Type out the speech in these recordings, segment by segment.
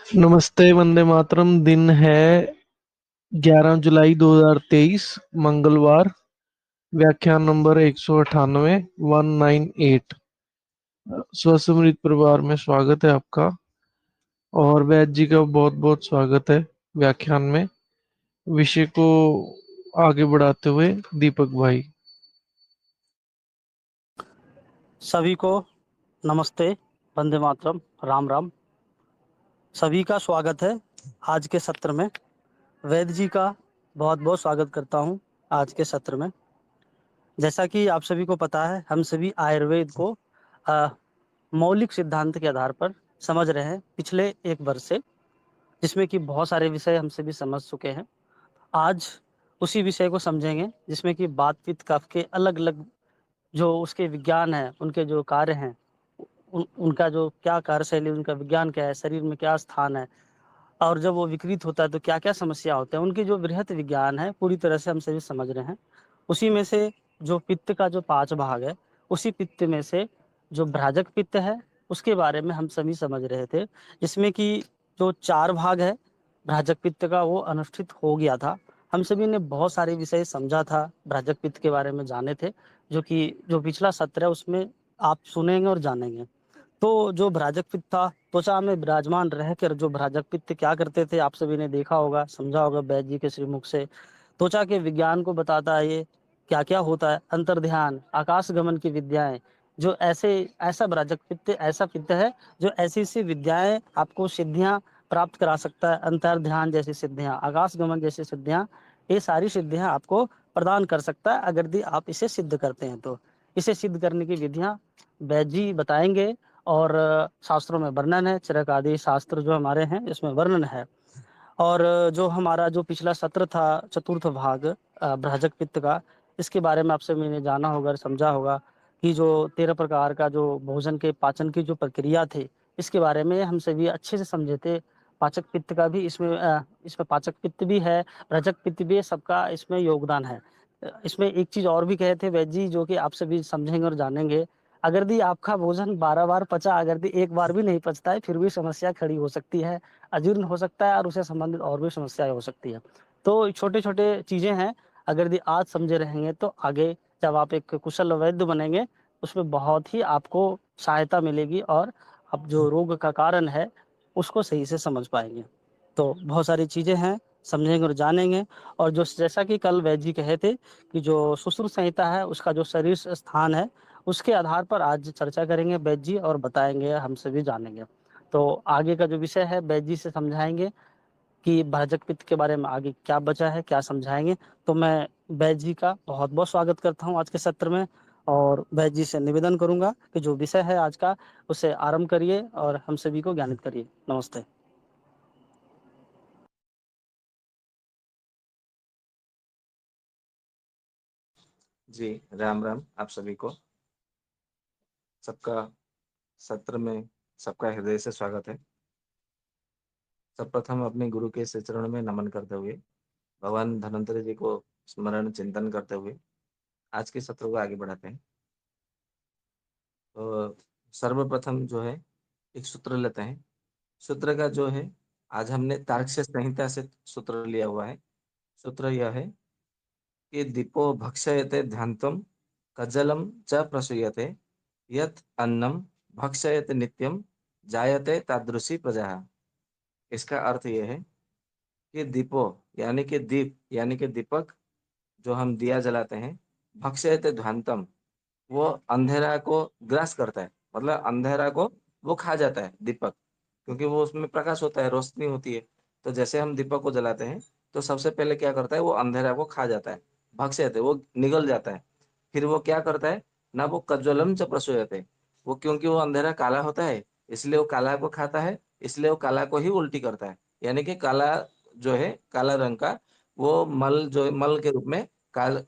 नमस्ते। वंदे मातरम। दिन है 11 जुलाई 2023, मंगलवार। व्याख्यान नंबर 198, 198। स्वसमृत परिवार में स्वागत है आपका। और वैद जी का बहुत बहुत स्वागत है व्याख्यान में। विषय को आगे बढ़ाते हुए दीपक भाई। सभी को नमस्ते, वंदे मातरम, राम राम। सभी का स्वागत है आज के सत्र में। वैद जी का बहुत बहुत स्वागत करता हूं आज के सत्र में। जैसा कि आप सभी को पता है, हम सभी आयुर्वेद को अ, मौलिक सिद्धांत के आधार पर समझ रहे हैं पिछले एक वर्ष से, जिसमें कि बहुत सारे विषय हम सभी समझ चुके हैं। आज उसी विषय को समझेंगे जिसमें कि वात पित्त कफ के अलग अलग जो उसके विज्ञान है, उनके जो कार्य हैं, उनका जो क्या कार्यशैली, उनका विज्ञान क्या है, शरीर में क्या स्थान है, और जब वो विकृत होता है तो क्या क्या समस्या होते हैं, उनकी जो बृहत विज्ञान है पूरी तरह से हम सभी समझ रहे हैं। उसी में से जो पित्त का जो 5 भाग है, उसी पित्त में से जो भ्राजक पित्त है उसके बारे में हम सभी समझ रहे थे, जिसमें कि जो 4 भाग है भ्राजक पित्त का वो अनुष्ठित हो गया था। हम सभी ने बहुत सारे विषय समझा था, भ्राजक पित्त के बारे में जाने थे, जो कि जो पिछला सत्र है उसमें आप सुनेंगे और जानेंगे। तो जो भ्राजक पित्त था, त्वचा में विराजमान रहकर जो भ्राजक पित्त क्या करते थे, आप सभी ने देखा होगा, समझा होगा वैद्य जी के श्रीमुख से। त्वचा के विज्ञान को बताता है ये, क्या क्या होता है, अंतर्ध्यान, आकाश गमन की विद्याएं। जो ऐसा भ्राजक पित्त ऐसा पित्त है जो ऐसी ऐसी विद्याएं आपको सिद्धियां प्राप्त करा सकता है। अंतर्ध्यान जैसी सिद्धियां, आकाश गमन जैसी सिद्धियां, ये सारी सिद्धियां आपको प्रदान कर सकता है अगर यदि आप इसे सिद्ध करते हैं तो। इसे सिद्ध करने की विधियां वैद्य जी बताएंगे। और शास्त्रों में वर्णन है, चरक आदि शास्त्र जो हमारे हैं इसमें वर्णन है। और जो हमारा जो पिछला सत्र था, चतुर्थ भाग भ्राजक पित्त का, इसके बारे में आपसे मैंने जाना होगा, समझा होगा कि जो 13 प्रकार का जो भोजन के पाचन की जो प्रक्रिया थी, इसके बारे में हम सभी अच्छे से समझे थे। पाचक पित्त का भी इसमें पाचक पित्त भी है, भ्राजक पित्त भी है, सबका इसमें योगदान है। इसमें एक चीज और भी कहे थे वैद्य जी, जो कि आप सभी समझेंगे और जानेंगे। अगर दी आपका भोजन 12 बार पचा, अगर दी एक बार भी नहीं पचता है, फिर भी समस्या खड़ी हो सकती है, अजीर्ण हो सकता है और उससे संबंधित और भी समस्याएं हो सकती है। तो छोटे छोटे चीजें हैं, अगर यदि आज समझे रहेंगे तो आगे जब आप एक कुशल वैद्य बनेंगे, उसमें बहुत ही आपको सहायता मिलेगी और आप जो रोग का कारण है उसको सही से समझ पाएंगे। तो बहुत सारी चीजें हैं, समझेंगे और जानेंगे। और जो जैसा कि कल वैद्य जी कहे थे कि जो सुश्रुत संहिता है उसका जो शरीर स्थान है, उसके आधार पर आज चर्चा करेंगे वैद्य जी, और बताएंगे, हम सभी जानेंगे। तो आगे का जो विषय है वैद्य जी से समझाएंगे कि भ्राजक पित्त के बारे में आगे क्या बचा है, क्या समझाएंगे। तो मैं वैद्य जी का बहुत बहुत स्वागत करता हूँ आज के सत्र में, और वैद्य जी से निवेदन करूंगा कि जो विषय है आज का उसे आरंभ करिए और हम सभी को ज्ञानित करिए। नमस्ते। जी, राम राम आप सभी को। सबका सत्र में सबका हृदय से स्वागत है। सर्वप्रथम अपने गुरु के श्री चरण में नमन करते हुए, भगवान धन्वंतरि जी को स्मरण चिंतन करते हुए आज के सत्र को आगे बढ़ाते हैं। तो सर्वप्रथम जो है एक सूत्र लेते हैं। सूत्र का जो है, आज हमने तार्क्ष्य संहिता से सूत्र लिया हुआ है। सूत्र यह है कि दीपो भक्षयते ध्यान्तम कज्जलम च प्रसूयते यत् अन्नम भक्षयते नित्यम जायते तादृशी प्रजा। इसका अर्थ यह है कि दीपो यानी कि दीप यानी कि दीपक, जो हम दिया जलाते हैं, भक्षयते ध्यान्तम, वो अंधेरा को ग्रास करता है, मतलब अंधेरा को वो खा जाता है दीपक, क्योंकि वो उसमें प्रकाश होता है, रोशनी होती है। तो जैसे हम दीपक को जलाते हैं तो सबसे पहले क्या करता है, वो अंधेरा को खा जाता है, भक्षयते, वो निगल जाता है। फिर वो क्या करता है ना, वो कज्ज्वलम च प्रसूयते, वो क्योंकि वो अंधेरा काला होता है इसलिए वो काला को खाता है, इसलिए वो काला को ही उल्टी करता है। यानी कि काला जो है, काला रंग का वो मल, जो है मल के रूप में काला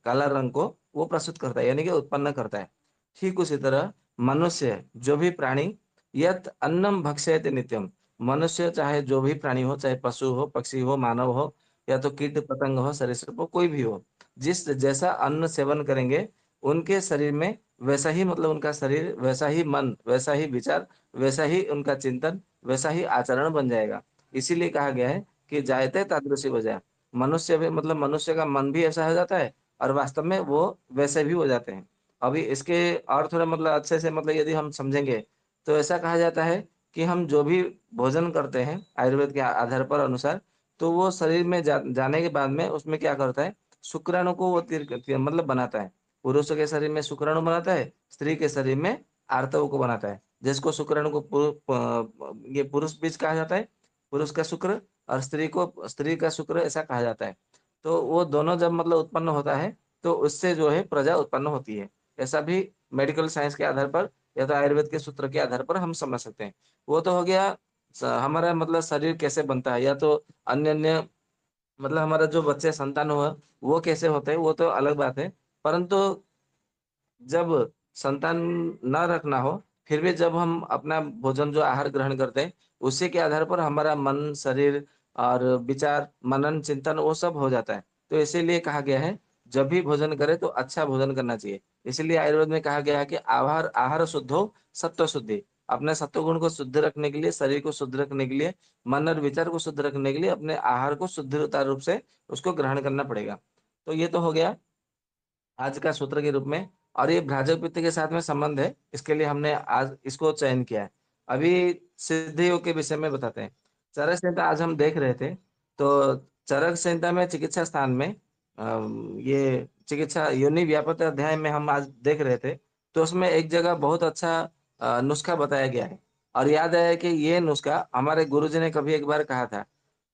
काला रंग को वो प्रस्तुत करता है, यानी कि उत्पन्न करता है। ठीक उसी तरह मनुष्य, जो भी प्राणी, यत अन्नम भक्षयते नित्यम, मनुष्य चाहे जो भी प्राणी हो, चाहे पशु हो, पक्षी हो, मानव हो, या तो कीट पतंग हो, सरीसृप हो, कोई भी हो, जिस जैसा अन्न सेवन करेंगे उनके शरीर में वैसा ही, मतलब उनका शरीर वैसा ही मन, वैसा ही विचार, वैसा ही उनका चिंतन, वैसा ही आचरण बन जाएगा। इसीलिए कहा गया है कि जायते तादृशी वजह, मनुष्य भी मतलब मनुष्य का मन भी ऐसा हो जाता है और वास्तव में वो वैसे भी हो जाते हैं। अभी इसके और थोड़ा मतलब अच्छे से मतलब यदि हम समझेंगे तो ऐसा कहा जाता है कि हम जो भी भोजन करते हैं आयुर्वेद के आधार पर अनुसार, तो वो शरीर में जाने के बाद में उसमें क्या करता है, शुक्राणु को वो मतलब बनाता है। पुरुष के शरीर में शुक्राणु बनाता है, स्त्री के शरीर में आर्तव को बनाता है। जिसको शुक्राणु को ये पुरुष बीज कहा जाता है, पुरुष का शुक्र, और स्त्री को स्त्री का शुक्र ऐसा कहा जाता है। तो वो दोनों जब मतलब उत्पन्न होता है तो उससे जो है प्रजा उत्पन्न होती है। ऐसा भी मेडिकल साइंस के आधार पर या तो आयुर्वेद के सूत्र के आधार पर हम समझ सकते हैं। वो तो हो गया हमारा मतलब शरीर कैसे बनता है, या तो अन्य अन्य मतलब हमारा जो बच्चे संतान हुआ वो कैसे होते हैं, वो तो अलग बात है। परंतु जब संतान न रखना हो, फिर भी जब हम अपना भोजन जो आहार ग्रहण करते हैं, उसी के आधार पर हमारा मन, शरीर और विचार, मनन, चिंतन वो सब हो जाता है। तो इसीलिए कहा गया है, जब भी भोजन करें तो अच्छा भोजन करना चाहिए। इसीलिए आयुर्वेद में कहा गया है कि आहार आहार शुद्धो सत्व शुद्धि। अपने सत्व गुण को शुद्ध रखने के लिए, शरीर को शुद्ध रखने के लिए, मन और विचार को शुद्ध रखने के लिए अपने आहार को शुद्धता रूप से उसको ग्रहण करना पड़ेगा। तो ये तो हो गया आज का सूत्र के रूप में। और ये भ्राजक के साथ में संबंध है, इसके लिए हमने आज इसको चयन किया है। अभी सिद्ध योग के विषय में बताते हैं। चरक संहिता आज हम देख रहे थे, तो चरक संहिता में चिकित्सा स्थान में ये चिकित्सा योनि व्यापक अध्याय में हम आज देख रहे थे। तो उसमें एक जगह बहुत अच्छा नुस्खा बताया गया है। और याद आया कि ये नुस्खा हमारे गुरुजी ने कभी एक बार कहा था,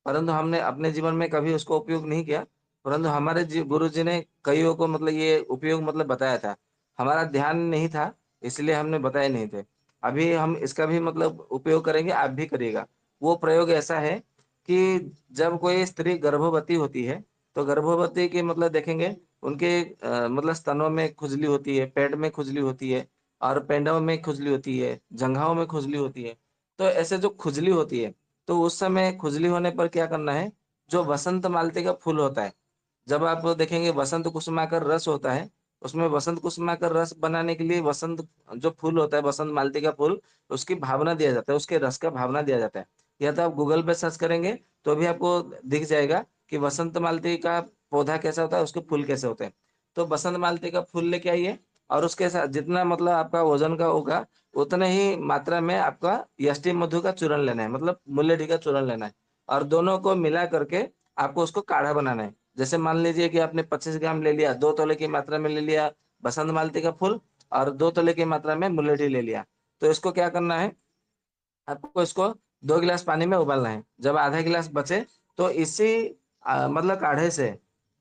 परंतु हमने अपने जीवन में कभी उसको उपयोग नहीं किया। परंतु हमारे गुरु जी ने कईयों को मतलब ये उपयोग मतलब बताया था। हमारा ध्यान नहीं था, इसलिए हमने बताए नहीं थे। अभी हम इसका भी मतलब उपयोग करेंगे, आप भी करिएगा। वो प्रयोग ऐसा है कि जब कोई स्त्री गर्भवती होती है, तो गर्भवती के मतलब देखेंगे उनके मतलब स्तनों में खुजली होती है, पेट में खुजली होती है, और पेंडों में खुजली होती है, जंघाओं में खुजली होती है। तो ऐसे जो खुजली होती है, तो उस समय खुजली होने पर क्या करना है, जो वसंत मालती का फूल होता है, जब आप देखेंगे वसंत कुसुमाकर रस होता है, उसमें वसंत कुसुमाकर रस बनाने के लिए वसंत जो फूल होता है, वसंत मालती का फूल, उसकी भावना दिया जाता है, उसके रस का भावना दिया जाता है। या तो आप गूगल पे सर्च करेंगे तो भी आपको दिख जाएगा कि वसंत मालती का पौधा कैसा होता है, उसके फूल कैसे होते हैं। तो बसंत मालती का फूल लेके आइए, और उसके साथ जितना मतलब आपका वजन का होगा, उतने ही मात्रा में आपका यष्टि मधु का चूर्ण लेना है, मतलब मुल्लेठी का चूर्ण लेना है। और दोनों को मिला करके आपको उसको काढ़ा बनाना है। जैसे मान लीजिए कि आपने 25 ग्राम ले लिया, 2 तोले की मात्रा में ले लिया बसंत मालती का फूल, और 2 तोले की मात्रा में मुल्लेठी ले लिया। तो इसको क्या करना है, आपको इसको 2 गिलास पानी में उबालना है। जब आधा गिलास बचे, तो इसी मतलब काढ़े से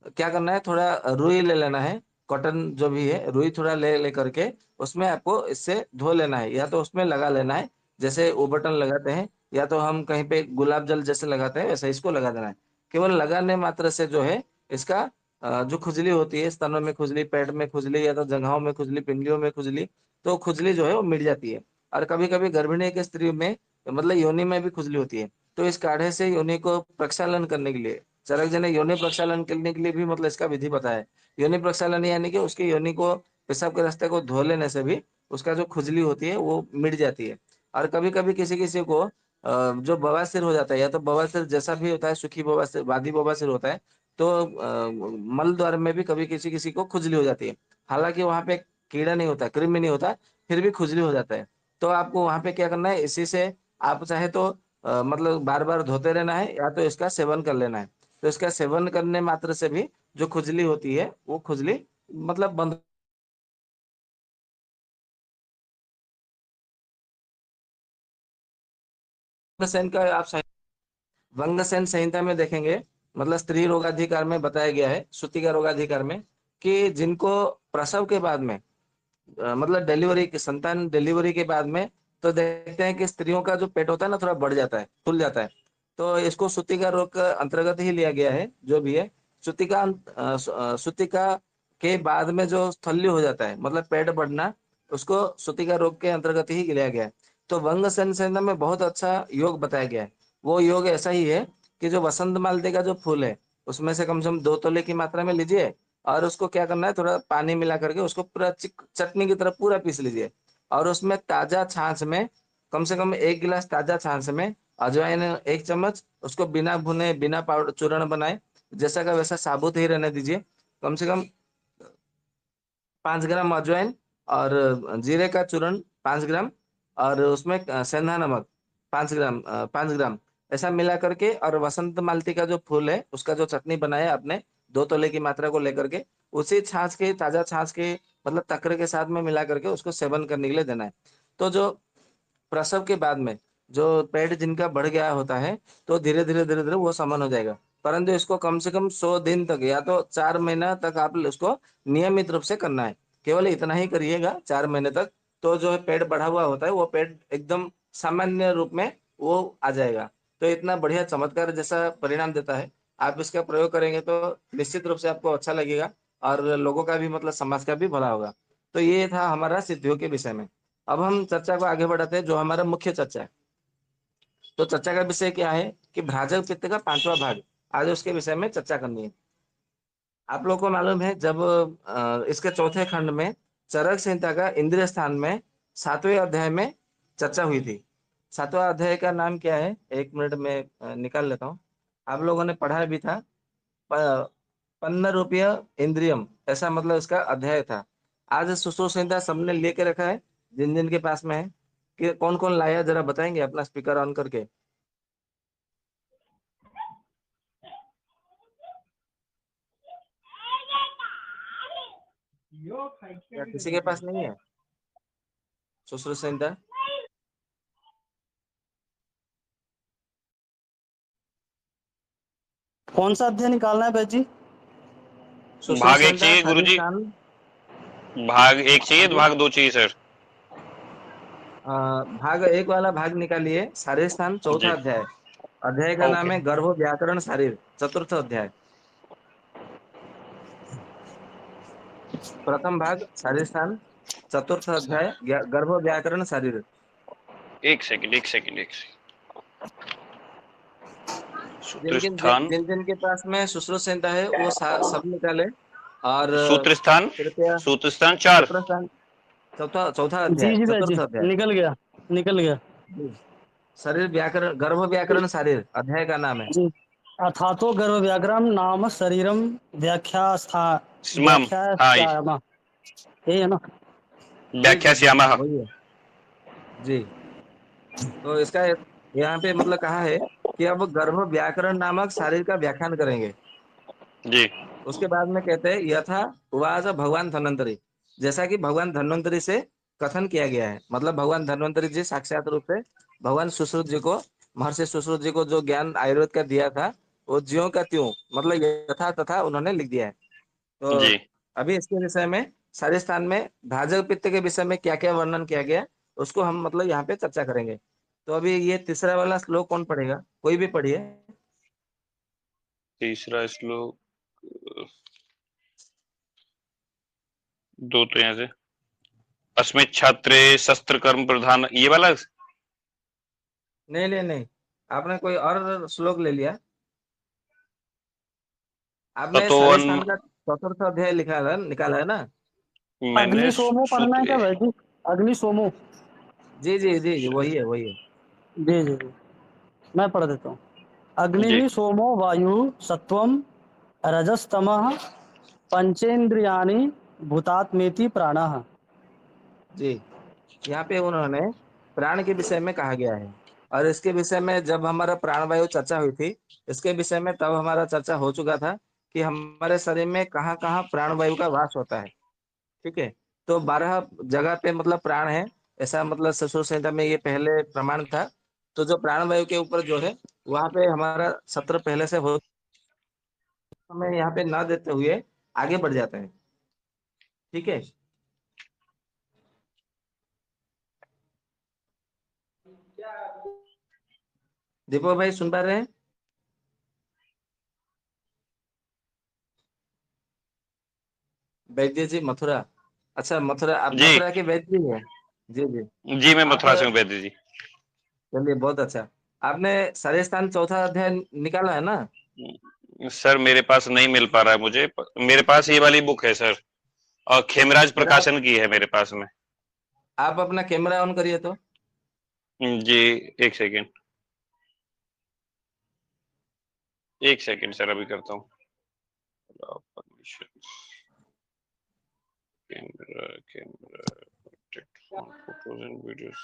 क्या करना है, थोड़ा रुई ले लेना है, कॉटन जो भी है रुई थोड़ा ले ले करके उसमें आपको इससे धो लेना है, या तो उसमें लगा लेना है जैसे वो बटन लगाते हैं, या तो हम कहीं पे गुलाब जल जैसे लगाते हैं वैसे इसको लगा देना है। केवल लगाने मात्र से जो है इसका जो खुजली होती है, स्तनों में खुजली, पेट में खुजली, या तो जगहों में खुजली, पिंडलियों में खुजली, तो खुजली जो है वो मिट जाती है। और कभी कभी गर्भिणी के स्त्री में मतलब योनि में भी खुजली होती है, तो इस काढ़े से योनि को प्रक्षालन करने के लिए, चरक जी ने योनि प्रक्षालन करने के लिए भी मतलब इसका विधि बताया है। योनि प्रक्षालन यानी कि उसकी योनि को, पेशाब के रास्ते को धो लेने से भी उसका जो खुजली होती है वो मिट जाती है। और कभी कभी किसी किसी को जो बवासीर हो जाता है, या तो बवासीर जैसा भी होता है, सुखी बवासीर, वादी बवासीर होता है, तो मल द्वार में भी कभी किसी किसी को खुजली हो जाती है। हालांकि वहां पे कीड़ा नहीं होता, कृमि नहीं होता, फिर भी खुजली हो जाता है। तो आपको वहां पे क्या करना है, इसी से आप चाहे तो मतलब बार बार धोते रहना है, या तो इसका सेवन कर लेना है। तो इसका सेवन करने मात्र से भी जो खुजली होती है वो खुजली मतलब बंद। सेन का आप वंगसेन संहिता में देखेंगे, मतलब स्त्री रोगाधिकार में बताया गया है, सूतिका रोगाधिकार में, कि जिनको प्रसव के बाद में मतलब डिलीवरी के संतान डिलीवरी के बाद में, तो देखते हैं कि स्त्रियों का जो पेट होता है ना थोड़ा बढ़ जाता है, फूल जाता है। तो इसको सूतिका रोग के अंतर्गत ही लिया गया है, जो भी है। सूतिका के बाद में जो स्थल्य हो जाता है, मतलब पेट बढ़ना, उसको सूतिका रोग के अंतर्गत ही लिया गया है। तो वंग संहिता में बहुत अच्छा योग बताया गया है। वो योग ऐसा ही है कि जो वसंत मालती का जो फूल है, उसमें से कम 2 तोले की मात्रा में लीजिए, और उसको क्या करना है, थोड़ा पानी मिला करके उसको पूरा चटनी की तरह पूरा पीस लीजिए, और उसमें ताजा छाछ में कम से कम 1 गिलास ताजा छाछ में अजवाइन 1 चम्मच, उसको बिना भुने बिना पाउडर चूर्ण बनाए जैसा का वैसा साबुत ही रहने दीजिए। कम से कम 5 ग्राम अजवाइन और जीरे का चूर्ण 5 ग्राम, और उसमें सेंधा नमक 5 ग्राम, 5 ग्राम ऐसा मिला करके, और वसंत मालती का जो फूल है उसका जो चटनी बनाया आपने 2 तोले की मात्रा को लेकर के, उसी छाछ के, ताजा छाछ के मतलब तकरे के साथ में मिला करके उसको सेवन करने के लिए देना है। तो जो प्रसव के बाद में जो पेट जिनका बढ़ गया होता है, तो धीरे धीरे धीरे धीरे वो समन हो जाएगा। परंतु इसको कम से कम 100 दिन तक या तो 4 महीना तक आप उसको नियमित रूप से करना है। केवल इतना ही करिएगा 4 महीने तक, तो जो है पेट बढ़ा हुआ होता है वो पेट एकदम सामान्य रूप में वो आ जाएगा। तो इतना बढ़िया चमत्कार जैसा परिणाम देता है। आप इसका प्रयोग करेंगे तो निश्चित रूप से आपको अच्छा लगेगा, और लोगों का भी मतलब समाज का भी भला होगा। तो ये था हमारा सिद्धियों के विषय में। अब हम चर्चा को आगे बढ़ाते हैं, जो हमारा मुख्य चर्चा है। तो चर्चा का विषय क्या है कि भ्राजक पित्त का 5वां भाग, आज उसके विषय में चर्चा करनी है। आप लोगों को मालूम है, जब इसके चौथे खंड में चरक संहिता का इंद्रिय स्थान में 7वें अध्याय में चर्चा हुई थी। 7वां अध्याय का नाम क्या है, 1 मिनट में निकाल लेता हूँ। आप लोगों ने पढ़ा भी था, पन्न रूपीय इंद्रियम, ऐसा मतलब इसका अध्याय था। आज सुश्रुत संहिता सबने लेके रखा है, जिन जिन के पास में है। कि कौन कौन लाया, जरा बताएंगे अपना स्पीकर ऑन करके। क्या किसी के पास नहीं है सुश्रुत संहिता? कौन सा अध्याय निकालना है बैद जी? सुश्रुत भाग एक संहिता चाहिए गुरुजी, साधिष्ठान। भाग एक हाँ चाहिए तो जी। भाग 2 चाहिए सर। भाग 1 वाला भाग निकालिए, शारीर स्थान चौथा जी अध्याय। अध्याय का नाम ओके। है गर्भ व्याकरण शारीर, चतुर्थ अध्याय। प्रथम भाग शारीर स्थान, चतुर्थ सर अध्याय गर्भ व्याकरण शारीर। एक सेकंड एक सेकंड एक सेकंड। सूत्र जिनके स्थान, जिन जिन के पास में सुश्रुत संहिता है वो सब निकाले। और सूत्र स्थान, कृपया सूत्र स्थान 4। सत्र स्थान, चौथा चौथा जी अध्याय, जी बैद जी, चतुर्थ अध्याय। निकल गया, निकल गया। जी। शरीर व्याकरण, गर्भ व्याकरण शारीर अध्याय का नाम है। जी, अथातो गर्भ व्याघ्रम नाम शरीरम व्याख्या स्था स्मम, व्याख्या हाँ श्यामा, यही है ना? जी व्याख्या जी जी श्यामः। वही है। जी। तो इसका यहाँ पे मतलब कहा है कि अब गर्भ व्याकरण नामक शारीर का व्याख्यान करेंगे। जी उसके बाद में कहते हैं यथा उवाच भगवान धन्वंतरी, जैसा कि भगवान धन्वंतरी से कथन किया गया है। मतलब भगवान धन्वंतरी जी साक्षात रूप से भगवान सुश्रुत जी को, महर्षि सुश्रुत जी को जो ज्ञान आयुर्वेद का दिया था, वो ज्यों का त्यों मतलब यथा तथा उन्होंने लिख दिया है। तो जी अभी इसके विषय में सारे स्थान में भाजक पित्त के विषय में क्या क्या वर्णन किया गया है, उसको हम मतलब यहाँ पे चर्चा करेंगे। तो अभी ये तीसरा वाला श्लोक कौन पढ़ेगा, कोई भी पढ़िए। तीसरा श्लोक, दो तो यहाँ से, अस्मित् छात्रे शस्त्र कर्म प्रधान, ये वाला। नहीं नहीं नहीं, आपने कोई और श्लोक ले लिया। आपने सारे तपोवन, स्थान का चतुर्थ अध्याय लिखा है, निकाला है ना? मैंने अग्नि सोमो पढ़ना है क्या सूत्र, बैद जी? अग्नि सोमो। जी जी जी जी वही है वही है। जी जी जी, मैं पढ़ देता हूँ। जी अग्नि सोमो वायु सत्वम रजस्तमः पंचेन्द्रियाणि भूतात्मेति प्राणः। जी। यहाँ पे उन्होंने प्राण के विषय में कहा गया है। और इसके विषय में जब हमारा प्राणवायु चर्चा हुई थी, इसके विषय में तब हमारा चर्चा हो चुका था कि हमारे शरीर में कहाँ कहाँ प्राणवायु का वास होता है। ठीक है। तो 12 जगह पे मतलब प्राण है, ऐसा मतलब सुश्रुत संहिता में ये पहले प्रमाण था। तो जो प्राणवायु के ऊपर जो है वहां पे हमारा सत्र पहले से हो, हमें यहाँ पे ना देते हुए आगे बढ़ जाते हैं। ठीक है। दीपक भाई सुन पा रहे हैं? वैद्य जी मथुरा, अच्छा मथुरा, आप जी मथुरा के वैद्य जी हैं? जी जी। जी, मैं आप मथुरा से हूँ वैद्य जी। चलिए बहुत अच्छा। आपने सारे स्थान चौथा अध्याय निकाला है ना? सर मेरे पास नहीं मिल पा रहा है मुझे, मेरे पास ये वाली बुक है सर, और खेमराज जरा प्रकाशन की है मेरे पास में। आप अपना कैमरा ऑन करिए तो। जी, एक सेकेंड, एक सेकेंड सर, अभी करता हूँ। Permission, camera camera photos and videos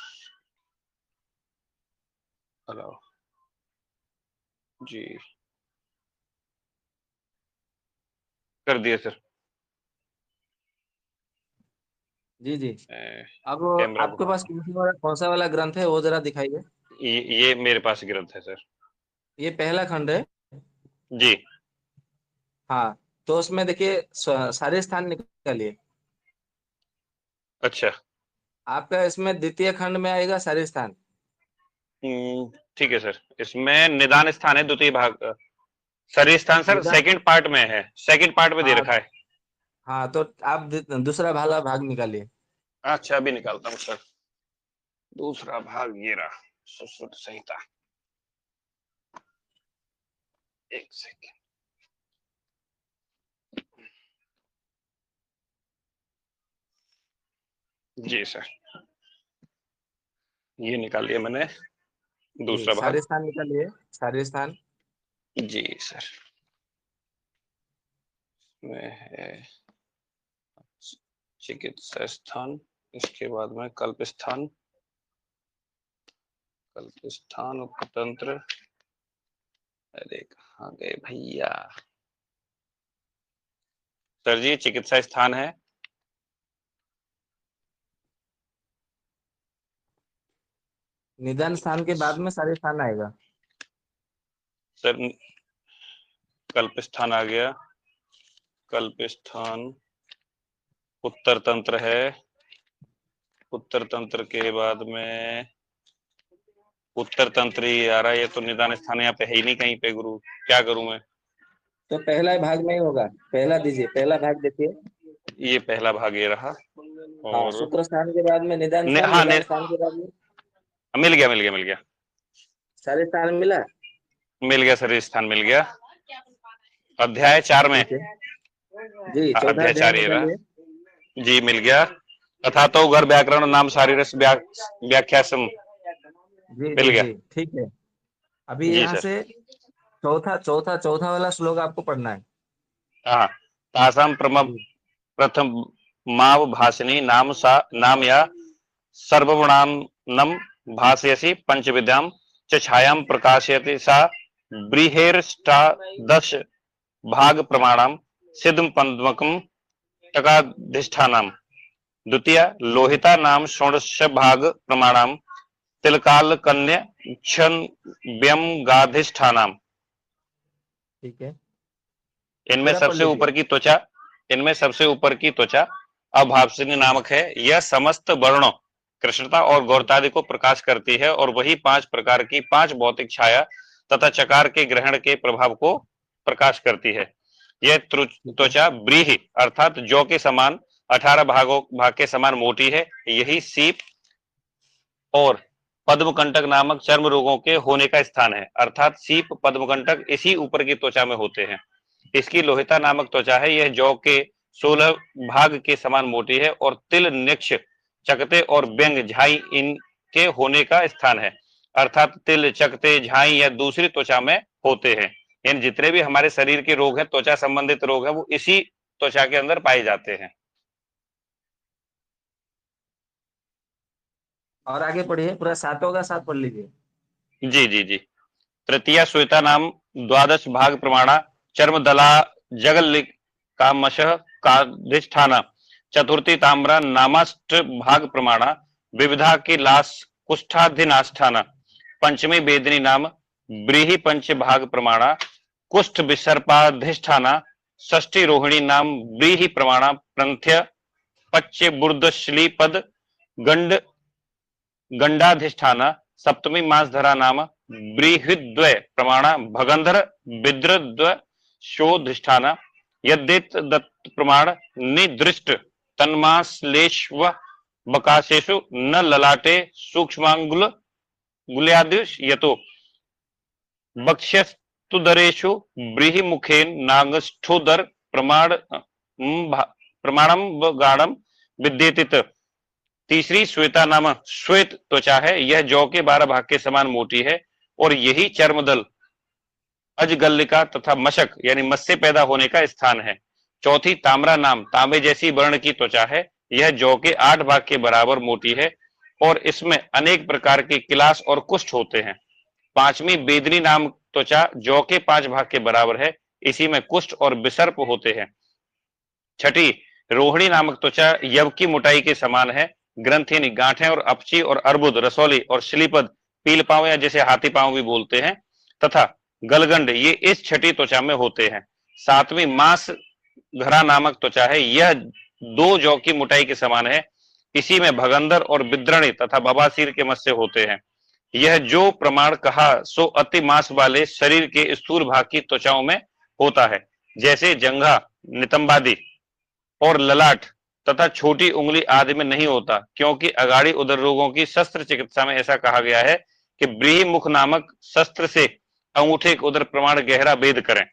allow. जी, कर दिया सर। जी जी। अब कैमरा को, आपके पास कौन सा वाला ग्रंथ है वो जरा दिखाइए। ये मेरे पास ग्रंथ है सर। ये पहला खंड है। जी, हाँ, तो उसमें देखिए सारे स्थान निकालिए। अच्छा। आपका इसमें द्वितीय खंड में आएगा सारे स्थान। ठीक है सर, इसमें निदान स्थान है द्वितीय भाग, सर स्थान सर निदान। सेकंड पार्ट में है, सेकंड पार्ट में दे हाँ रखा है। हाँ, तो आप दूसरा भाला भाग निकालिए। अच्छा, अभी निकालता हूँ सर। दूसरा भाग ये रहा, सुश्रुत संहिता। एक सेकेंड। जी सर, ये निकाल लिया मैंने जी, दूसरा भाग। सारे स्थान निकालिए। सारे स्थान। जी सर, में है चिकित्सा स्थान, इसके बाद में कल्प स्थान, कल्प स्थान उपतंत्र। अरे कहाँ गए भैया? सर जी, चिकित्सा स्थान है। निदान स्थान के बाद में सारे स्थान आएगा। सर कल्प स्थान आ गया, कल्प स्थान, उत्तर तंत्र है, उत्तर तंत्र के बाद में उत्तर तंत्र ही आ रहा है। ये तो निदान स्थान यहाँ पे है ही नहीं कहीं पे गुरु, क्या करूं मैं? तो पहला भाग में ही होगा। पहला दीजिए, पहला भाग देखिए। ये पहला भाग ये रहा। हाँ, और शुक्र स्थान के बाद में निदान स्थान, हाँ, निदान स्थान के बाद में मिल गया मिल गया मिल गया, सारे स्थान मिला। मिल गया सर, स्थान मिल गया। अध्याय 4 में, ठीक है। जी, हाँ, चौथा अध्याय अध्याय 4 ये रहा। निकालिए। जी, मिल गया। तथा तो घर व्याकरण नाम शारीरस व्याख्या सम, जी मिल जी गया। जी, ठीक है। अभी जी यहाँ सर, से चौथा चौथा चौथा वाला श्लोक आपको पढ़ना है। हाँ। तासाम जी प्रथम माव भाषिणी नाम सा नाम या सर्वगुणानम भाषयसि पंचविद्याम च छायाम प्रकाशयति सा बृहेरष्टादश भाग प्रमाणम सिद्धम पद्मकम टकाधिष्ठानम। द्वितीय ठीक है। लोहिता नाम षोडश भाग प्रमाणम तिलकाल कन्या क्षण व्यम गाधिष्ठानम। ठीक है, इनमें पूरा पढ़ सबसे लीजिए। ऊपर की त्वचा, इनमें सबसे ऊपर की त्वचा अभावसिनी नामक है। यह समस्त वर्णों, कृष्णता और गौरतादि को प्रकाश करती है और वही 5 प्रकार की 5 भौतिक छाया तथा चकार के ग्रहण के प्रभाव को प्रकाश करती है। यह ठीक है। त्वचा ब्रीहि अर्थात जौ के समान 18 भाग के समान मोटी है। यही सीप और पद्मकंटक नामक चर्म रोगों के होने का स्थान है, अर्थात सीप पद्मकंटक इसी ऊपर की त्वचा में होते हैं। इसकी लोहिता नामक त्वचा है, यह जौ के 16 भाग के समान मोटी है और तिल निक्ष चकते और व्यंग झाई इनके होने का स्थान है, अर्थात तिल चकते झाई या दूसरी त्वचा में होते हैं। यानी जितने भी हमारे शरीर के रोग हैं, त्वचा संबंधित रोग हैं, वो इसी त्वचा के अंदर पाए जाते हैं। और आगे पढ़िए, पूरा सातों का साथ पढ़ लीजिए। जी जी जी। तृतीया श्वेता नाम द्वादश भाग प्रमाणा चर्मदला जगल कामशः काधिष्ठाना। चतुर्थी ताम्रा नामाष्ट भाग प्रमाणा विविधा की लाश कुष्ठाधिनाष्ठाना। पंचमी वेदिनी नाम ब्रीहि पंच भाग प्रमाणा कुष्ठ विसर्पाधिष्ठाना। षष्ठी रोहिणी नाम ब्रीहि प्रमाणा प्रंथ्य पच्चे बुर्दश्लीपद गंड गंडाधिष्ठाना। सप्तमी मासधरा नाम बृहद्वय प्रमाणा भगंधर विद्रद्व शोधिष्ठाना। यद्येत दत्त प्रमाण निदृष्ट तन्माश्लेष्व बकाशेषु न ललाटे सूक्ष्मांगुल गुल्यादिश यतो बक्ष्यस्तुदरेषु ब्रीहिमुखेन नागस्थोदर प्रमाणम गाढ़म विद्येतित। तीसरी श्वेता नामक श्वेत त्वचा है, यह जौ के 12 भाग के समान मोटी है और यही चर्मदल, अजगल्लिका तथा मशक यानी मस से पैदा होने का स्थान है। चौथी ताम्रा नाम तांबे जैसी वर्ण की त्वचा है, यह जौ के 8 भाग के बराबर मोटी है और इसमें अनेक प्रकार के किलास और कुष्ठ होते हैं। पांचवी बेदनी नाम त्वचा जौ के 5 भाग के बराबर है, इसी में कुष्ठ और विसर्प होते हैं। छठी रोहिणी नामक त्वचा यव की मोटाई के समान है, ग्रंथि गांठें और अपची और अर्बुद रसौली और श्लीपद पील पांव या जैसे हाथी पांव भी बोलते हैं तथा गलगंड ये इस छठी त्वचा में होते हैं। सातवीं मांस घरा नामक त्वचा है, यह 2 जौ की मोटाई के समान है, इसी में भगंदर और बिद्रणी तथा बबासीर के मस्से होते हैं। यह जो प्रमाण कहा सो अति मांस वाले शरीर के स्थूल भाग की त्वचाओं में होता है, जैसे जंघा, नितंबादि और ललाट तथा छोटी उंगली आदि में नहीं होता, क्योंकि अगाड़ी उदर रोगों की शस्त्र चिकित्सा में ऐसा कहा गया है कि ब्रीहि मुख नामक शस्त्र से अंगूठे के उदर प्रमाण गहरा भेद करें।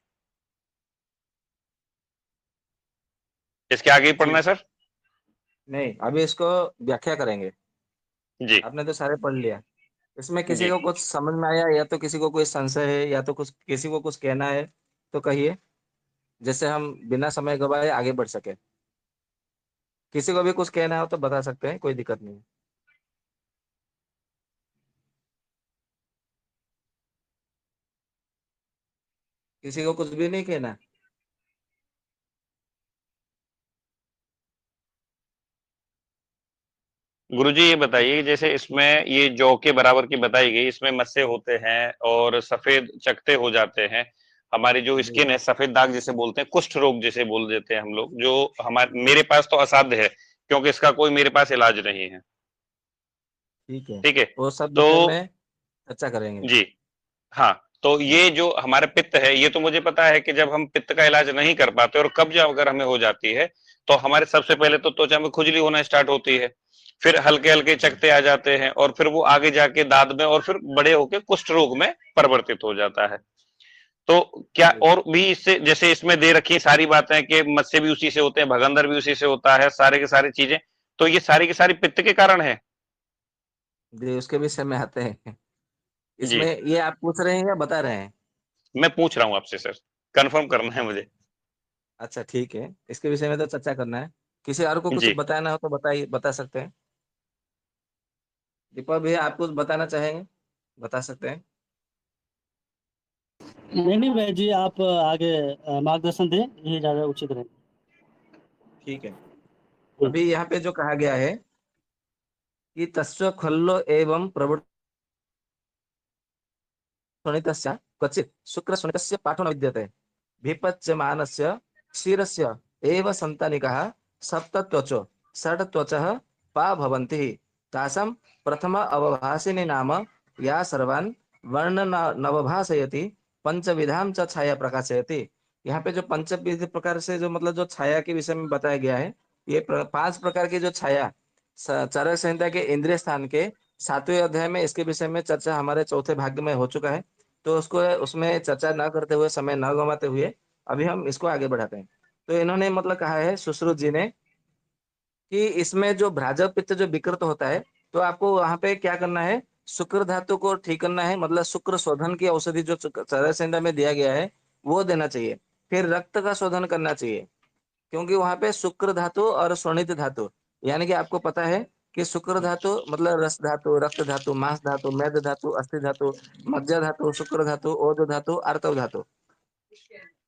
इसके आगे ही पढ़ना है सर? नहीं, अभी इसको व्याख्या करेंगे। जी आपने तो सारे पढ़ लिया। इसमें किसी जी। को कुछ समझ में आया या तो किसी को कोई संशय है या तो कुछ किसी को कुछ कहना है तो कहिए, जिससे हम बिना समय गवाए आगे बढ़ सके। किसी को भी कुछ कहना हो तो बता सकते हैं, कोई दिक्कत नहीं है। किसी को कुछ भी नहीं कहना। गुरुजी ये बताइए, जैसे इसमें ये जौ के बराबर की बताई गई, इसमें मस्से होते हैं और सफेद चकते हो जाते हैं, हमारी जो जी स्किन है सफेद दाग जिसे बोलते हैं, कुष्ठ रोग जिसे बोल देते हैं हम लोग, जो हमारे मेरे पास तो असाध्य है क्योंकि इसका कोई मेरे पास इलाज नहीं है। ठीक है, ठीक है। वो सब तो विषय में चर्चा करेंगे। जी हाँ, तो ये जो हमारा पित्त है ये तो मुझे पता है कि जब हम पित्त का इलाज नहीं कर पाते और कब्ज अगर हमें हो जाती है तो हमारे सबसे पहले तो त्वचा में खुजली होना स्टार्ट होती है, फिर हल्के हल्के जी चकते आ जाते हैं और फिर वो आगे जाके दांत में और फिर बड़े होके कुष्ठ रोग में परिवर्तित हो जाता है। तो क्या जी और भी इससे, जैसे इसमें दे रखी सारी बातें कि मत्स्य भी उसी से होते हैं, भगंदर भी उसी से होता है, सारे के सारी चीजें, तो ये सारी की सारी पित्त के कारण है? जी, उसके विषय में आते हैं। जी इसमें ये आप पूछ रहे हैं या बता रहे हैं? मैं पूछ रहा हूँ आपसे सर, कंफर्म करना है मुझे। अच्छा ठीक है, इसके विषय में तो चर्चा करना है। किसी और को कुछ जी बताना हो तो बताइए, बता सकते हैं। दीपक भैया, आप कुछ बताना चाहेंगे? बता सकते हैं। नहीं नहीं भाई जी, आप आगे मार्गदर्शन दें, यही ज़्यादा उचित रहेगा। ठीक है, जी। अभी यहाँ पे जो कहा गया है कि तस्य खल्लो एवं प्रवृत्तस्य क्वचित् शुक्रशुनकस्य पाठो न विद्यते विपच्यमानस्य क्षीरस्य एव सन्तानिकः सप्तत्वचो षट्त्वचः पा भवन्ति तासां प्रथम अवभासिनी नाम या सर्वान् वर्ण नवभासयति पंचविधां च छाया प्रकाशयति। यहाँ पे जो पंचविध प्रकार से जो मतलब जो छाया के विषय में बताया गया है, ये 5 प्रकार की जो छाया चरक संहिता के इंद्रिय स्थान के 7वें अध्याय में इसके विषय में चर्चा हमारे चौथे भाग में हो चुका है। तो उसको उसमें चर्चा न करते हुए, समय न गंवाते हुए अभी हम इसको आगे बढ़ाते हैं। तो इन्होंने मतलब कहा है सुश्रुत जी ने कि इसमें जो भ्राजक पित्त जो विकृत होता है, तो आपको वहां पे क्या करना है, शुक्र धातु को ठीक करना है, मतलब शुक्र शोधन की औषधि जो चरक संहिता में दिया गया है वो देना चाहिए। फिर रक्त का शोधन करना चाहिए, क्योंकि वहां पे शुक्र धातु और शोणित धातु, यानी कि आपको पता है कि शुक्र धातु मतलब रस धातु, रक्त धातु, मांस धातु, मेद धातु, अस्थि धातु, मज्जा धातु, शुक्र धातु, ओज धातु, आर्तव धातु।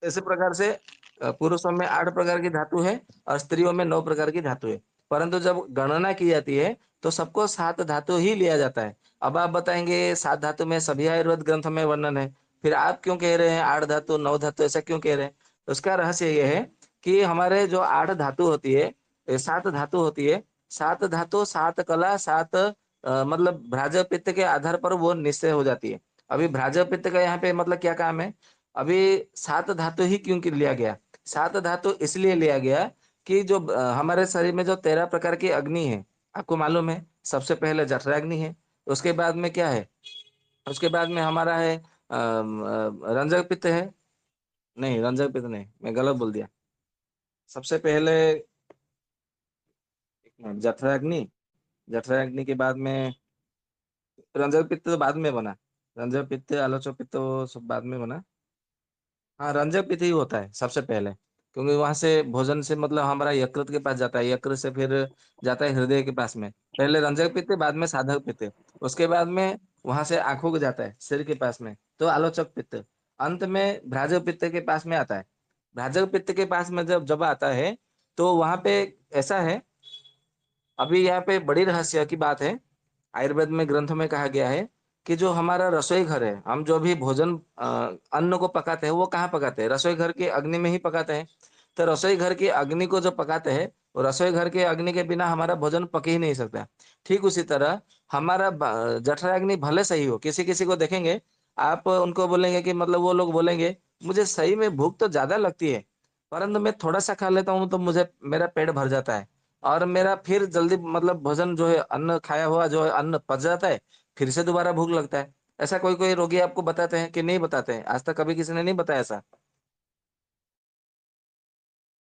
इसी प्रकार से पुरुषों में 8 प्रकार की धातु है और स्त्रियों में 9 प्रकार की धातु है। परंतु जब गणना की जाती है तो सबको 7 धातु ही लिया जाता है। अब आप बताएंगे 7 धातु में सभी आयुर्वेद ग्रंथों में वर्णन है, फिर आप क्यों कह रहे हैं 8 धातु 9 धातु, ऐसा क्यों कह रहे हैं? तो उसका रहस्य ये है कि हमारे जो 8 धातु होती है, 7 धातु होती है, 7 धातु 7 कला 7 मतलब भ्राज पित्त के आधार पर वो निश्चय हो जाती है। अभी भ्राज पित्त का यहाँ पे मतलब क्या काम है? अभी 7 धातु ही क्यों लिया गया? 7 धातु इसलिए लिया गया कि जो हमारे शरीर में जो 13 प्रकार की अग्नि है, आपको मालूम है, सबसे पहले जठराग्नि है, उसके बाद में क्या है, उसके बाद में हमारा है रंजक पित्त है, नहीं रंजक पित्त नहीं, मैं गलत बोल दिया। सबसे पहले जठराग्नि, जठराग्नि के बाद में रंजक पित्त तो बाद में बना। रंजक पित्त, आलोचक पित्त वो सब बाद में बना। हाँ, रंजक पित्त ही होता है सबसे पहले, क्योंकि वहां से भोजन से मतलब हमारा यकृत के पास जाता है, यकृत से फिर जाता है हृदय के पास में। पहले रंजक पित्त, बाद में साधक पित्त, उसके बाद में वहां से आंखों को जाता है, सिर के पास में तो आलोचक पित्त, अंत में भ्राजक पित्त के पास में आता है। भ्राजक पित्त के पास में जब जब आता है तो वहां पे ऐसा है, अभी यहाँ पे बड़ी रहस्य की बात है। आयुर्वेद में ग्रंथों में कहा गया है कि जो हमारा रसोई घर है, हम जो भी भोजन अन्न को पकाते हैं वो कहाँ पकाते हैं? रसोई घर की अग्नि में ही पकाते हैं। तो रसोई घर की अग्नि को जो पकाते हैं, वो रसोई घर की अग्नि के बिना हमारा भोजन पक ही नहीं सकता। ठीक उसी तरह हमारा जठराग्नि भले सही हो, किसी किसी को देखेंगे, आप उनको बोलेंगे कि मतलब वो लोग बोलेंगे मुझे सही में भूख तो ज्यादा लगती है, परंतु मैं थोड़ा सा खा लेता हूँ तो मुझे मेरा पेट भर जाता है और मेरा फिर जल्दी मतलब भोजन जो है, अन्न खाया हुआ जो है अन्न पच जाता है, फिर से दोबारा भूख लगता है। ऐसा कोई कोई रोगी आपको बताते हैं कि नहीं बताते हैं? आज तक कभी किसी ने नहीं बताया ऐसा?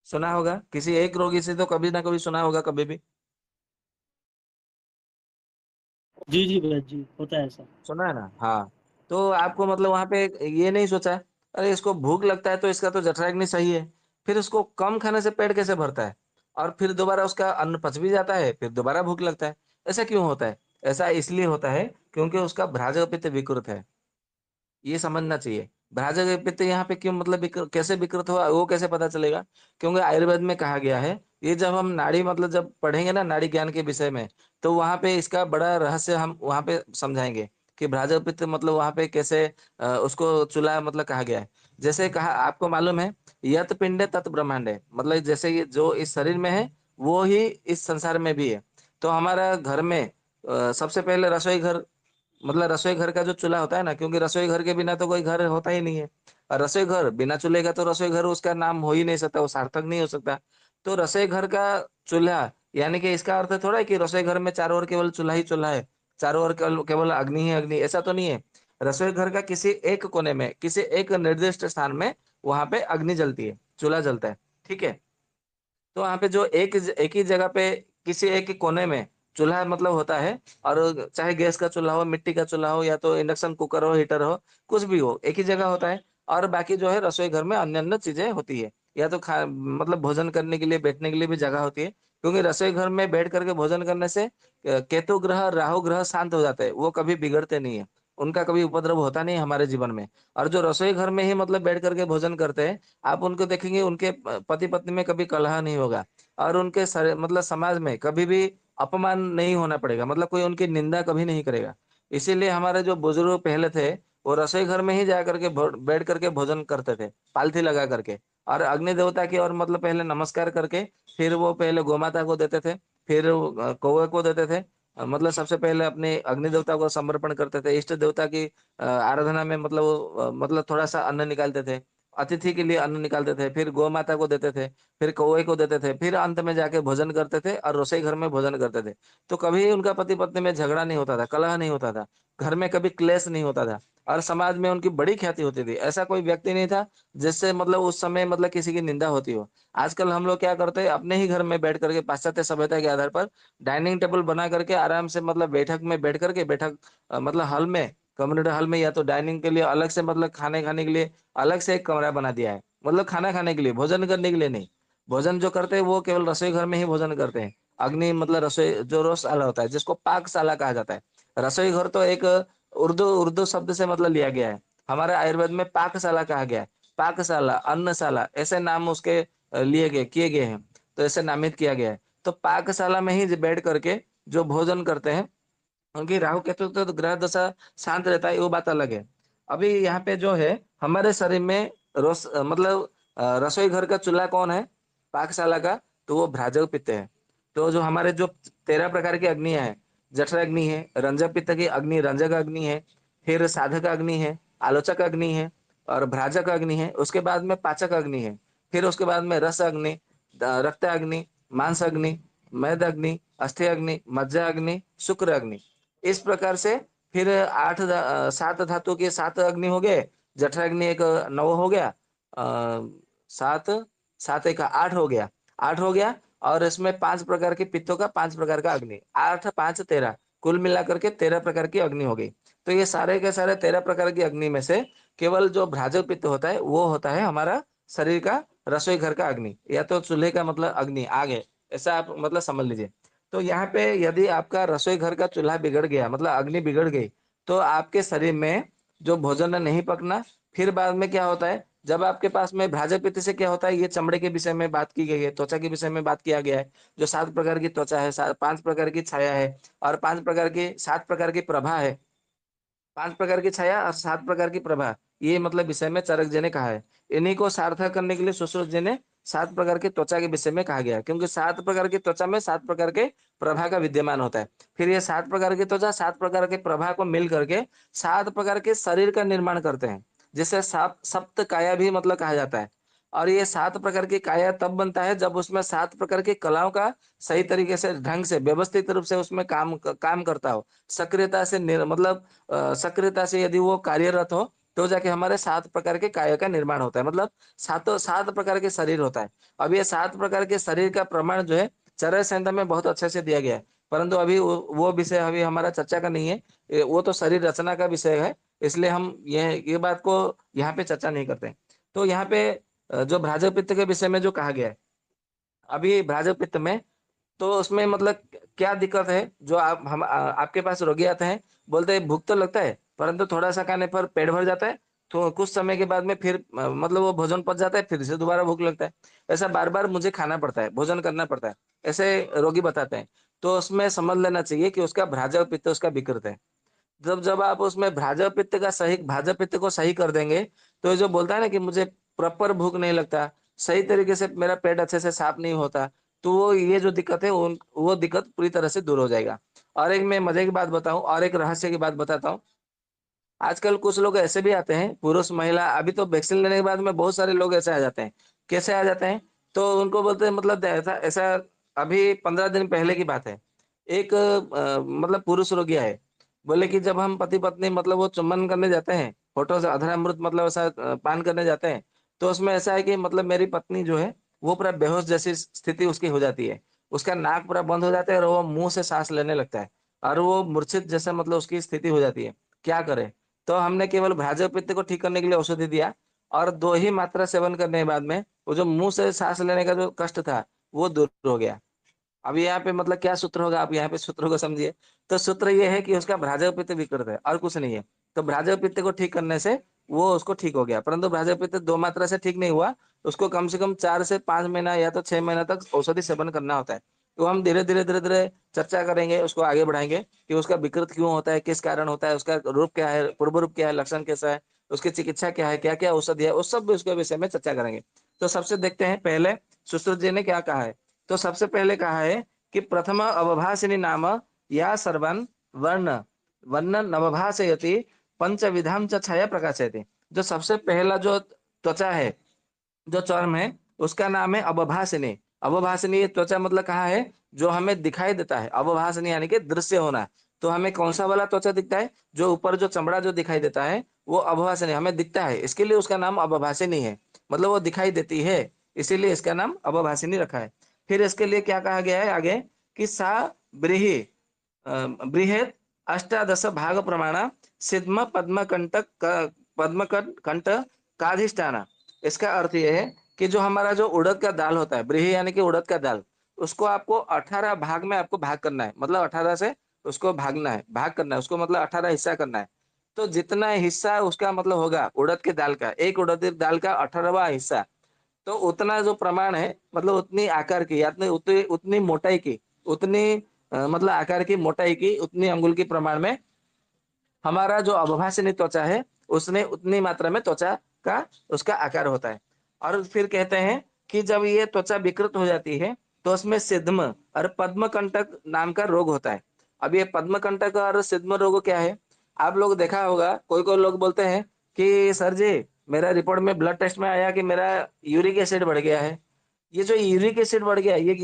सुना होगा किसी एक रोगी से तो कभी ना कभी सुना होगा कभी भी। जी जी भैया जी, होता है ऐसा। सुना है ना? हाँ। तो आपको मतलब वहां पे ये नहीं सोचा, अरे इसको भूख लगता है तो इसका तो जठराग्नि सही है, फिर उसको कम खाने से पेट कैसे भरता है? और फिर दोबारा उसका अन्न पच भी जाता है, फिर दोबारा भूख लगता है। ऐसा क्यों होता है? ऐसा इसलिए होता है क्योंकि उसका भ्राजक पित्त विकृत है। ये समझना चाहिए। भ्राजक पित्त यहाँ पे क्यों मतलब कैसे विकृत हुआ वो कैसे पता चलेगा? क्योंकि आयुर्वेद में कहा गया है, ये जब हम नाड़ी मतलब जब पढ़ेंगे ना नाड़ी ज्ञान के विषय में, तो वहां पे इसका बड़ा रहस्य हम वहां पे समझाएंगे कि भ्राजक पित्त मतलब वहां पे कैसे उसको चूल्हा मतलब कहा गया है। जैसे कहा आपको मालूम है, यत पिंडे तत् ब्रह्मांडे, मतलब जैसे ये जो इस शरीर में है वो ही इस संसार में भी है। तो हमारा घर में सबसे पहले रसोई घर, मतलब रसोई घर का जो चूल्हा होता है ना, क्योंकि रसोई घर के बिना तो कोई घर होता ही नहीं है, और रसोई घर बिना चूल्हे का तो रसोई घर उसका नाम हो ही नहीं सकता, वो सार्थक नहीं हो सकता। तो रसोई घर का चूल्हा, यानी कि इसका अर्थ थोड़ा है कि रसोई घर में चारों ओर केवल चूल्हा ही चूल्हा है, चारों ओर केवल केवल अग्नि ही अग्नि, ऐसा तो नहीं है। रसोई घर का किसी एक कोने में, किसी एक निर्दिष्ट स्थान में वहां पे अग्नि जलती है, चूल्हा जलता है। ठीक है। तो वहाँ पे जो एक ही जगह पे किसी एक ही कोने में चूल्हा मतलब होता है, और चाहे गैस का चूल्हा हो, मिट्टी का चूल्हा हो, या तो इंडक्शन कुकर हो, हीटर हो, कुछ भी हो, एक ही जगह होता है। और बाकी जो है रसोई घर में अन्य अन्य चीजें होती है, या तो खा मतलब भोजन करने के लिए बैठने के लिए भी जगह होती है। क्योंकि रसोई घर में बैठ करके भोजन करने से केतु ग्रह राहु ग्रह शांत हो जाते हैं, वो कभी बिगड़ते नहीं है, उनका कभी उपद्रव होता नहीं है हमारे जीवन में। और जो रसोई घर में ही मतलब बैठ करके भोजन करते हैं, आप उनको देखेंगे उनके पति पत्नी में कभी कलह नहीं होगा, और उनके मतलब समाज में कभी भी अपमान नहीं होना पड़ेगा, मतलब कोई उनकी निंदा कभी नहीं करेगा। इसीलिए हमारे जो बुजुर्ग पहले थे, वो रसोई घर में ही जा करके बैठ करके भोजन करते थे, पालथी लगा करके, और अग्नि देवता की और मतलब पहले नमस्कार करके, फिर वो पहले गोमाता को देते थे, फिर कौवे को देते थे। मतलब सबसे पहले अपने अग्नि देवता को समर्पण करते थे, इष्ट देवता की आराधना में मतलब मतलब थोड़ा सा अन्न निकालते थे, अतिथि के लिए अन्न निकालते थे, फिर गौ माता को देते थे, फिर कौवे को देते थे, फिर अंत में जाके भोजन करते थे और रसोई घर में भोजन करते थे। तो कभी उनका पति पत्नी में झगड़ा नहीं होता था, कलह नहीं होता था, घर में कभी क्लेश नहीं होता था, और समाज में उनकी बड़ी ख्याति होती थी। ऐसा कोई व्यक्ति नहीं था जिससे मतलब उस समय मतलब किसी की निंदा होती हो। आजकल हम लोग क्या करते हैं, अपने ही घर में बैठ करके पाश्चात्य सभ्यता के आधार पर डाइनिंग टेबल बना करके आराम से मतलब बैठक में बैठ करके, बैठक मतलब हॉल में, कम्युनिटी हॉल में, या तो डाइनिंग के लिए अलग से मतलब खाने खाने के लिए अलग से एक कमरा बना दिया है, मतलब खाना खाने के लिए, भोजन करने के लिए नहीं। भोजन जो करते हैं वो केवल रसोई घर में ही भोजन करते हैं। अग्नि मतलब रसोई जो रोषशाला होता है, जिसको पाकशाला कहा जाता है। रसोई घर तो एक उर्दू उर्दू शब्द से मतलब लिया गया है, हमारे आयुर्वेद में पाकशाला कहा गया है। पाकशाला, अन्नशाला, ऐसे नाम उसके लिए गए किए गए हैं, तो ऐसे नामित किया गया है। तो पाकशाला में ही बैठ करके जो भोजन करते हैं, उनकी राहु केतु तो ग्रह दशा शांत रहता है, वो बात अलग है। अभी यहाँ पे जो है हमारे शरीर में मतलब रसोई घर का चूल्हा कौन है, पाकशाला का? तो वो भ्राजक पित्त है। तो जो हमारे जो 13 प्रकार की अग्नियां हैं, जठर अग्नि है, रंजक पित्त की अग्नि रंजक अग्नि है, फिर साधक अग्नि है, आलोचक अग्नि है, और भ्राजक अग्नि है, उसके बाद में पाचक अग्नि है, फिर उसके बाद में रस अग्नि, रक्त अग्नि, मांस अग्नि, मेद अग्नि, अस्थि अग्नि, मज्जा अग्नि, शुक्र अग्नि। इस प्रकार से फिर 7 धातु के 7 अग्नि हो गए, जठराग्नि एक 9 हो गया, 7, 7 एक 8 हो गया, 8 हो गया। और इसमें 5 प्रकार के पित्तों का 5 प्रकार का अग्नि, 8 5 13, कुल मिलाकर के 13 प्रकार की अग्नि हो गई। तो ये सारे के सारे 13 प्रकार की अग्नि में से केवल जो भ्राजक पित्त होता है वो होता है हमारा शरीर का रसोई घर का अग्नि, या तो चूल्हे का मतलब अग्नि आग है, ऐसा आप मतलब समझ लीजिए। तो यहाँ पे यदि आपका रसोई घर का चूल्हा बिगड़ गया, मतलब अग्नि बिगड़ गई, तो आपके शरीर में जो भोजन है नहीं पकना। फिर बाद में क्या होता है, जब आपके पास में भ्राजक पित्त से क्या होता है, ये चमड़े के विषय में बात की गई है, त्वचा के विषय में बात किया गया है। जो 7 प्रकार की त्वचा है, 5 प्रकार की छाया है, और 5 प्रकार की 7 प्रकार की प्रभा है। 5 प्रकार की छाया और 7 प्रकार की प्रभा, ये मतलब विषय में चरक जी ने कहा है। इन्हीं को सार्थक करने के लिए सुश्रुत जी ने 7 प्रकार की त्वचा के विषय में कहा गया है, क्योंकि 7 प्रकार की त्वचा में 7 प्रकार के प्रभा का विद्यमान होता है। फिर ये 7 प्रकार की त्वचा 7 प्रकार के प्रभा को मिल करके 7 प्रकार के शरीर का निर्माण करते हैं, जिसे सप्त काया भी मतलब कहा जाता है। और ये 7 प्रकार की काया तब बनता है जब उसमें 7 प्रकार की कलाओं का सही तरीके से, ढंग से, व्यवस्थित रूप से उसमें काम करता हो, सक्रियता से मतलब सक्रियता से यदि वो कार्यरत हो, तो जाके हमारे 7 प्रकार के काया का निर्माण होता है, मतलब 7 प्रकार के शरीर होता है। अब ये 7 प्रकार के शरीर का प्रमाण जो है चरक संहिता में बहुत अच्छे से दिया गया है, परंतु अभी वो विषय अभी हमारा चर्चा का नहीं है। वो तो शरीर रचना का विषय है, इसलिए हम ये बात को यहाँ पे चर्चा नहीं करते। तो यहाँ पे जो भ्राजक पित्त के विषय में जो कहा गया है, अभी भ्राजक पित्त में तो उसमें मतलब क्या दिक्कत है, जो आपके पास रोगी आते हैं, बोलते हैं भूख तो लगता है, परंतु थोड़ा सा खाने पर पेट भर जाता है, तो कुछ समय के बाद में फिर मतलब वो भोजन पच जाता है, फिर से दोबारा भूख लगता है, ऐसा बार बार मुझे खाना पड़ता है, भोजन करना पड़ता है, ऐसे रोगी बताते हैं। तो उसमें समझ लेना चाहिए कि उसका भ्राजक पित्त उसका विकृत है। जब जब आप उसमें भाजप पित्त को सही कर देंगे, तो ये जो बोलता है ना कि मुझे प्रॉपर भूख नहीं लगता, सही तरीके से मेरा पेट अच्छे से साफ नहीं होता, तो वो ये जो दिक्कत है वो दिक्कत पूरी तरह से दूर हो जाएगा। और एक मैं मजे की बात बताऊं, और एक रहस्य की बात बताता हूँ। आजकल कुछ लोग ऐसे भी आते हैं, पुरुष महिला, अभी तो वैक्सीन लेने के बाद में बहुत सारे लोग ऐसे आ जाते हैं। कैसे आ जाते हैं, तो उनको बोलते हैं मतलब ऐसा ऐसा, अभी 15 दिन पहले की बात है। एक मतलब पुरुष रोगी आए, बोले कि जब हम पति पत्नी मतलब वो चुम्बन करने जाते हैं, होठों से अधरामृत मतलब ऐसा पान करने जाते हैं, तो उसमें ऐसा है कि मतलब मेरी पत्नी जो है वो पूरा बेहोश जैसी स्थिति उसकी हो जाती है। उसका नाक पूरा बंद हो जाता है और वो मुंह से सांस लेने लगता है, और वो मूर्छित जैसा मतलब उसकी स्थिति हो जाती है। क्या करे, तो हमने केवल भ्राजक पित्त को ठीक करने के लिए औषधि दिया, और 2 ही मात्रा सेवन करने के बाद में वो जो मुंह से सांस लेने का जो कष्ट था वो दूर हो गया। अब यहाँ पे मतलब क्या सूत्र होगा, आप यहाँ पे सूत्र को समझिए। तो सूत्र ये है कि उसका भ्राजक पित्त विकृत है और कुछ नहीं है। तो भ्राजक पित्त को ठीक करने से वो उसको ठीक हो गया, परंतु भ्राजक पित्त 2 मात्रा से ठीक नहीं हुआ, उसको कम से कम 4 से 5 महीना या तो 6 महीना तक औषधि सेवन करना होता है। तो हम धीरे धीरे चर्चा करेंगे, उसको आगे बढ़ाएंगे कि उसका विकृत क्यों होता है, किस कारण होता है, उसका रूप क्या है, पूर्व रूप क्या है, लक्षण कैसा है, उसकी चिकित्सा क्या है, क्या क्या औषधि है, उस सब उसके विषय में चर्चा करेंगे। तो सबसे देखते हैं पहले सुश्रुत जी ने क्या कहा है। तो सबसे पहले कहा है कि प्रथम अवभासिनी नाम या सर्वन वर्ण वर्ण नवभासयति पंचविधाम च छाया प्रकाशयति। जो सबसे पहला जो त्वचा है, जो चर्म है, उसका नाम है अवभासिनी। अवभासिनी ये त्वचा मतलब कहाँ है, जो हमें दिखाई देता है, अवभासिनी यानी कि दृश्य होना। तो हमें कौन सा वाला त्वचा दिखता है, जो ऊपर जो चमड़ा जो दिखाई देता है वो अवभासिनी हमें दिखता है, इसके लिए उसका नाम अवभासिनी है, मतलब वो दिखाई देती है, इसीलिए इसका नाम अवभासिनी रखा है। फिर इसके लिए क्या कहा गया है आगे, कि सा ब्रीहि बृहत अष्टादश भाग प्रमाण सिद्म पद्म कंटक पद्म कंट काधिष्ठाना। इसका अर्थ यह है कि जो हमारा जो उड़द का दाल होता है, ब्रीही यानी कि उड़द का दाल, उसको आपको 18 भाग में आपको भाग करना है, मतलब 18 से उसको भागना है, भाग करना है उसको, मतलब 18 हिस्सा करना है। तो जितना हिस्सा उसका मतलब होगा उड़द के दाल का, एक उड़द दाल का 18वां हिस्सा, तो उतना जो प्रमाण है, मतलब उतनी आकार की, या उतनी उतनी मोटाई की, उतनी मतलब आकार की, मोटाई की, उतनी अंगुल की प्रमाण में हमारा जो अवभाषिणी त्वचा है, उसने उतनी मात्रा में त्वचा का उसका आकार होता है। और फिर कहते हैं कि जब ये त्वचा विकृत हो जाती है, तो उसमें सिद्म और पद्मकंटक नाम का रोग होता है। अब ये पद्मकंटक और सिद्म रोग क्या है, आप लोग देखा होगा, कोई कोई लोग बोलते हैं कि सर जी मेरा रिपोर्ट में ब्लड टेस्ट में आया कि मेरा यूरिक एसिड बढ़ गया है। ये जो यूरिक एसिड बढ़ गया, ये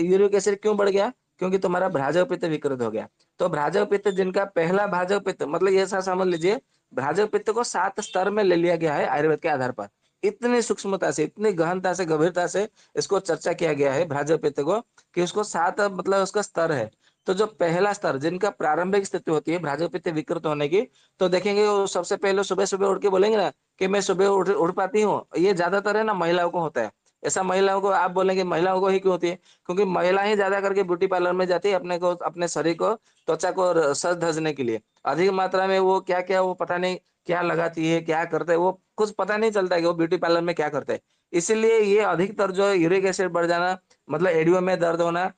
यूरिक एसिड क्यों बढ़ गया, क्योंकि तुम्हारा भ्राजक पित्त विकृत हो गया। तो भ्राजक पित्त जिनका पहला भ्राजक पित्त, मतलब ये ऐसा समझ लीजिए, भ्राजक पित्त को 7 स्तर में ले लिया गया है आयुर्वेद के आधार पर। इतनी सूक्ष्मता से, इतनी गहनता से, गंभीरता से इसको चर्चा किया गया है भ्राजक पित्त को, कि उसको 7 मतलब उसका स्तर है। तो जो पहला स्तर जिनका प्रारंभिक स्थिति होती है भ्राजक पित्त विकृत होने की, तो देखेंगे वो सबसे पहले सुबह सुबह उठ के बोलेंगे ना कि मैं सुबह उठ उठ पाती हूँ, ये ज्यादातर है ना महिलाओं को होता है। ऐसा महिलाओं को आप बोलेंगे महिलाओं को ही क्यों होती है, क्योंकि महिला ही ज्यादा करके ब्यूटी पार्लर में जाती है अपने को, अपने शरीर को, त्वचा को सज धजने के लिए। अधिक मात्रा में वो क्या क्या वो पता नहीं क्या लगाती है, क्या करते हैं, वो कुछ पता नहीं चलता है कि वो ब्यूटी पार्लर में क्या करते हैं। इसीलिए ये अधिकतर जो है यूरिक एसिड बढ़ जाना, मतलब एडियो में दर्द होना,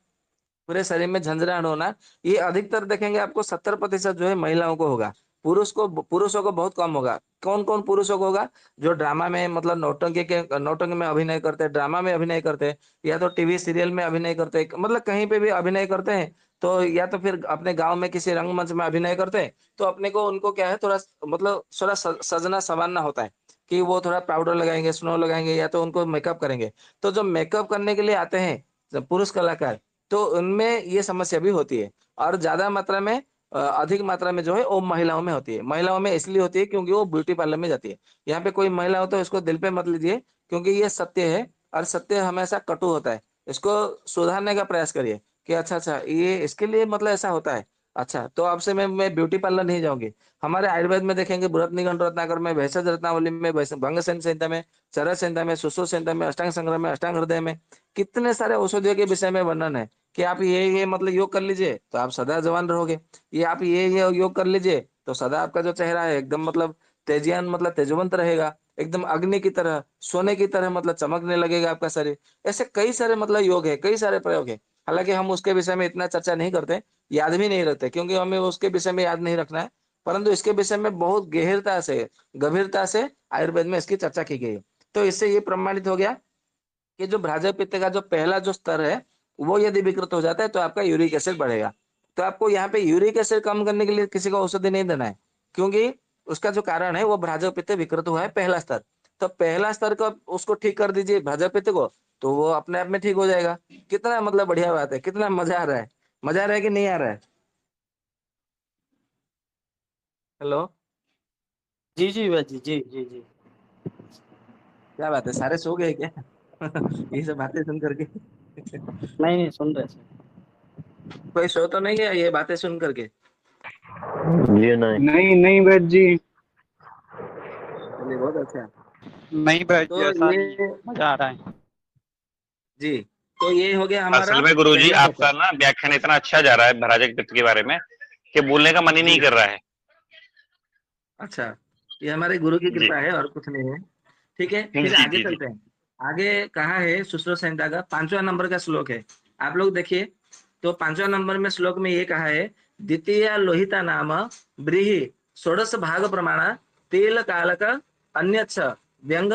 पूरे शरीर में झंझनाहट होना, ये अधिकतर देखेंगे आपको 70% जो है महिलाओं को होगा। पुरुषों को बहुत कम होगा। कौन कौन पुरुषों को होगा, जो ड्रामा में मतलब नौटंकी में अभिनय करते हैं, ड्रामा में अभिनय करते हैं, या तो टीवी सीरियल में अभिनय करते हैं, मतलब कहीं पे भी अभिनय करते हैं, तो या तो फिर अपने गांव में किसी रंगमंच में अभिनय करते हैं, तो अपने को उनको क्या है थोड़ा मतलब थोड़ा सजना संवारना होता है, कि वो थोड़ा पाउडर लगाएंगे, स्नो लगाएंगे, या तो उनको मेकअप करेंगे। तो जो मेकअप करने के लिए आते हैं पुरुष कलाकार, तो उनमें ये समस्या भी होती है। और ज्यादा मात्रा में अधिक मात्रा में जो है वो महिलाओं में होती है। महिलाओं में इसलिए होती है क्योंकि वो ब्यूटी पार्लर में जाती है। यहाँ पे कोई महिला हो तो इसको दिल पे मत लीजिए, क्योंकि ये सत्य है, और सत्य हमेशा कटु होता है। इसको सुधारने का प्रयास करिए कि अच्छा अच्छा ये इसके लिए मतलब ऐसा होता है। अच्छा, तो अब से मैं ब्यूटी पार्लर नहीं जाऊंगी। हमारे आयुर्वेद में देखेंगे बृहत निघंट रत्नाकर में, भेषज रत्नावली में, भंग संहिता में, चरक संहिता में, सुश्रुत संहिता में, अष्टांग संग्रह में, अष्टांग हृदय में कितने सारे औषधियों के विषय में वर्णन है कि आप ये मतलब योग कर लीजिए तो आप सदा जवान रहोगे। ये आप ये योग कर लीजिए तो सदा आपका जो चेहरा है एकदम मतलब तेजियान मतलब तेजवंत रहेगा, एकदम अग्नि की तरह, सोने की तरह मतलब चमकने लगेगा आपका शरीर। ऐसे कई सारे मतलब योग है, कई सारे प्रयोग है। हालांकि हम उसके विषय में इतना चर्चा नहीं करते, याद भी नहीं रखते, क्योंकि हमें उसके विषय में याद नहीं रखना है। परंतु इसके विषय में बहुत गहरता से, गंभीरता से आयुर्वेद में इसकी चर्चा की गई है। तो इससे ये प्रमाणित हो गया कि जो भ्राजक पित्त का जो पहला जो स्तर है वो यदि विकृत हो जाता है तो आपका यूरिक एसिड बढ़ेगा। तो आपको यहाँ पे यूरिक एसिड कम करने के लिए किसी को औषधि नहीं देना है, क्योंकि उसका जो कारण है वो भ्राजक पित्त विकृत हुआ है पहला स्तर। तो पहला स्तर का उसको ठीक कर दीजिए भ्राजक पित्त को, तो वो अपने आप में ठीक हो जाएगा। कितना मतलब बढ़िया बात है, कितना मजा आ रहा है, मजा आ रहा है कि नहीं आ रहा है? हेलो। जी जी वैद्य जी, जी जी जी। क्या बात है, सारे सो गए क्या? ये सब बातें सुन करके। नहीं नहीं, सुन रहे थे। कोई सो तो नहीं गया ये बातें सुन करके? ये नहीं। नहीं नहीं वैद्य जी। चलिए बहुत अच्छा। नहीं वैद्य जी, तो ऐसा नहीं है, ये मजा आ रहा है। जी, तो ये हो गया हमारा असल में गुरुजी पहला आपका चक्कर। ना व्याख्यान इतना अच्छा जा रहा है भ्राजक पित्त के बारे में कि बोलने का मन ही नहीं जी, कर रहा है। अच्छा, ये हमारे गुरु की जी कृपा है और कुछ नहीं है। ठीक है, जी फिर आगे जी जी। चलते हैं। आगे कहा है सुश्रुत संहिता का 5वां नंबर का श्लोक है। आप लोग देखिए, तो 5वां नंबर में श्लोक में ये कहा है, द्वितीय लोहिता नाम ब्रीहि षोडश भाग प्रमाण तेल कालक अन्यच्छ व्यंग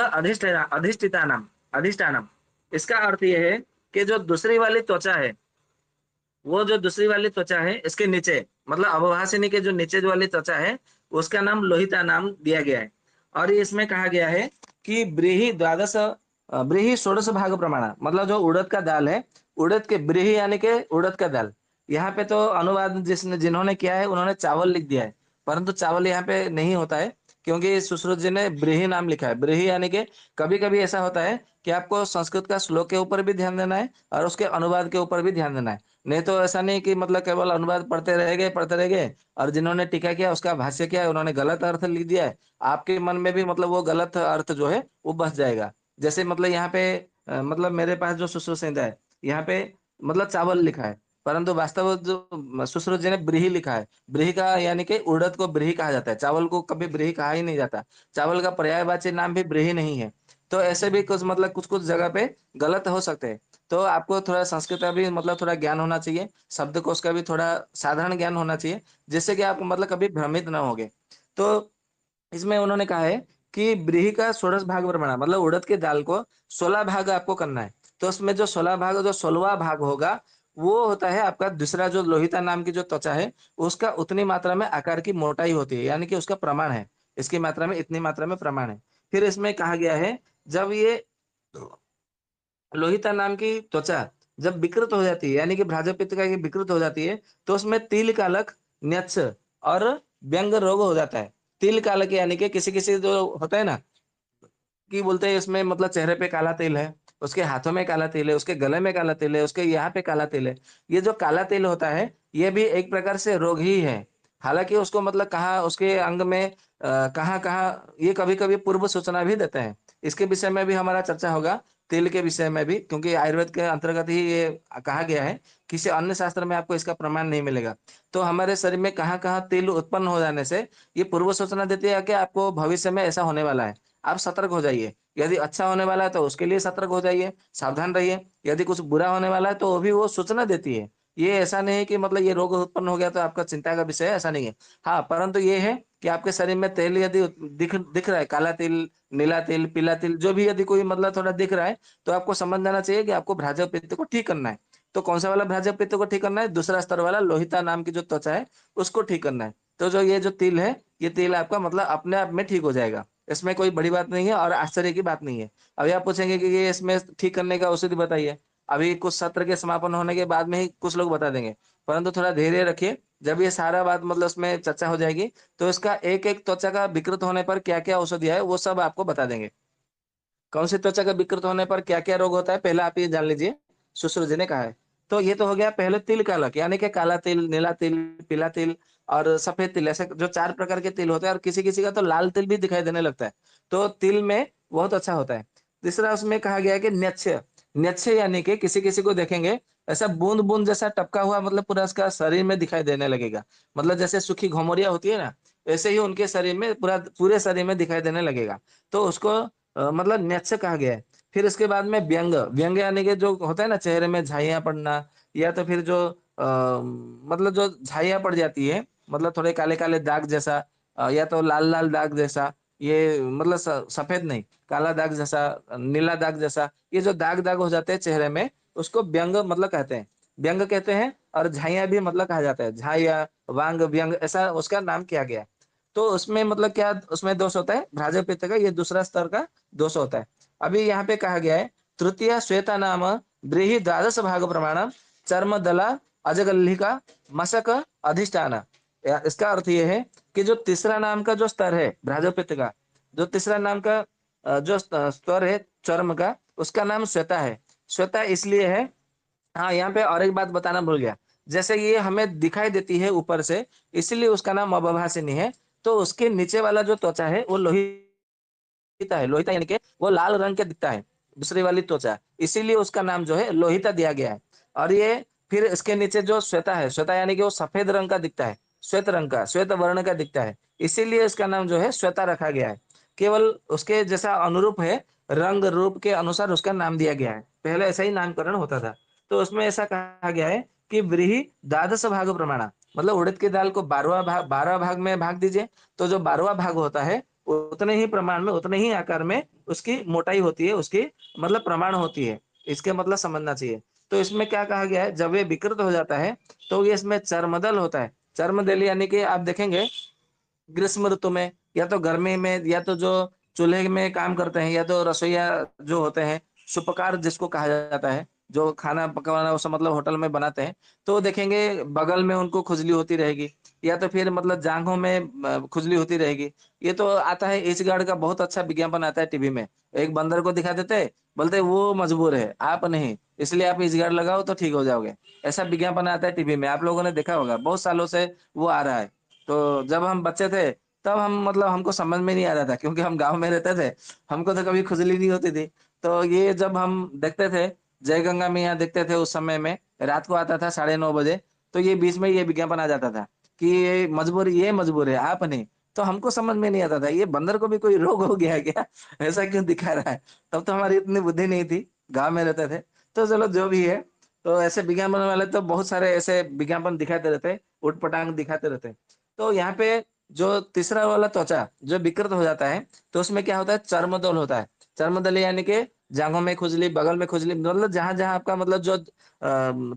अधिष्ठानम। इसका अर्थ ये है कि जो दूसरी वाली त्वचा है, वो जो दूसरी वाली त्वचा है इसके नीचे, मतलब अवभाषिनी के जो नीचे जो वाली त्वचा है उसका नाम लोहिता नाम दिया गया है। और ये इसमें कहा गया है कि ब्रीही षोडश भाग प्रमाण, मतलब जो उड़द का दाल है, उड़द के ब्रीही यानी के उड़द का दाल। यहाँ पे तो अनुवाद जिन्होंने किया है उन्होंने चावल लिख दिया है, परंतु चावल यहाँ पे नहीं होता है, क्योंकि सुश्रुत जी ने ब्रीही नाम लिखा है। ब्रीही यानी के कभी कभी ऐसा होता है कि आपको संस्कृत का श्लोक के ऊपर भी ध्यान देना है और उसके अनुवाद के ऊपर भी ध्यान देना है। नहीं तो ऐसा नहीं कि मतलब केवल अनुवाद पढ़ते रह गए, और जिन्होंने टीका किया उसका भाष्य किया है उन्होंने गलत अर्थ लिख दिया है, आपके मन में भी मतलब वो गलत अर्थ जो है वो बस जाएगा। जैसे मतलब यहाँ पे मतलब मेरे पास जो सुश्रुत संहिता है, यहाँ पे मतलब चावल लिखा है, परंतु वास्तव जो सुश्रुत जी ने ब्रीही लिखा है। ब्रीही का यानी कि उड़द को ब्रीही कहा जाता है, चावल को कभी ब्रीही कहा ही नहीं जाता। चावल का पर्यायवाची नाम भी ब्रीही नहीं है। तो ऐसे भी कुछ मतलब कुछ कुछ जगह पे गलत हो सकते हैं। तो आपको थोड़ा संस्कृत का भी मतलब थोड़ा ज्ञान होना चाहिए, शब्दकोश का भी थोड़ा साधारण ज्ञान होना चाहिए, जिससे कि आप मतलब कभी भ्रमित ना होगे। तो इसमें उन्होंने कहा है कि ब्रीही का षोडश भाग बनाना, मतलब उड़द के दाल को 16 भाग आपको करना है। तो उसमें जो 16 भाग, जो 16वां भाग होगा वो होता है आपका दूसरा जो लोहिता नाम की जो त्वचा है, उसका उतनी मात्रा में आकार की मोटाई होती है, यानी कि उसका प्रमाण है, इसकी मात्रा में इतनी मात्रा में प्रमाण है। फिर इसमें कहा गया है, जब ये लोहिता नाम की त्वचा जब विकृत हो जाती है, यानी कि भ्राजक पित्त का ये विकृत हो जाती है, तो उसमें तिल कालक, न्यक्ष और व्यंग रोग हो जाता है। तिल कालक यानी कि किसी किसी जो होता है ना, कि बोलते हैं इसमें मतलब चेहरे पे काला तिल है, उसके हाथों में काला तिल है, उसके गले में काला तिल है, उसके यहाँ पे काला तिल है। ये जो काला तिल होता है, ये भी एक प्रकार से रोग ही है। हालाँकि उसको मतलब कहाँ उसके अंग में कहाँ-कहाँ ये कभी-कभी पूर्व सूचना भी देते हैं। इसके विषय में भी हमारा चर्चा होगा, तिल के विषय में भी, क्योंकि आयुर्वेद के अंतर्गत ही ये कहा गया है, किसी अन्य शास्त्र में आपको इसका प्रमाण नहीं मिलेगा। तो हमारे शरीर में कहाँ-कहाँ तिल उत्पन्न हो जाने से ये पूर्व सूचना देती है कि आपको भविष्य में ऐसा होने वाला है। आप सतर्क हो जाइए। यदि अच्छा होने वाला है तो उसके लिए सतर्क हो जाइए, सावधान रहिए। यदि कुछ बुरा होने वाला है तो वो भी वो सूचना देती है। ये ऐसा नहीं है कि मतलब ये रोग उत्पन्न हो गया तो आपका चिंता का विषय है, ऐसा नहीं है। हाँ, परंतु ये है कि आपके शरीर में तेल यदि दिख दिख रहा है, काला तिल, नीला तिल, पीला तिल, जो भी यदि कोई मतलब थोड़ा दिख रहा है, तो आपको समझ जाना चाहिए कि आपको भ्राजक पित्त को ठीक करना है। तो कौन सा वाला भ्राजक पित्त को ठीक करना है? दूसरा स्तर वाला लोहिता नाम की जो त्वचा है, उसको ठीक करना है। तो जो ये जो तिल है, ये तिल आपका मतलब अपने आप में ठीक हो जाएगा। इसमें कोई बड़ी बात नहीं है और आश्चर्य की बात नहीं है। अभी आप पूछेंगे कि ये इसमें ठीक करने का औषधि बताइए। अभी कुछ सत्र के समापन होने के बाद में ही कुछ लोग बता देंगे, परंतु थोड़ा धैर्य रखिए। जब ये सारा बात मतलब उसमें चर्चा हो जाएगी, तो इसका एक-एक त्वचा का विकृत होने पर क्या-क्या औषधि है, वो सब आपको बता देंगे। कौन सी त्वचा का विकृत होने पर क्या-क्या रोग होता है, पहले आप ये जान लीजिए, सुश्रुत जी ने कहा है। तो ये तो हो गया पहले तिल का अलग, यानी कि काला तिल, नीला तिल, पीला तिल और सफेद तिल, ऐसे जो 4 प्रकार के तिल होते हैं और किसी-किसी का तो लाल तिल भी दिखाई देने लगता है। तो तिल में बहुत अच्छा होता है। तीसरा उसमें कहा गया है कि न्यक्ष, न्यक्ष यानी कि किसी-किसी को देखेंगे, ऐसा बूँद-बूँद जैसा टपका हुआ मतलब पूरा उसका शरीर में दिखाई देने लगेगा। मतलब जैसे सूखी घुमरिया होती है ना, वैसे ही उनके शरीर में पूरे शरीर में दिखाई देने लगेगा। तो उसको मतलब न्यक्ष कहा गया है। फिर इसके बाद में व्यंग, व्यंग यानी कि जो होता है ना चेहरे में झाइयाँ पड़ना या तो फिर जो मतलब जो झाइयाँ पड़ जाती है, मतलब थोड़े काले-काले दाग जैसा या तो लाल-लाल दाग जैसा, ये मतलब सफेद नहीं, काला दाग जैसा, नीला दाग जैसा, ये जो दाग-दाग हो जाते हैं चेहरे में, उसको व्यंग मतलब कहते हैं। व्यंग कहते हैं और झाइयाँ भी मतलब कहा जाता है। झाइयाँ, वांग, व्यंग ऐसा उसका नाम किया गया है। तो उसमें मतलब क्या उसमें दोष होता है? भ्राजक पित्त का ये दूसरा स्तर का दोष होता है। अभी यहाँ पे कहा गया है, तृतीया श्वेता नाम व्रीहि द्वादश भाग प्रमाणम चर्मदला अजगल्लिका मशक अधिष्ठान। इसका अर्थ ये है कि जो तीसरा नाम का जो स्तर है भ्राजक पित्त का, जो तीसरा नाम का जो स्तर है चर्म का, उसका नाम श्वेता है। श्वेता इसलिए है, हाँ, यहाँ पे और एक बात बताना भूल गया। जैसे ये हमें दिखाई देती है ऊपर से, इसलिए उसका नाम अबभाषिणी है। तो उसके नीचे वाला जो त्वचा है, वो लोहिता है। लोहिता यानी कि वो लाल रंग के दिखता है, दूसरी वाली त्वचा। इसीलिए उसका नाम जो है लोहिता दिया गया है। और ये फिर इसके नीचे जो श्वेता है, श्वेता यानी कि वो सफेद रंग का दिखता है, श्वेत रंग का, श्वेत वर्ण का दिखता है। इसीलिए इसका नाम जो है श्वेता रखा गया है। केवल उसके जैसा अनुरूप है, रंग रूप के अनुसार उसका नाम दिया गया है। पहले ऐसा ही नामकरण होता था। तो उसमें ऐसा कहा गया है कि व्रीहि द्वादश भाग प्रमाणा, मतलब उड़द की दाल को 12 भाग में भाग दीजिए, तो जो 12वां भाग होता है, उतने ही प्रमाण में, उतने ही आकार में उसकी मोटाई होती है, उसकी मतलब प्रमाण होती है। इसके मतलब समझना चाहिए। तो इसमें क्या कहा गया है, जब ये विकृत हो जाता है, तो ये इसमें चर्मदल होता है। चर्मदल यानी कि आप देखेंगे ग्रीष्म ऋतु में या तो गर्मी में या तो जो चूल्हे में काम करते हैं या तो रसोईया जो होते हैं, सुपकार जिसको कहा जाता है, जो खाना पकाना वो सब मतलब होटल में बनाते हैं, तो देखेंगे बगल में उनको खुजली होती रहेगी या तो फिर मतलब जांघों में खुजली होती रहेगी। ये तो आता है इस गार्ड का बहुत अच्छा विज्ञापन आता है टीवी में। एक बंदर को दिखा देते हैं, बोलते हैं वो मजबूर है, आप नहीं, इसलिए आप इस गार्ड लगाओ तो ठीक हो जाओगे। ऐसा विज्ञापन आता है टीवी में, आप लोगों ने देखा होगा, बहुत सालों से वो आ रहा है। तो जब हम बच्चे थे, तब हम मतलब हमको समझ में नहीं आ रहा था, क्योंकि हम गाँव में रहते थे, हमको तो कभी खुजली नहीं होती थी। तो ये जब हम देखते थे, जय गंगा मैया देखते थे उस समय में, रात को आता था 9:30 बजे, तो ये बीच में ये विज्ञापन आ जाता था कि ये मजबूर है, आप नहीं। तो हमको समझ में नहीं आता था, ये बंदर को भी कोई रोग हो गया है क्या? ऐसा क्यों दिखा रहा है? तब तो हमारी इतनी बुद्धि नहीं थी, गाँव में रहते थे। तो चलो जो भी है, तो ऐसे विज्ञापन वाले तो बहुत सारे ऐसे विज्ञापन दिखाते रहते, ऊट-पटांग दिखाते रहते। तो यहाँ पे जो तीसरा वाला त्वचा जो विकृत हो जाता है, तो उसमें क्या होता है, चर्मदल होता है। चर्मदल यानी कि जांघों में खुजली, बगल में खुजली, मतलब जहां-जहां आपका मतलब जो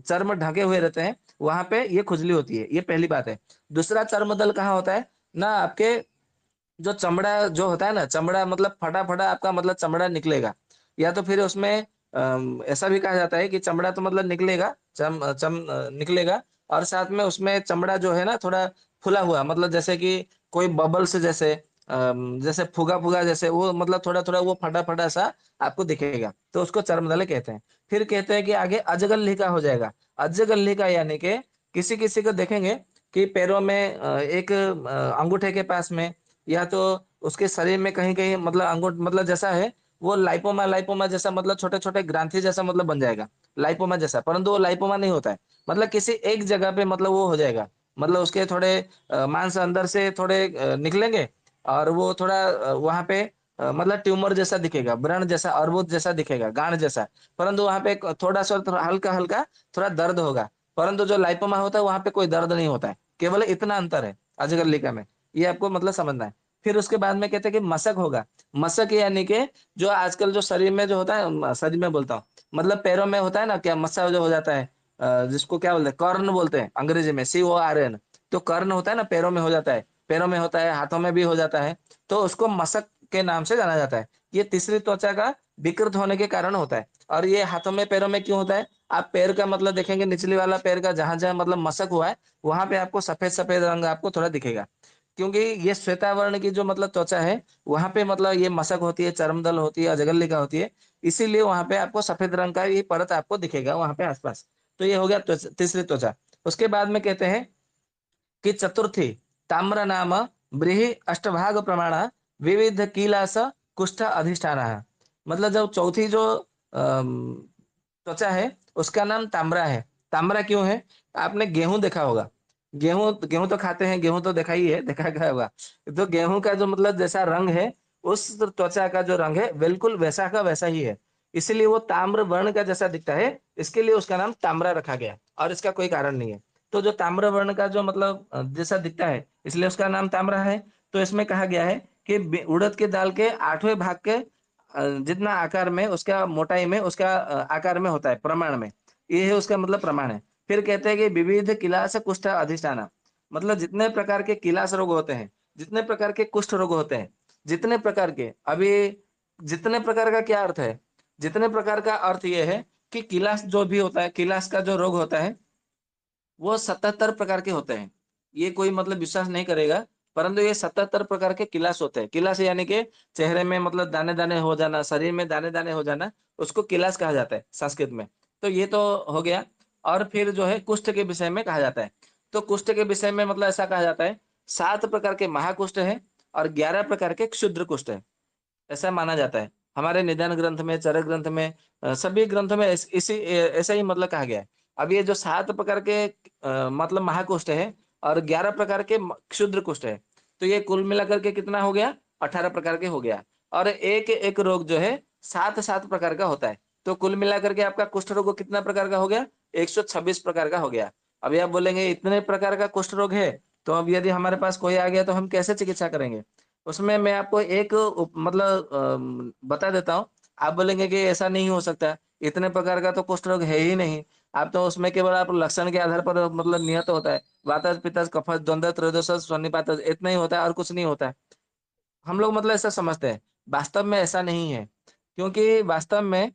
चर्म ढके हुए रहते हैं, वहां पे ये खुजली होती है। ये पहली बात है। दूसरा चर्मदल कहाँ होता है ना, आपके जो चमड़ा जो होता है ना, चमड़ा मतलब फटा-फटा आपका मतलब चमड़ा निकलेगा। या तो फिर उसमें ऐसा भी कहा जाता है कि चमड़ा तो मतलब निकलेगा, निकलेगा और साथ में उसमें चमड़ा जो है ना थोड़ा फूला हुआ, मतलब जैसे कि कोई बबल्स जैसे जैसे फुगा फुगा जैसे वो मतलब थोड़ा थोड़ा वो फटा फटा सा आपको दिखेगा, तो उसको चर्मदले कहते हैं। फिर कहते हैं कि आगे अजगल्लिका हो जाएगा। अजगल्लिका यानी कि किसी किसी को देखेंगे कि पैरों में एक अंगूठे के पास में, या तो उसके शरीर में कहीं कहीं मतलब अंगूठ मतलब जैसा है, वो लाइपोमा लाइपोमा जैसा मतलब छोटे छोटे ग्रांथि जैसा मतलब बन जाएगा, लाइपोमा जैसा, परंतु वो लाइपोमा नहीं होता है। मतलब किसी एक जगह पे मतलब वो हो जाएगा, मतलब उसके थोड़े मांस अंदर से थोड़े निकलेंगे, और वो थोड़ा वहां पे मतलब ट्यूमर जैसा दिखेगा, व्रण जैसा, अर्बुद जैसा दिखेगा, गांठ जैसा, परंतु वहां पे थोड़ा सा हल्का हल्का थोड़ा दर्द होगा। परंतु जो लाइपोमा होता है वहां पे कोई दर्द नहीं होता है, केवल इतना अंतर है अजगरलिका में। ये आपको मतलब समझना है। फिर उसके बाद में कहते हैं कि मशक होगा। मशक यानी कि जो आजकल जो शरीर में जो होता है, शरीर में बोलता हूँ, मतलब पैरों में होता है ना, क्या मस्सा जो हो जाता है, जिसको क्या बोलते हैं, कर्ण बोलते हैं अंग्रेजी में, CORN। तो कर्ण होता है ना, पैरों में हो जाता है, पैरों में होता है, हाथों में भी हो जाता है, तो उसको मशक के नाम से जाना जाता है। ये तीसरी त्वचा का विकृत होने के कारण होता है। और ये हाथों में पैरों में क्यों होता है? आप पैर का मतलब देखेंगे, निचली वाला पैर का जहां जहां मतलब मशक हुआ है, वहां पे आपको सफेद सफेद रंग आपको थोड़ा दिखेगा, क्योंकि ये श्वेतावर्ण की जो मतलब त्वचा है, वहां पे मतलब ये मशक होती है, चर्मदल होती है, अजगल्लिका होती है, इसीलिए वहां पे आपको सफेद रंग का ये परत आपको दिखेगा वहां पे आसपास। तो ये हो गया तीसरी त्वचा। उसके बाद में कहते हैं कि चतुर्थी ताम्र नाम ब्रीहि अष्टभाग प्रमाण विविध कीलास कुष्ठ अधिष्ठान। मतलब जब चौथी जो त्वचा है उसका नाम ताम्रा है। ताम्रा क्यों है? आपने गेहूं देखा होगा, गेहूं गेहूं तो खाते हैं, गेहूं तो देखा ही है, देखा गया होगा। तो गेहूं का जो मतलब जैसा रंग है, उस त्वचा का जो रंग है बिल्कुल वैसा का वैसा ही है, इसलिए वो ताम्र वर्ण का जैसा दिखता है, इसके लिए उसका नाम ताम्रा रखा गया, और इसका कोई कारण नहीं है। तो जो ताम्र वर्ण का जो मतलब जैसा दिखता है, इसलिए उसका नाम ताम्रा है। तो इसमें कहा गया है कि उड़द के दाल के 8वें भाग के जितना आकार में उसका मोटाई में उसका आकार में होता है प्रमाण में, ये है उसका मतलब प्रमाण है। फिर कहते हैं कि विविध किलास कुष्ठ अधिष्ठान, मतलब जितने प्रकार के किलास रोग होते हैं, जितने प्रकार के कुष्ठ रोग होते हैं, जितने प्रकार के अभी, जितने प्रकार का क्या अर्थ है? जितने प्रकार का अर्थ ये है कि किलास जो भी होता है, किलास का जो रोग होता है, वो 77 प्रकार के होते हैं। ये कोई मतलब विश्वास नहीं करेगा, परंतु ये 77 प्रकार के किलास होते हैं। किलास यानी कि चेहरे में मतलब दाने दाने हो जाना, शरीर में दाने दाने हो जाना, उसको किलास कहा जाता है संस्कृत में। तो ये तो हो गया। और फिर जो है कुष्ठ के विषय में कहा जाता है। तो कुष्ठ के विषय में मतलब ऐसा कहा जाता है, 7 प्रकार के महाकुष्ठ है और 11 प्रकार के क्षुद्र कुष्ठ है, ऐसा माना जाता है। हमारे निदान ग्रंथ में, चरक ग्रंथ में, सभी ग्रंथों में इसी ऐसा ही मतलब कहा गया है। अब ये जो 7 प्रकार के मतलब महाकुष्ठ है और 11 प्रकार के क्षुद्र कुष्ठ है, तो ये कुल मिलाकर के कितना हो गया? 18 प्रकार के हो गया। और एक एक रोग जो है 7 प्रकार का होता है। तो कुल मिलाकर के आपका कुष्ठ रोग कितना प्रकार का हो गया? 126 प्रकार का हो गया। अभी आप बोलेंगे इतने प्रकार का कुष्ठ रोग है, तो अब यदि हमारे पास कोई आ गया तो हम कैसे चिकित्सा करेंगे? उसमें मैं आपको एक मतलब बता देता हूँ। आप बोलेंगे कि ऐसा नहीं हो सकता, इतने प्रकार का तो कुष्ठ रोग है ही नहीं। आप तो उसमें केवल आप लक्षण के आधार पर मतलब नियत होता है, वातज पित्तज कफज द्वंद्व त्रयोदश सन्निपातज, इतना ही होता है और कुछ नहीं होता है। हम लोग मतलब ऐसा समझते हैं, वास्तव में ऐसा नहीं है। क्योंकि वास्तव में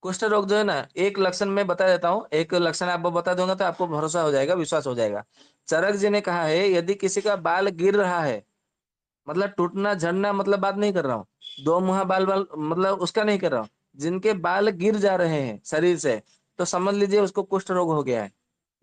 कुष्ठ रोग जो है ना, एक लक्षण मैं बता देता हूँ, एक लक्षण आपको बता दूंगा तो आपको भरोसा हो जाएगा, विश्वास हो जाएगा। चरक जी ने कहा है, यदि किसी का बाल गिर रहा है, मतलब टूटना झड़ना मतलब बात नहीं कर रहा हूँ, दो मुहा बाल बाल मतलब उसका नहीं कर रहा हूँ, जिनके बाल गिर जा रहे हैं शरीर से, तो समझ लीजिए उसको कुष्ठ रोग हो गया है।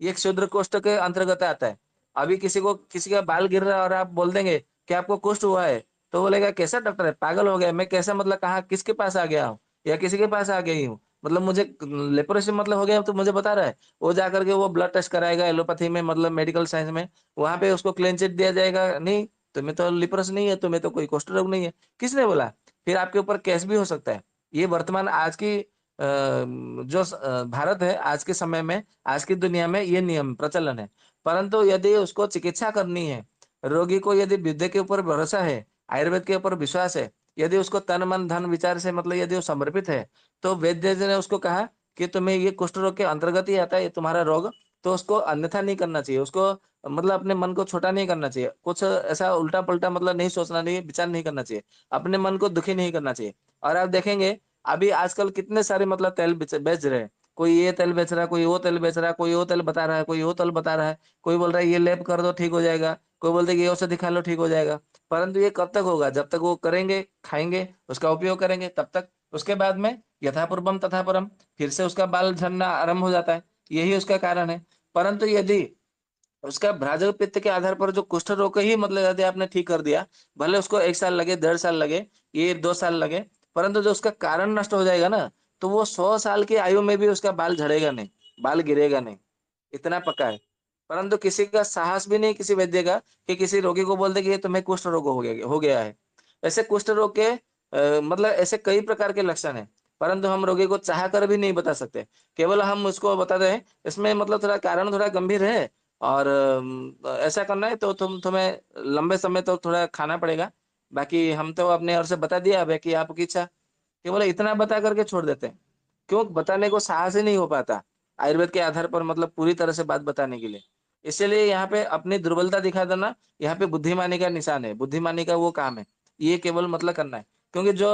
ये क्षुद्र कुष्ठ के अंतर्गत आता है। अभी किसी को किसी का बाल गिर रहा है और आप बोल देंगे कि आपको कुष्ठ हुआ है, तो बोलेगा कैसा डॉक्टर है, पागल हो गया, मैं कैसे मतलब कहाँ किसके पास आ गया हूँ या किसी के पास आ गई हूँ, मतलब मुझे लेप्रोसी मतलब हो गया तो मुझे बता रहा है। वो जाकर के वो ब्लड टेस्ट कराएगा एलोपैथी में, मतलब मेडिकल साइंस में, वहां पे उसको क्लीन चिट दिया जाएगा, नहीं तुम्हें तो लिपरस नहीं है, तुम्हें तो कोई कुष्ठ रोग नहीं है। किसने बोला? फिर आपके ऊपर केस भी हो सकता है। ये वर्तमान आज की जो भारत है आज के समय में, आज की दुनिया में ये नियम प्रचलन है। परंतु यदि उसको चिकित्सा करनी है, रोगी को यदि विद्या के ऊपर भरोसा है, आयुर्वेद के ऊपर विश्वास है, यदि उसको तन मन धन विचार से मतलब यदि वो समर्पित है, तो वैद्य जी ने उसको कहा कि तुम्हें ये कुष्ठ रोग के अंतर्गत ही आता है ये तुम्हारा रोग, तो उसको अन्यथा नहीं करना चाहिए, उसको मतलब अपने मन को छोटा नहीं करना चाहिए, कुछ ऐसा उल्टा पलटा मतलब नहीं सोचना नहीं, विचार नहीं करना चाहिए, अपने मन को दुखी नहीं करना चाहिए। और आप देखेंगे अभी आजकल कितने सारे मतलब तेल बेच रहे हैं, कोई ये तेल बेच रहा है, कोई वो तेल बेच रहा है, कोई वो तेल बता रहा है, कोई वो तेल बता रहा है, कोई बोल रहा है ये लेप कर दो ठीक हो जाएगा, कोई बोलते है ये औषधि खा लो ठीक हो जाएगा। परंतु ये कब तक होगा? जब तक वो करेंगे, खाएंगे, उसका उपयोग करेंगे, तब तक। उसके बाद में यथापूर्वम तथा परम, फिर से उसका बाल झड़ना आरंभ हो जाता है। यही उसका कारण है। परंतु यदि उसका भ्राजक पित्त के आधार पर जो कुष्ठ रोग को ही मतलब यदि आपने ठीक कर दिया, भले उसको 1 साल लगे, 1.5 साल लगे, ये 2 साल लगे, परंतु जो उसका कारण नष्ट हो जाएगा ना, तो वो 100 साल की आयु में भी उसका बाल झड़ेगा नहीं, बाल गिरेगा नहीं, इतना पक्का है। परंतु किसी का साहस भी नहीं, किसी वैद्य का, कि किसी रोगी को बोल दे कि ये तुम्हें कुष्ठ रोग हो गया है। ऐसे कुष्ठ रोग के मतलब ऐसे कई प्रकार के लक्षण हैं, परंतु हम रोगी को चाह कर भी नहीं बता सकते। केवल हम उसको बता दें, इसमें मतलब थोड़ा कारण थोड़ा गंभीर है, और ऐसा करना है तो तुम्हें लंबे समय तो थोड़ा खाना पड़ेगा। बाकी हम तो अपने ओर से बता दिया अब है कि आपकी इच्छा। केवल इतना बता करके छोड़ देते हैं। क्यों? बताने को साहस ही नहीं हो पाता आयुर्वेद के आधार पर, मतलब पूरी तरह से बात बताने के लिए। इसलिए यहाँ पे अपनी दुर्बलता दिखा देना, यहाँ पे बुद्धिमानी का निशान है, बुद्धिमानी का वो काम है। ये केवल मतलब करना है, क्योंकि जो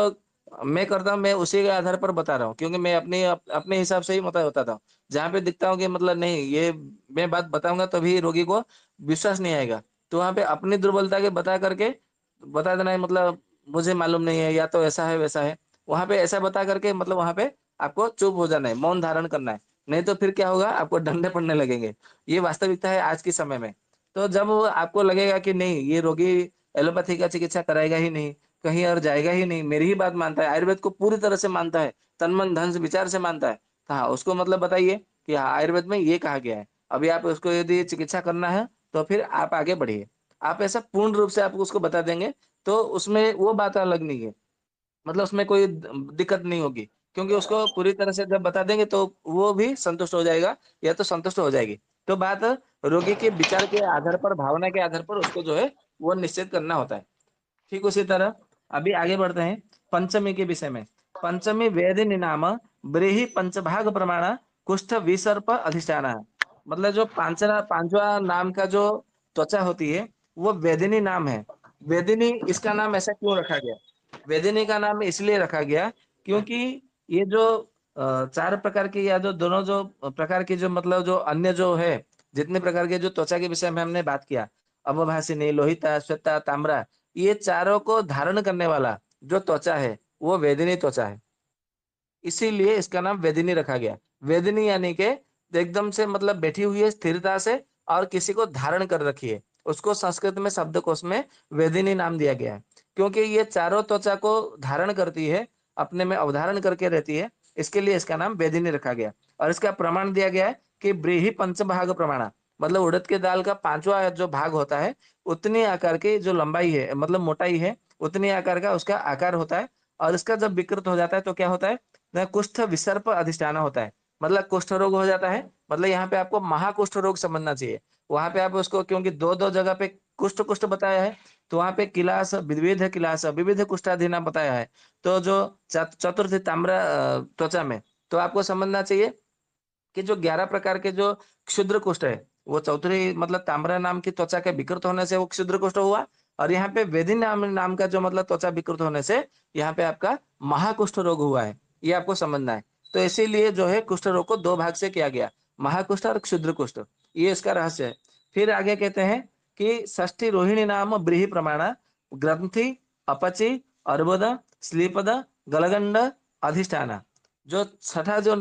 मैं करता हूँ मैं उसी के आधार पर बता रहा हूँ, क्योंकि मैं अपने हिसाब से ही मतलब बताता हूँ। जहाँ पे दिखता हूँ कि मतलब नहीं, ये मैं बात बताऊंगा तभी रोगी को विश्वास नहीं आएगा, तो वहाँ पे अपनी दुर्बलता के बता करके बता देना है, मतलब मुझे मालूम नहीं है, या तो ऐसा है वैसा है। वहाँ पे ऐसा बता करके मतलब वहाँ पे आपको चुप हो जाना है, मौन धारण करना है। नहीं तो फिर क्या होगा, आपको डंडे पड़ने लगेंगे। ये वास्तविकता है आज के समय में। तो जब वो आपको लगेगा कि नहीं, ये रोगी एलोपैथी का चिकित्सा कराएगा ही नहीं, कहीं और जाएगा ही नहीं, मेरी ही बात मानता है, आयुर्वेद को पूरी तरह से मानता है, तन मन धन से विचार से मानता है, तो हाँ, उसको मतलब बताइए कि हाँ, आयुर्वेद में ये कहा गया है। अभी आप उसको यदि चिकित्सा करना है, तो फिर आप आगे बढ़िए। आप ऐसा पूर्ण रूप से आप उसको बता देंगे, तो उसमें वो बात अलग नहीं है, मतलब उसमें कोई दिक्कत नहीं होगी, क्योंकि उसको पूरी तरह से जब बता देंगे तो वो भी संतुष्ट हो जाएगा, या तो संतुष्ट हो जाएगी। तो बात रोगी के विचार के आधार पर, भावना के आधार पर उसको जो है वो निश्चित करना होता है। ठीक उसी तरह अभी आगे बढ़ते हैं पंचमी के विषय में। पंचमी वेदिनी नाम ब्रीहि पंचभाग प्रमाण कुष्ठ विसर्प अधिष्ठान। मतलब जो पांचवा नाम का जो त्वचा होती है, वो वेदिनी नाम है। वेदिनी, इसका नाम ऐसा क्यों रखा गया? वेदिनी का नाम इसलिए रखा गया क्योंकि ये जो 4 प्रकार की, या जो दोनों जो प्रकार की, जो मतलब जो अन्य जो है, जितने प्रकार के जो त्वचा के विषय में हमने बात किया, अवभासिनी, लोहिता, श्वेता, ताम्रा, ये चारों को धारण करने वाला जो त्वचा है, वो वेदिनी त्वचा है। इसीलिए इसका नाम वेदिनी रखा गया। वेदिनी यानी के एकदम से मतलब बैठी हुई है स्थिरता से, और किसी को धारण कर रखी है, उसको संस्कृत में शब्दकोश में वेदिनी नाम दिया गया है। क्योंकि ये चारों त्वचा को धारण करती है, अपने में अवधारण करके रहती है, इसके लिए इसका नाम वेदिनी रखा गया। और इसका प्रमाण दिया गया है कि ब्रीहि पंचभाग प्रमाण, मतलब उड़द के दाल का 5वां जो भाग होता है, उतनी आकार की जो लंबाई है, मतलब मोटाई है, उतनी आकार का उसका आकार होता है। और इसका जब विकृत हो जाता है तो क्या होता है ना, कुष्ठ विसर्प अधिष्ठान होता है, मतलब कुष्ठ रोग हो जाता है। मतलब यहाँ पे आपको महाकुष्ठ रोग समझना चाहिए। वहां पे आप उसको, क्योंकि दो दो जगह पे कुष्ठ कुष्ठ बताया है, तो वहां पे किलास विविध कुष्ठाधीना बताया है। तो जो चतुर्थ ताम्र त्वचा में, तो आपको समझना चाहिए कि जो 11 प्रकार के जो क्षुद्र कुष्ठ है, वो चौथी मतलब ताम्रा नाम की त्वचा के विकृत होने से वो क्षुद्र कुष्ठ हुआ। और यहाँ पे वेदी नाम का जो मतलब त्वचा विकृत होने से यहाँ पे आपका महाकुष्ठ रोग हुआ है। ये आपको समझना है। तो इसीलिए जो है कुष्ठ रोग को 2 भाग से किया गया, महाकुष्ठ और क्षुद्र कुष्ठ। ये इसका रहस्य है। फिर आगे कहते हैं कि षष्ठी रोहिणी नाम ब्रीहि प्रमाण ग्रंथि, अपची, अर्बुद, श्लीपद, गलगंड, अधिष्ठान। जो छठा जो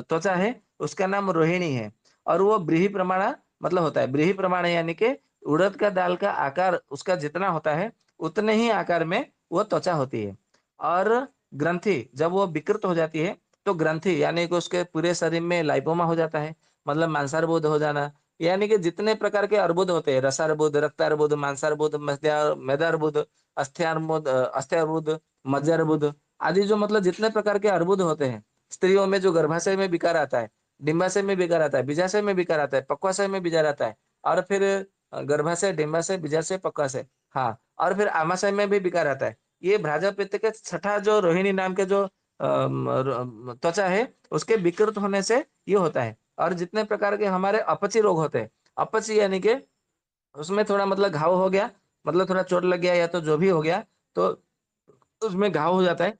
त्वचा है, उसका नाम रोहिणी है। और वो ब्रीहि प्रमाण मतलब होता है, ब्रीहि प्रमाण यानी कि उड़द का दाल का आकार उसका जितना होता है, उतने ही आकार में वो त्वचा होती है। और ग्रंथि जब वो विकृत हो जाती है, तो ग्रंथि यानी कि उसके पूरे शरीर में लाइपोमा हो जाता है, मतलब मांसार्बुद हो जाना। यानी कि जितने प्रकार के अर्बुद होते हैं, रसार्बुद, रक्तार्बुद, मांसार्बुद, मेदार्बुद, अस्थियार्बुद, मज्जार्बुद आदि, जो मतलब जितने प्रकार के अर्बुद होते हैं, स्त्रियों में जो गर्भाशय में विकार आता है, डिंबाशय में विकार आता है, बीजाशय में विकार आता है, पक्वाशय में विकार आता है, और फिर गर्भाशय, डिंबाशय, बीजाशय, पक्वाशय, हाँ, और फिर आमाशय में भी विकार आता है। ये भ्राजपित्त के छठा जो रोहिणी नाम के जो त्वचा है, उसके विकृत होने से ये होता है। और जितने प्रकार के हमारे अपची रोग होते हैं, अपची यानी कि उसमें थोड़ा मतलब घाव हो गया, मतलब थोड़ा चोट लग गया, या तो जो भी हो गया, तो उसमें घाव हो जाता है,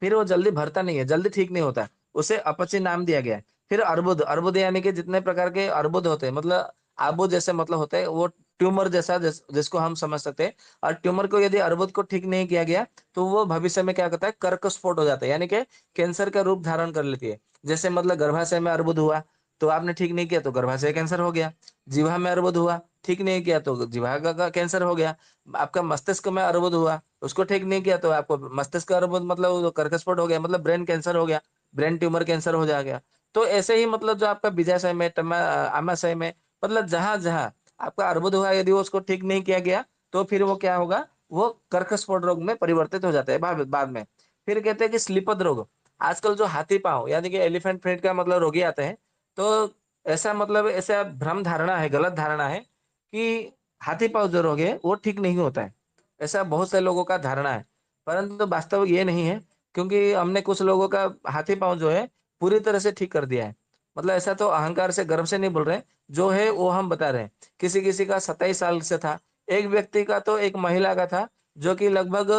फिर वो जल्दी भरता नहीं है, जल्दी ठीक नहीं होता, उसे अपची नाम दिया गया है। फिर अर्बुद, अर्बुद यानी कि जितने प्रकार के अर्बुद होते हैं, मतलब आबू जैसे मतलब होते हैं, वो ट्यूमर जैसा जिसको हम समझ सकते हैं। और ट्यूमर को यदि अर्बुद को ठीक नहीं किया गया तो वो भविष्य में क्या करता है, कर्क स्फोट हो जाता है, यानी कि कैंसर का रूप धारण कर लेती है। जैसे मतलब गर्भाशय में अर्बुद हुआ तो आपने ठीक नहीं किया तो गर्भाशय कैंसर हो गया। जीवा में अर्बुद हुआ, ठीक नहीं किया तो जीवा का कैंसर हो गया। आपका मस्तिष्क में अर्बुद हुआ, उसको ठीक नहीं किया तो आपको मस्तिष्क का अर्बुद मतलब कर्कस्फोट हो गया, मतलब ब्रेन कैंसर हो गया, ब्रेन ट्यूमर कैंसर हो जाएगा। तो ऐसे ही मतलब जो आपका बीजाशय में, आमाशय में, मतलब जहां जहां आपका अर्बुद हुआ, यदि वो उसको ठीक नहीं किया गया तो फिर वो क्या होगा, वो कर्कस्फोट रोग में परिवर्तित हो जाता है बाद में। फिर कहते हैं कि स्लीपद रोग। आजकल जो हाथी पांव यानी कि एलिफेंट प्रिंट का मतलब रोगी आते हैं, तो ऐसा मतलब ऐसा भ्रम धारणा है, गलत धारणा है कि हाथी पांव जो रोग है वो ठीक नहीं होता है। ऐसा बहुत से लोगों का धारणा है, परंतु वास्तव ये नहीं है। क्योंकि हमने कुछ लोगों का हाथी पांव जो है पूरी तरह से ठीक कर दिया है। मतलब ऐसा तो अहंकार से, गर्व से नहीं बोल रहे, जो है वो हम बता रहे हैं। किसी किसी का 27 साल से था, एक व्यक्ति का तो एक महिला का था जो कि लगभग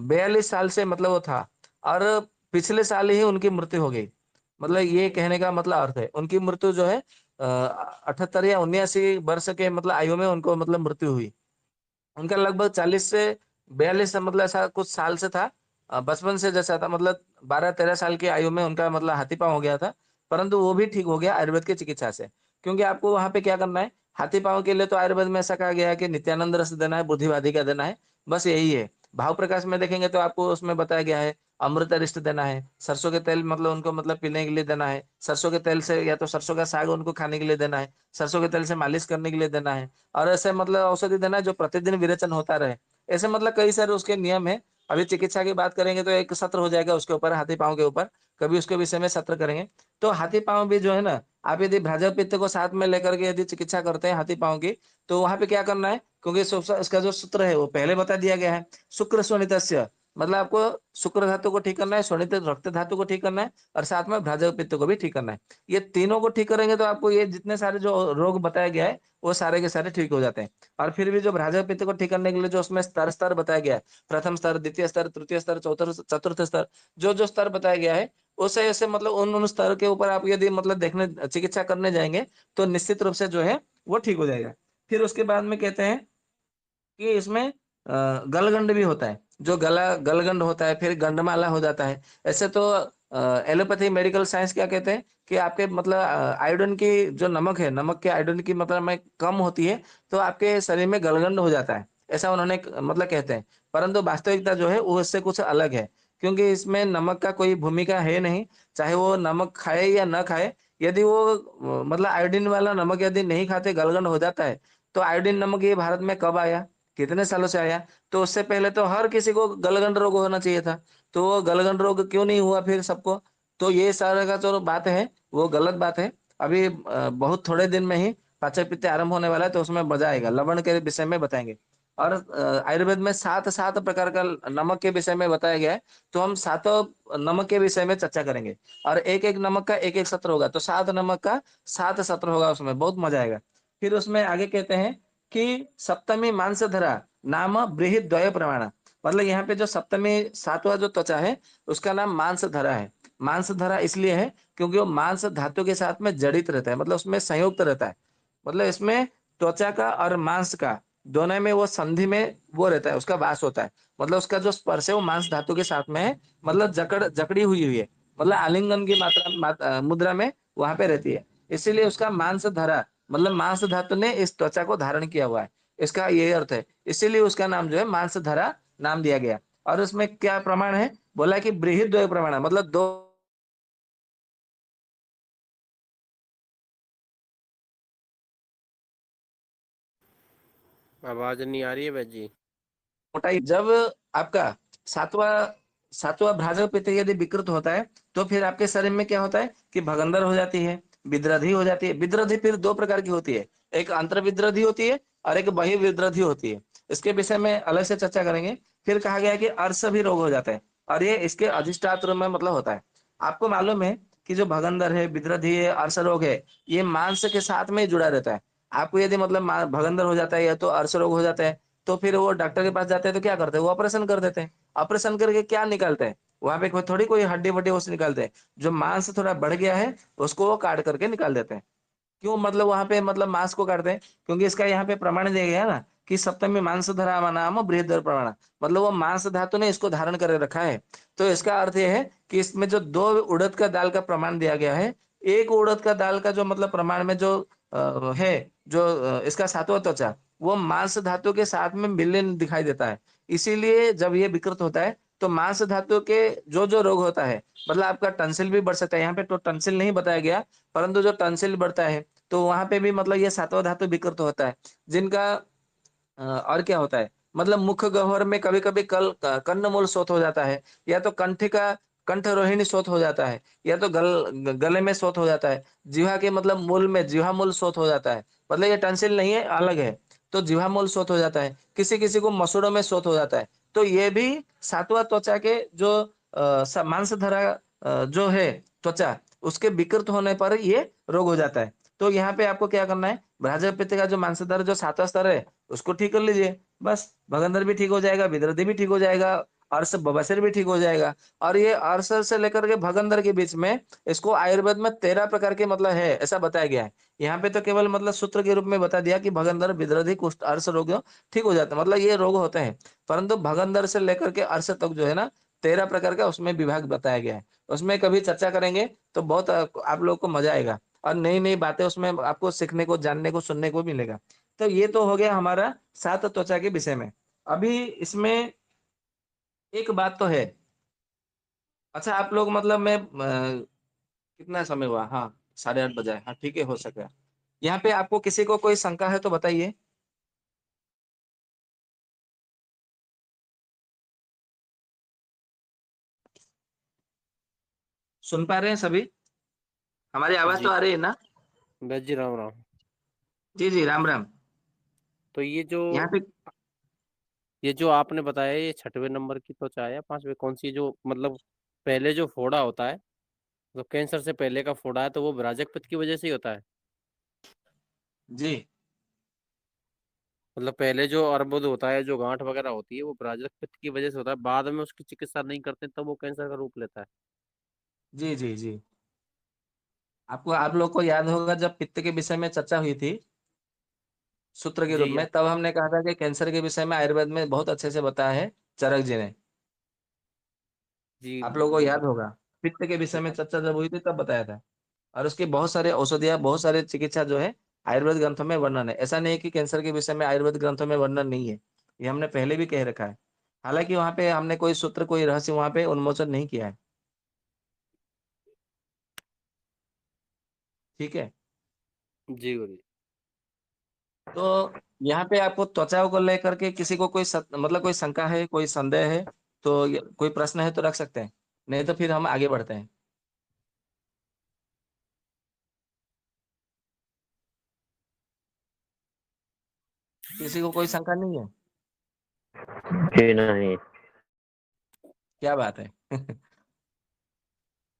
42 साल से मतलब वो था, और पिछले साल ही उनकी मृत्यु हो गई। मतलब ये कहने का मतलब अर्थ है, उनकी मृत्यु जो है 78 या 79 वर्ष के मतलब आयु में उनको मतलब मृत्यु हुई। उनका लगभग 40 से 42 मतलब ऐसा कुछ साल से था, बचपन से जैसा था, मतलब 12-13 साल की आयु में उनका मतलब हाथी पांव हो गया था। परंतु वो भी ठीक हो गया आयुर्वेद की चिकित्सा से। क्योंकि आपको वहां पे क्या करना है, हाथी पांव के लिए तो आयुर्वेद में ऐसा कहा गया है कि नित्यानंद रस देना है, बुद्धिवादी का देना है, बस यही है। भाव प्रकाश में देखेंगे तो आपको उसमें बताया गया है अमृत अरिष्ट देना है, सरसों के तेल मतलब उनको मतलब पीने के लिए देना है, सरसों के तेल से या तो सरसों का साग उनको खाने के लिए देना है, सरसों के तेल से मालिश करने के लिए देना है, और ऐसे मतलब औषधि देना है जो प्रतिदिन विरेचन होता रहे। ऐसे मतलब कई सारे उसके नियम है। अभी चिकित्सा की बात करेंगे तो एक सत्र हो जाएगा उसके ऊपर, हाथी पांव के ऊपर, कभी उसके विषय में सत्र करेंगे। तो हाथी पांव भी जो है ना, आप यदि भ्राजक पित्त को साथ में लेकर के यदि चिकित्सा करते हैं हाथी पांव की, तो वहां पे क्या करना है, क्योंकि इसका जो सूत्र है वो पहले बता दिया गया है, शुक्र शोणितस्य, मतलब आपको शुक्र धातु को ठीक करना है, शोणित रक्त धातु को ठीक करना है, और साथ में भ्राजक पित्त को भी ठीक करना है। ये तीनों को ठीक करेंगे तो आपको ये जितने सारे जो रोग बताया गया है वो सारे के सारे ठीक हो जाते हैं। और फिर भी जो भ्राजक पित्त को ठीक करने के लिए जो उसमें स्तर स्तर बताया गया है, प्रथम स्तर, द्वितीय स्तर, तृतीय स्तर, चौथा, चतुर्थ स्तर, जो जो स्तर बताया गया है, उसे ऐसे मतलब उन स्तर के ऊपर आप यदि मतलब देखने चिकित्सा करने जाएंगे तो निश्चित रूप से जो है वो ठीक हो जाएगा। फिर उसके बाद में कहते हैं कि इसमें गलगंड भी होता है, जो गलगंड होता है, फिर गंडमाला हो जाता है। ऐसे तो एलोपैथी मेडिकल साइंस क्या कहते हैं कि आपके मतलब आयोडीन की जो नमक है, नमक के आयोडीन की मतलब में कम होती है तो आपके शरीर में गलगंड हो जाता है, ऐसा उन्होंने मतलब कहते हैं। परंतु वास्तविकता जो है वो इससे कुछ अलग है, क्योंकि इसमें नमक का कोई भूमिका है नहीं। चाहे वो नमक खाए या न खाए, यदि वो मतलब आयोडीन वाला नमक यदि नहीं खाते गलगंड हो जाता है, तो आयोडीन नमक ये भारत में कब आया, कितने सालों से आया? तो उससे पहले तो हर किसी को गलगंड रोग होना चाहिए था, तो वो गलगंड रोग क्यों नहीं हुआ फिर सबको? तो ये सारा का जो बात है वो गलत बात है। अभी बहुत थोड़े दिन में ही पाचन पित्त आरंभ होने वाला है, तो उसमें मजा आएगा, लवण के विषय में बताएंगे। और आयुर्वेद में सात सात प्रकार का नमक के विषय में बताया गया है, तो हम सातों नमक के विषय में चर्चा करेंगे। और एक एक नमक का एक एक सत्र होगा, तो 7 नमक का 7 सत्र होगा, उसमें बहुत मजा आएगा। फिर उसमें आगे कहते हैं कि सप्तमी मांसधरा नाम बृहद द्वय प्रमाण, मतलब यहाँ पे जो सप्तमी सातवां जो त्वचा है उसका नाम मांसधरा है। मांसधरा इसलिए है क्योंकि वो मांस धातु के साथ में जड़ित रहता है, मतलब उसमें संयुक्त रहता है। मतलब इसमें त्वचा का और मांस का दोनों में वो संधि में वो रहता है, उसका वास होता है। मतलब उसका जो स्पर्श है वो मांस धातु के साथ में है, मतलब जकड़ी हुई हुई है, मतलब आलिंगन की मुद्रा में वहां पे रहती है। इसीलिए उसका मांस धरा, मतलब मांस धातु ने इस त्वचा को धारण किया हुआ है, इसका ये अर्थ है। इसीलिए उसका नाम जो है मांस धरा नाम दिया गया। और उसमें क्या प्रमाण है, बोला कि बृहद द्वय प्रमाण, मतलब दो आवाज नहीं आ रही है वैद जी। मोटाई। जब आपका सातवां सातवां भ्राजक पित्त यदि विकृत होता है तो फिर आपके शरीर में क्या होता है कि भगंदर हो जाती है, विद्रधि हो जाती है। विद्रधि फिर दो प्रकार की होती है, एक अंतर विद्रधि होती है और एक बहि विद्रधि होती है। इसके विषय में अलग से चर्चा करेंगे। फिर कहा गया कि अर्श भी रोग हो जाता है, और ये इसके अधिष्ठात्र में मतलब होता है। आपको मालूम है कि जो भगंदर है, विद्रधि है, अर्श रोग है, ये मांस के साथ में ही जुड़ा रहता है। आपको यदि मतलब भगंदर हो जाता है या तो अर्श रोग हो जाता है, तो फिर वो डॉक्टर के पास जाते हैं तो क्या करते हैं, वो ऑपरेशन कर देते हैं। ऑपरेशन करके क्या निकालते हैं, वहां पे कोई थोड़ी कोई हड्डी वड्डी उससे निकालते हैं, जो मांस थोड़ा बढ़ गया है उसको वो काट करके निकाल देते हैं। क्यों मतलब वहां पे मतलब मांस को काटते हैं? क्योंकि इसका यहाँ पे प्रमाण दिया गया है ना कि सप्तमी मांस धरा नाम बृहद प्रमाण, मतलब वो मांस धातु ने इसको धारण कर रखा है। तो इसका अर्थ यह है कि इसमें जो दो उड़द का दाल का प्रमाण दिया गया है, एक उड़द का दाल का जो मतलब प्रमाण में जो है, जो इसका सातवां त्वचा, वो मांस धातु के साथ में विलीन दिखाई देता है। इसीलिए जब ये विकृत होता है तो मांस धातु के जो जो रोग होता है, मतलब आपका टंसिल भी बढ़ सकता है। यहाँ पे तो टंसिल नहीं बताया गया, परंतु जो टंसिल बढ़ता है तो वहां पे भी मतलब ये सातवां धातु विकृत होता है। जिनका और क्या होता है, मतलब मुख गह्वर में कभी कभी कन्नमूल शोथ हो जाता है, या तो कंठ का कंठ रोहिणी शोथ हो जाता है, या तो गले में शोथ हो जाता है, जिह्वा के मतलब मूल में जिह्वा मूल शोथ हो जाता है, मतलब ये टंसिल नहीं है, अलग है। तो जिह्वा मूल शोथ हो जाता है, किसी किसी को मसूड़ों में शोथ हो जाता है। तो ये भी सातवां त्वचा के जो मांस धरा जो है त्वचा, उसके विकृत होने पर ये रोग हो जाता है। तो यहाँ पे आपको क्या करना है, भ्राजक पित्त का जो मांसधर जो सातवां स्तर है उसको ठीक कर लीजिए, बस भगंदर भी ठीक हो जाएगा, विदृधि भी ठीक हो जाएगा, अर्श बवासीर भी ठीक हो जाएगा। और ये अर्श से लेकर के भगंदर के बीच में इसको आयुर्वेद में 13 प्रकार के मतलब है ऐसा बताया गया है। यहाँ पे तो केवल मतलब सूत्र के रूप में बता दिया कि भगंदर विदृधि कुष्ठ अर्श रोग ठीक हो जाता है, मतलब ये रोग होते हैं। परंतु भगंदर से लेकर के अर्श तक जो है ना 13 प्रकार का उसमें विभाग बताया गया है। उसमें कभी चर्चा करेंगे तो बहुत आप लोगों को मजा आएगा, और नई नई बातें उसमें आपको सीखने को, जानने को, सुनने को मिलेगा। तो ये तो हो गया हमारा सात त्वचा के विषय में। अभी इसमें एक बात तो है। अच्छा आप लोग मतलब मैं कितना समय हुआ, हाँ 8:30 बजा है, हाँ ठीक है, हो सका। यहाँ पे आपको किसी को कोई शंका है तो बताइए। सुन पा रहे हैं सभी? हमारी आवाज तो जी आ रही है ना? बस जी, राम राम। जी जी, राम राम। तो यहाँ पे ये जो आपने बताया, ये छठवें नंबर की त्वचा है या पांचवें, कौन सी जो मतलब पहले जो फोड़ा होता है, तो कैंसर से पहले का फोड़ा है, तो वो ब्राजक पित्त की वजह से ही होता है। जी मतलब पहले जो अर्बुद होता है, जो गांठ वगैरह होती है, वो ब्राजक पित्त की वजह से होता है, बाद में उसकी चिकित्सा नहीं करते तब वो कैंसर का रूप लेता है। जी जी जी, आपको आप लोग को याद होगा जब पित्त के विषय में चर्चा हुई थी सूत्र के रूप जी में, तब हमने कहा था कि कैंसर के विषय में आयुर्वेद में बहुत अच्छे से बताया है चरक जी ने। जी आप लोगों को याद बता होगा, पित्त के विषय में याद चर्चा जब हुई थी तब बताया था। और उसके बहुत सारे औषधियां, बहुत सारे चिकित्सा जो है आयुर्वेद ग्रंथों में वर्णन है। ऐसा नहीं है कि कैंसर के विषय में आयुर्वेद ग्रंथों में वर्णन नहीं है, ये हमने पहले भी कह रखा है। हालांकि वहां पे हमने कोई सूत्र, कोई रहस्य वहां पे उन्मोचन नहीं किया है। ठीक है। जी गुरु जी। तो यहाँ पे आपको त्वचा को लेकर के किसी को कोई मतलब कोई शंका है, कोई संदेह है, तो कोई प्रश्न है तो रख सकते हैं, नहीं तो फिर हम आगे बढ़ते हैं। किसी को कोई शंका नहीं है? जी नहीं। क्या बात है।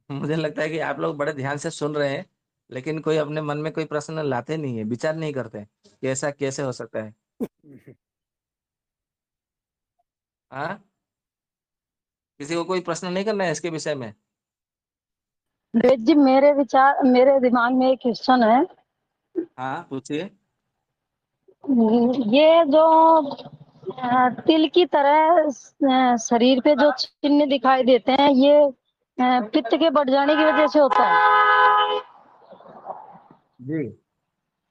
मुझे लगता है कि आप लोग बड़े ध्यान से सुन रहे हैं, लेकिन कोई अपने मन में कोई प्रश्न लाते नहीं है, विचार नहीं करते कि ऐसा कैसे हो सकता है। हाँ, किसी को कोई प्रश्न नहीं करना है इसके विषय में? वेद जी, मेरे दिमाग में एक क्वेश्चन है। हाँ पूछिए। ये जो तिल की तरह शरीर पे जो चिन्ह दिखाई देते हैं, ये पित्त के बढ़ जाने की वजह से होता है। जी,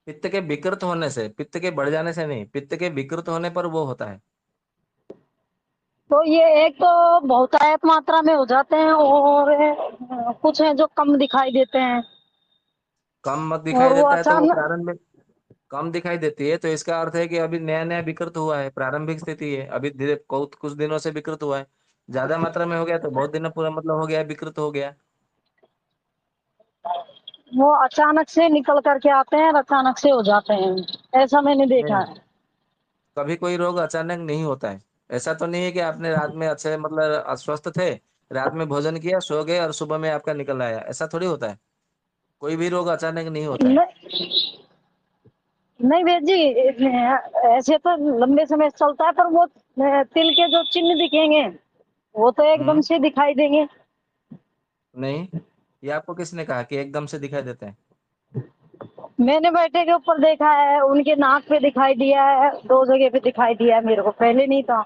पित्त के विकृत होने से, पित्त के बढ़ जाने से नहीं, पित्त के विकृत होने पर वो होता है। तो ये एक तो बहुतायत मात्रा में हो जाते हैं, और कुछ हैं जो कम दिखाई देते हैं, कम मत और दिखाई वो देता है तो वो अचानक। प्रारंभिक, कम दिखाई देती है तो इसका अर्थ है कि अभी नया नया विकृत हुआ है, प्रारंभिक स्थिति है, अभी धीरे कुछ दिनों से विकृत हुआ है। ज्यादा मात्रा में हो गया तो बहुत दिनों पूरा मतलब हो गया, विकृत हो गया। वो अचानक से निकल करके आते हैं और अचानक से हो जाते हैं, ऐसा मैंने देखा नहीं, है। कभी कोई रोग अचानक नहीं होता है। ऐसा तो नहीं है कि आपने रात में अच्छे मतलब अस्वस्थ थे, रात में भोजन किया, सो गए और सुबह में आपका निकल आया, ऐसा थोड़ी होता है। कोई भी रोग अचानक नहीं होता है। नहीं, नहीं वेद जी, ऐसे तो लंबे समय से चलता है, पर वो तिल के जो चिन्ह दिखेंगे वो तो एकदम हम्म। से दिखाई देंगे। नहीं, ये आपको किसने कहा कि एकदम से दिखाई देते हैं? मैंने बैठे के ऊपर देखा है, उनके नाक पे दिखाई दिया है, 2 जगह पे दिखाई दिया है, मेरे को पहले नहीं था,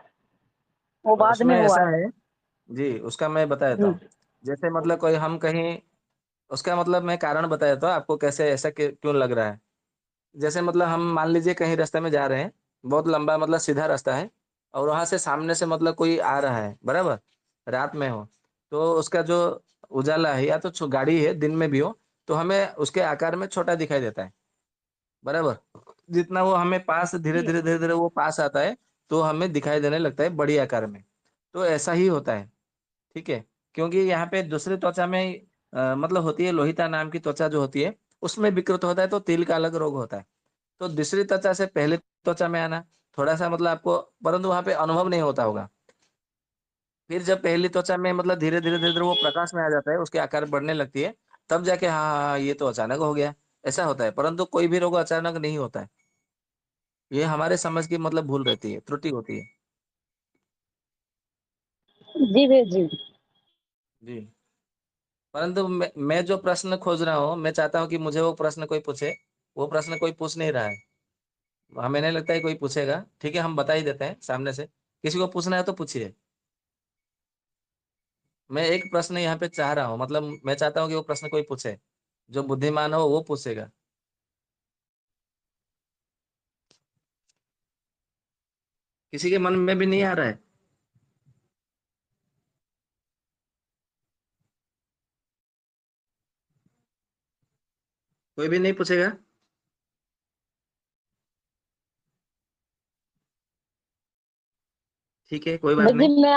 वो बाद उसमें में हुआ ऐसा है। है जी, उसका मैं बता देता जी हूँ। जैसे मतलब कोई हम कहीं, उसका मतलब मैं कारण बता देता हूँ आपको कैसे ऐसा क्यों लग रहा है। जैसे मतलब हम मान लीजिए कहीं रास्ते में जा रहे हैं, बहुत लंबा मतलब सीधा रास्ता है, और वहां से सामने से मतलब कोई आ रहा है, बराबर, रात में हो, तो उसका जो उजाला है, या तो गाड़ी है दिन में भी हो, तो हमें उसके आकार में छोटा दिखाई देता है, बराबर। जितना वो हमें पास धीरे धीरे वो पास आता है, तो हमें दिखाई देने लगता है बड़ी आकार में। तो ऐसा ही होता है, ठीक है। क्योंकि यहाँ पे दूसरी त्वचा में मतलब होती है लोहिता नाम की त्वचा जो होती है, उसमें विकृत होता है, तो तिल का अलग रोग होता है। तो दूसरी त्वचा से पहले त्वचा में आना, थोड़ा सा मतलब आपको, परंतु वहां पे अनुभव नहीं होता होगा। फिर जब पहली त्वचा में मतलब धीरे धीरे वो प्रकाश में आ जाता है, उसके आकार बढ़ने लगती है, तब जाके हाँ हाँ हाँ, ये तो अचानक हो गया, ऐसा होता है। परंतु कोई भी रोग अचानक नहीं होता है, ये हमारे समझ की मतलब भूल रहती है, त्रुटि होती है। जी भैया जी। जी। परंतु मैं जो प्रश्न खोज रहा हूँ, मैं चाहता हूँ कि मुझे वो प्रश्न कोई पूछे। वो प्रश्न कोई पूछ नहीं रहा है। हमें नहीं लगता है कोई पूछेगा, ठीक है, हम बता ही देते हैं सामने से। किसी को पूछना है तो पूछिए। मैं एक प्रश्न यहाँ पे चाह रहा हूँ, मतलब मैं चाहता हूँ कि वो प्रश्न कोई पूछे, जो बुद्धिमान हो वो पूछेगा। किसी के मन में भी नहीं आ रहा है। कोई भी नहीं पूछेगा। ठीक है, कोई बात भैया जी नहीं। मैं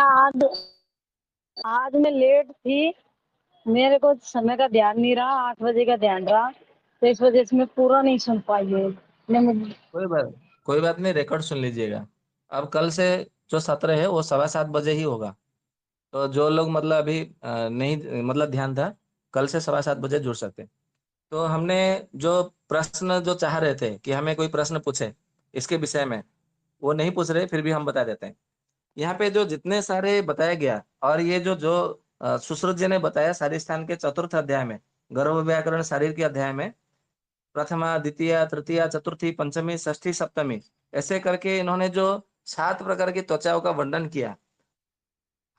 आज मैं लेट थी, मेरे को समय का ध्यान नहीं रहा, 8 बजे का ध्यान रहा, तो इस वजह से मैं पूरा नहीं सुन पाई है। कोई बात कोई बात नहीं, रिकॉर्ड सुन लीजिएगा। अब कल से जो सत्र है वो 7:15 बजे ही होगा। तो जो लोग मतलब अभी नहीं मतलब ध्यान था, कल से 7:15 बजे जुड़ सकते हैं। तो हमने जो प्रश्न जो चाह रहे थे कि हमें कोई प्रश्न पूछे इसके विषय में, वो नहीं पूछ रहे, फिर भी हम बता देते हैं। यहाँ पे जो जितने सारे बताया गया, और ये जो जो सुश्रुत जी ने बताया शारीर के चतुर्थ अध्याय में, गर्भ व्याकरण शारीर के अध्याय में, प्रथमा द्वितीय तृतीय चतुर्थी पंचमी षष्ठी सप्तमी, ऐसे करके इन्होंने जो 7 प्रकार की त्वचाओं का वर्णन किया।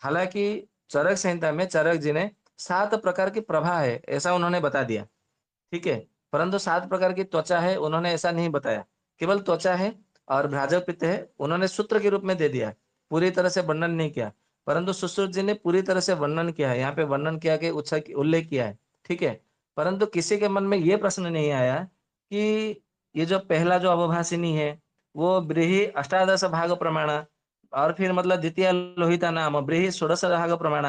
हालांकि चरक संहिता में चरक जी ने 7 प्रकार की प्रभा है ऐसा उन्होंने बता दिया, ठीक है। परंतु 7 प्रकार की त्वचा है उन्होंने ऐसा नहीं बताया। केवल त्वचा है और भ्राजक पित्त है, उन्होंने सूत्र के रूप में दे दिया, पूरी तरह से वर्णन नहीं किया। परंतु सुश्रुत जी ने पूरी तरह से वर्णन किया है, यहाँ पे वर्णन किया के उल्लेख किया है, ठीक है। परंतु किसी के मन में ये प्रश्न नहीं आया कि ये जो पहला जो अवभाषिनी है, वो ब्रीहि अष्टादश भाग प्रमाण, और फिर मतलब द्वितीय लोहिता नाम ब्रीहि षोडश भाग प्रमाण,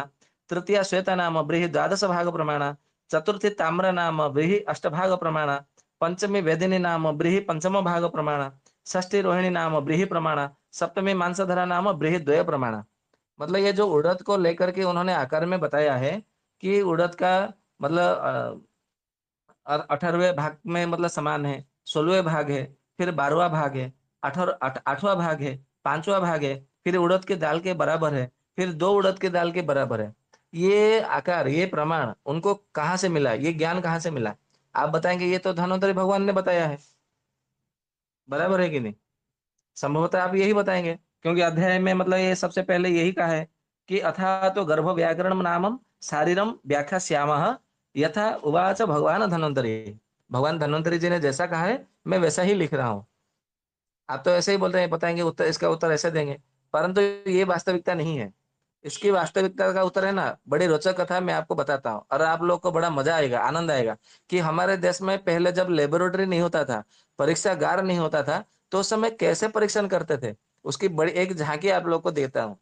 तृतीय श्वेता नाम ब्रीहि द्वादश भाग प्रमाण, चतुर्थी ताम्र नाम ब्रीहि अष्टभाग प्रमाण, पंचमी वेदिनी नाम ब्रीहि पंचम भाग प्रमाण, षष्ठी रोहिणी नाम ब्रीहि प्रमाण, सप्तमी मांसधरा नाम ब्रीहि द्वय प्रमाण। मतलब ये जो उड़द को लेकर के उन्होंने आकार में बताया है कि उड़द का मतलब 18वें भाग में मतलब समान है, 16वें भाग है, फिर 12वां भाग है, 8वां भाग है, 5वां भाग है, फिर उड़द के दाल के बराबर है, फिर 2 उड़द के दाल के बराबर है। ये आकार, ये प्रमाण उनको कहाँ से मिला, ये ज्ञान कहाँ से मिला? आप बताएंगे ये तो धन्वंतरि भगवान ने बताया है, बराबर है कि नहीं? संभवतः आप यही बताएंगे, क्योंकि अध्याय में मतलब ये सबसे पहले यही कहा है कि अथा तो गर्भ व्याकरण नामम शारीरम व्याख्या श्यामः यथा उवाच भगवान धन्वंतरि। भगवान धन्वंतरि जी ने जैसा कहा है मैं वैसा ही लिख रहा हूँ। आप तो ऐसे ही बोल रहे हैं, बताएंगे उत्तर, इसका उत्तर ऐसे देंगे, परंतु ये वास्तविकता नहीं है। इसकी वास्तविकता का उत्तर है ना, बड़ी रोचक कथा मैं आपको बताता हूँ, और आप लोग को बड़ा मजा आएगा, आनंद आएगा कि हमारे देश में पहले जब लेबोरेटरी नहीं होता था, परीक्षागार नहीं होता था, तो उस समय कैसे परीक्षण करते थे, उसकी बड़ी एक झांकी आप लोग को देता हूँ।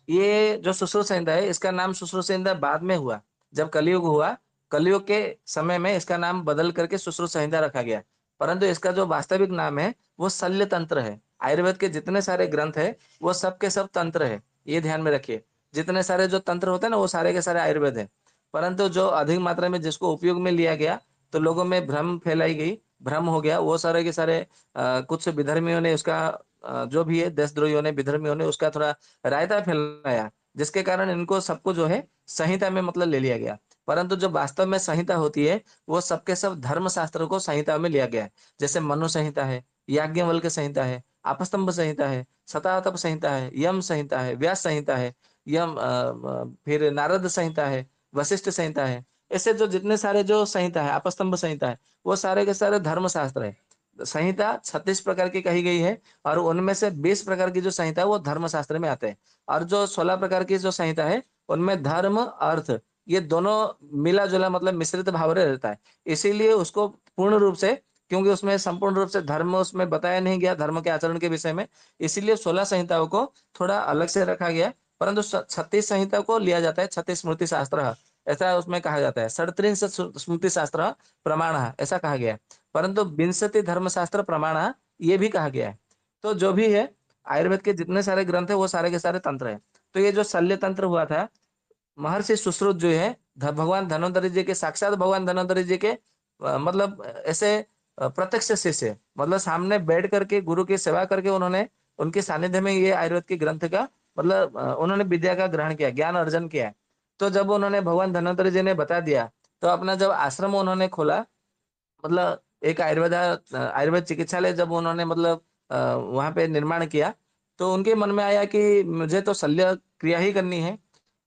ये जो सुश्रुत संहिता है, इसका नाम सुश्रुत संहिता बाद में हुआ, जब कलयुग हुआ। कलयुग के समय में इसका नाम बदल करके सुश्रुत संहिता रखा गया। परंतु इसका जो वास्तविक नाम है वो शल्य तंत्र है। आयुर्वेद के जितने सारे ग्रंथ है वो सब के सब तंत्र है, ये ध्यान में रखिए। जितने सारे जो तंत्र होते हैं ना, वो सारे के सारे आयुर्वेद है। परंतु जो अधिक मात्रा में जिसको उपयोग में लिया गया, तो लोगों में भ्रम फैलाई गई, भ्रम हो गया, वो सारे के सारे कुछ विधर्मियों ने उसका जो भी है देशद्रोहियों ने, विधर्मियों ने उसका थोड़ा रायता फैलाया, जिसके कारण इनको सबको जो है संहिता में मतलब ले लिया गया। परंतु जो वास्तव में संहिता होती है वो सबके सब धर्म शास्त्र को संहिता में लिया गया है। जैसे मनु संहिता है, याज्ञवल्क्य संहिता है, आपस्तंभ संहिता है, शतातप संहिता है, यम संहिता है, व्यास संहिता है, फिर नारद संहिता है, वशिष्ठ संहिता है। ऐसे जो जितने सारे जो संहिता है, आपस्तंभ संहिता है, वो सारे के सारे धर्म शास्त्र है। संहिता 36 प्रकार की कही गई है और उनमें से 20 प्रकार की जो संहिता है वो धर्म शास्त्र में आते हैं। और जो 16 प्रकार की जो संहिता है उनमें धर्म अर्थ ये दोनों मिला जुला मतलब मिश्रित भाव में रहता है। इसीलिए उसको पूर्ण रूप से, क्योंकि उसमें संपूर्ण रूप से धर्म उसमें बताया नहीं गया धर्म के आचरण के विषय में, इसीलिए 16 संहिताओं को थोड़ा अलग से रखा गया। परंतु 36 संहिता को लिया जाता है 36 स्मृति शास्त्र, ऐसा उसमें कहा जाता है। 37 स्मृति शास्त्र प्रमाण ऐसा कहा गया है। परंतु विंशति धर्मशास्त्र प्रमाण ये भी कहा गया है। तो जो भी है आयुर्वेद के जितने सारे ग्रंथ है वो सारे के सारे तंत्र है। तो ये जो शल्य तंत्र हुआ था, महर्षि सुश्रुत जो है भगवान धन्वंतरि जी के, साक्षात भगवान धन्वंतरि जी के मतलब ऐसे प्रत्यक्ष शिष्य, मतलब सामने बैठ करके गुरु की सेवा करके उन्होंने उनके सानिध्य में ये आयुर्वेद के ग्रंथ का मतलब उन्होंने विद्या का ग्रहण किया, ज्ञान अर्जन किया। तो जब उन्होंने भगवान धन्वंतरि जी ने बता दिया तो अपना जब आश्रम उन्होंने खोला, मतलब एक आयुर्वेद चिकित्सालय जब उन्होंने मतलब वहां पे निर्माण किया, तो उनके मन में आया कि मुझे तो शल्य क्रिया ही करनी है।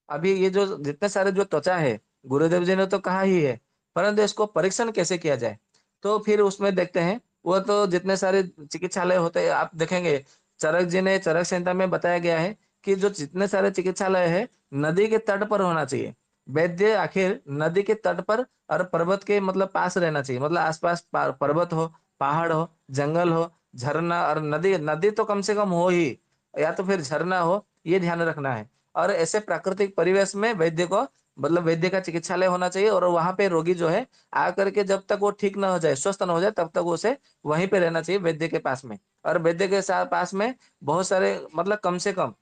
अभी ये जो जितने सारे जो त्वचा है, गुरुदेव जी ने तो कहा ही है, परंतु इसको परीक्षण कैसे किया जाए। तो फिर उसमें देखते हैं, वो तो जितने सारे चिकित्सालय होते हैं आप देखेंगे, चरक जी ने चरक संहिता में बताया गया है कि जो जितने सारे चिकित्सालय है नदी के तट पर होना चाहिए। वैद्य आखिर नदी के तट पर और पर्वत के मतलब पास रहना चाहिए, मतलब आसपास पर्वत हो, पहाड़ हो, जंगल हो, झरना और नदी, नदी तो कम से कम हो ही, या तो फिर झरना हो, ये ध्यान रखना है। और ऐसे प्राकृतिक परिवेश में वैद्य को मतलब वैद्य का चिकित्सालय होना चाहिए, और वहां पे रोगी जो है आकर के जब तक वो ठीक ना हो जाए, स्वस्थ ना हो जाए, तब तक उसे वहीं पे रहना चाहिए वैद्य के पास में। और वैद्य के साथ पास में बहुत सारे मतलब कम से कम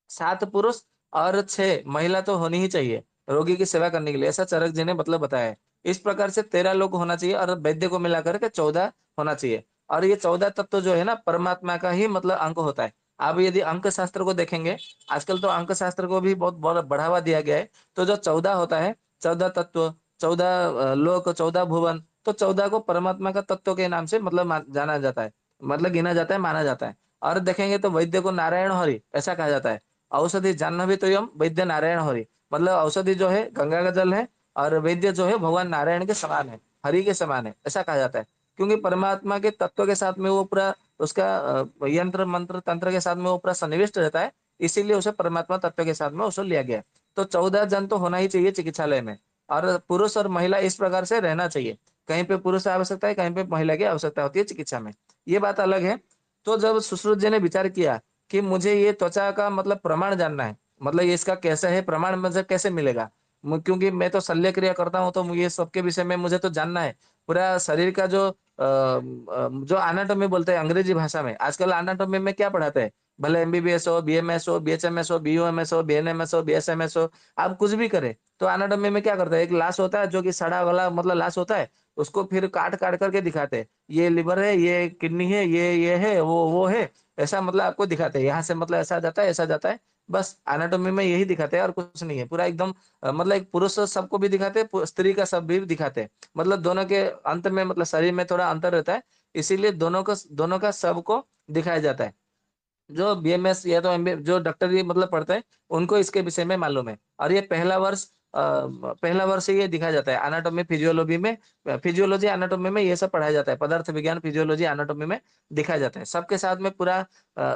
7 पुरुष और 6 महिला तो होनी ही चाहिए रोगी की सेवा करने के लिए, ऐसा चरक जी ने मतलब बताया है। इस प्रकार से 13 लोग होना चाहिए और वैद्य को मिलाकर के 14 होना चाहिए। और ये 14 तत्व जो है ना परमात्मा का ही मतलब अंक होता है। आप यदि अंक शास्त्र को देखेंगे, आजकल तो अंक शास्त्र को भी बहुत बढ़ावा दिया गया है। तो जो 14 होता है, 14 तत्व, 14 लोक, 14 भुवन, तो 14 को परमात्मा का तत्व के नाम से मतलब जाना जाता है, मतलब गिना जाता है, माना जाता है। और देखेंगे तो वैद्य को नारायण हरि ऐसा कहा जाता है। औषधि जाह्नवी तो यम वैद्य नारायण हरि, मतलब औषधि जो है गंगा का जल है और वैद्य जो है भगवान नारायण के समान है, हरि के समान है, ऐसा कहा जाता है। क्योंकि परमात्मा के तत्व के साथ में वो पूरा उसका यंत्र मंत्र तंत्र के साथ में वो पूरा सन्निविष्ट रहता है, इसीलिए उसे परमात्मा तत्व के साथ में उसे लिया गया है। तो 14 जन तो होना ही चाहिए चिकित्सालय में, और पुरुष और महिला इस प्रकार से रहना चाहिए। कहीं पे पुरुष की आवश्यकता है, कहीं पे महिला की आवश्यकता होती है चिकित्सा में, ये बात अलग है। तो जब सुश्रुत जी ने विचार किया कि मुझे ये त्वचा का मतलब प्रमाण जानना है, मतलब ये इसका कैसा है प्रमाण मुझे कैसे मिलेगा, क्योंकि मैं तो शल्य क्रिया करता हूँ, तो ये सबके विषय में मुझे तो जानना है। पूरा शरीर का जो एनाटॉमी बोलते हैं अंग्रेजी भाषा में, आजकल एनाटॉमी में क्या पढ़ाते हैं, भले एमबीबीएस हो, बीएमएस हो, बीएचएमएस हो, बीयूएमएस हो, बीएनएमएस हो, बीएसएमएस हो, आप कुछ भी करें, तो एनाटॉमी में क्या करते हैं, एक लाश होता है जो कि सड़ा वाला मतलब लाश होता है, उसको फिर काट काट करके दिखाते हैं, ये लिवर है, ये किडनी है, ये है, वो है, ऐसा मतलब आपको दिखाते हैं, यहाँ से मतलब ऐसा जाता है, ऐसा जाता है। बस एनाटॉमी में यही दिखाते हैं और कुछ नहीं है, पूरा एकदम मतलब एक पुरुष सबको भी दिखाते हैं, स्त्री का सब भी दिखाते हैं, मतलब दोनों के अंत में मतलब शरीर में थोड़ा अंतर रहता है, इसीलिए दोनों का सबको दिखाया जाता है। जो बीएमएस या तो एमबी जो डॉक्टरी मतलब पढ़ते हैं उनको इसके विषय में मालूम है। और ये पहला वर्ष ही ये दिखाया जाता है एनाटॉमी फिजियोलॉजी में, फिजियोलॉजी एनाटॉमी में ये सब पढ़ाया जाता है, पदार्थ विज्ञान फिजियोलॉजी एनाटॉमी में दिखाया जाता है। सबके साथ में पूरा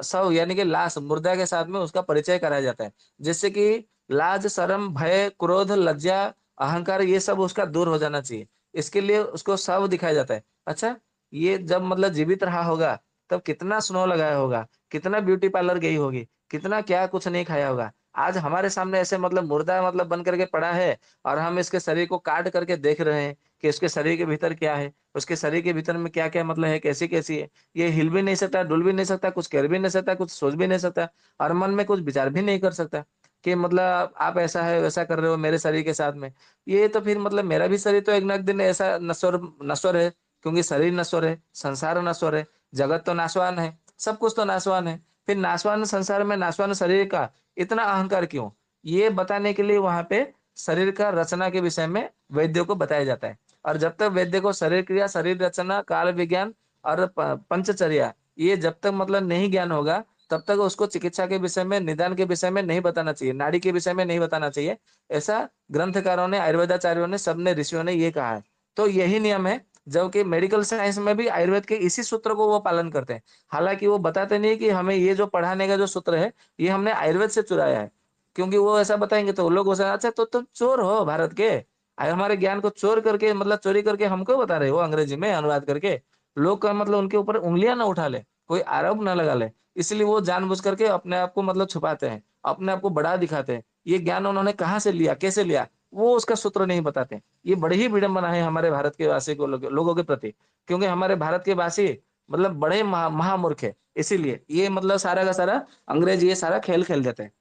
शव यानी कि लाश मुर्दा के साथ में उसका परिचय कराया जाता है, जिससे कि लाज शर्म भय क्रोध लज्जा अहंकार ये सब उसका दूर हो जाना चाहिए, इसके लिए उसको शव दिखाया जाता है। अच्छा, ये जब मतलब जीवित रहा होगा तब कितना स्नो लगाया होगा, कितना ब्यूटी पार्लर गई होगी, कितना क्या कुछ नहीं खाया होगा। आज हमारे सामने ऐसे मतलब मुर्दा मतलब बन करके पड़ा है, और हम इसके शरीर को काट करके देख रहे हैं कि उसके शरीर के भीतर क्या है, उसके शरीर के भीतर में क्या क्या मतलब है, कैसी कैसी है। ये हिल भी नहीं सकता, डुल भी नहीं सकता, कुछ कर भी नहीं सकता, कुछ सोच भी नहीं सकता, और मन में कुछ विचार भी नहीं कर सकता कि मतलब आप ऐसा है वैसा कर रहे हो मेरे शरीर के साथ में। ये तो फिर मतलब मेरा भी शरीर तो एक न एक दिन ऐसा नश्वर नश्वर है, क्योंकि शरीर नश्वर है, संसार नश्वर है, जगत तो नाशवान है, सब कुछ तो नाशवान है। फिर नाशवान संसार में नाशवान शरीर का इतना अहंकार क्यों, ये बताने के लिए वहां पे शरीर का रचना के विषय में वैद्यों को बताया जाता है। और जब तक वैद्य को शरीर क्रिया, शरीर रचना, काल विज्ञान और पंचचर्या ये जब तक मतलब नहीं ज्ञान होगा, तब तक उसको चिकित्सा के विषय में, निदान के विषय में नहीं बताना चाहिए, नाड़ी के विषय में नहीं बताना चाहिए। ऐसा ग्रंथकारों ने, आयुर्वेदाचार्यों ने, सबने, ऋषियों ने ये कहा है। तो यही नियम है, जबकि मेडिकल साइंस में भी आयुर्वेद के इसी सूत्र को वो पालन करते हैं। हालांकि वो बताते नहीं कि हमें ये जो पढ़ाने का जो सूत्र है, ये हमने आयुर्वेद से चुराया है। क्योंकि वो ऐसा बताएंगे तो लोग ऐसा, अच्छा तो तुम चोर हो भारत के, हमारे ज्ञान को चोर करके, मतलब चोरी करके हमको बता रहे हो अंग्रेजी में अनुवाद करके। लोग का मतलब उनके ऊपर उंगलियां ना उठा ले, कोई आरोप ना लगा ले, इसलिए वो जानबूझ करके अपने आप को मतलब छुपाते हैं, अपने आप को बड़ा दिखाते हैं। ये ज्ञान उन्होंने कहाँ से लिया, कैसे लिया, वो उसका सूत्र नहीं बताते। ये बड़ी ही विडंबना है हमारे भारत के वासी को, लोगों के प्रति। क्योंकि हमारे भारत के वासी मतलब बड़े महामूर्ख है, इसीलिए ये मतलब सारा का सारा अंग्रेज ये सारा खेल खेल देते हैं।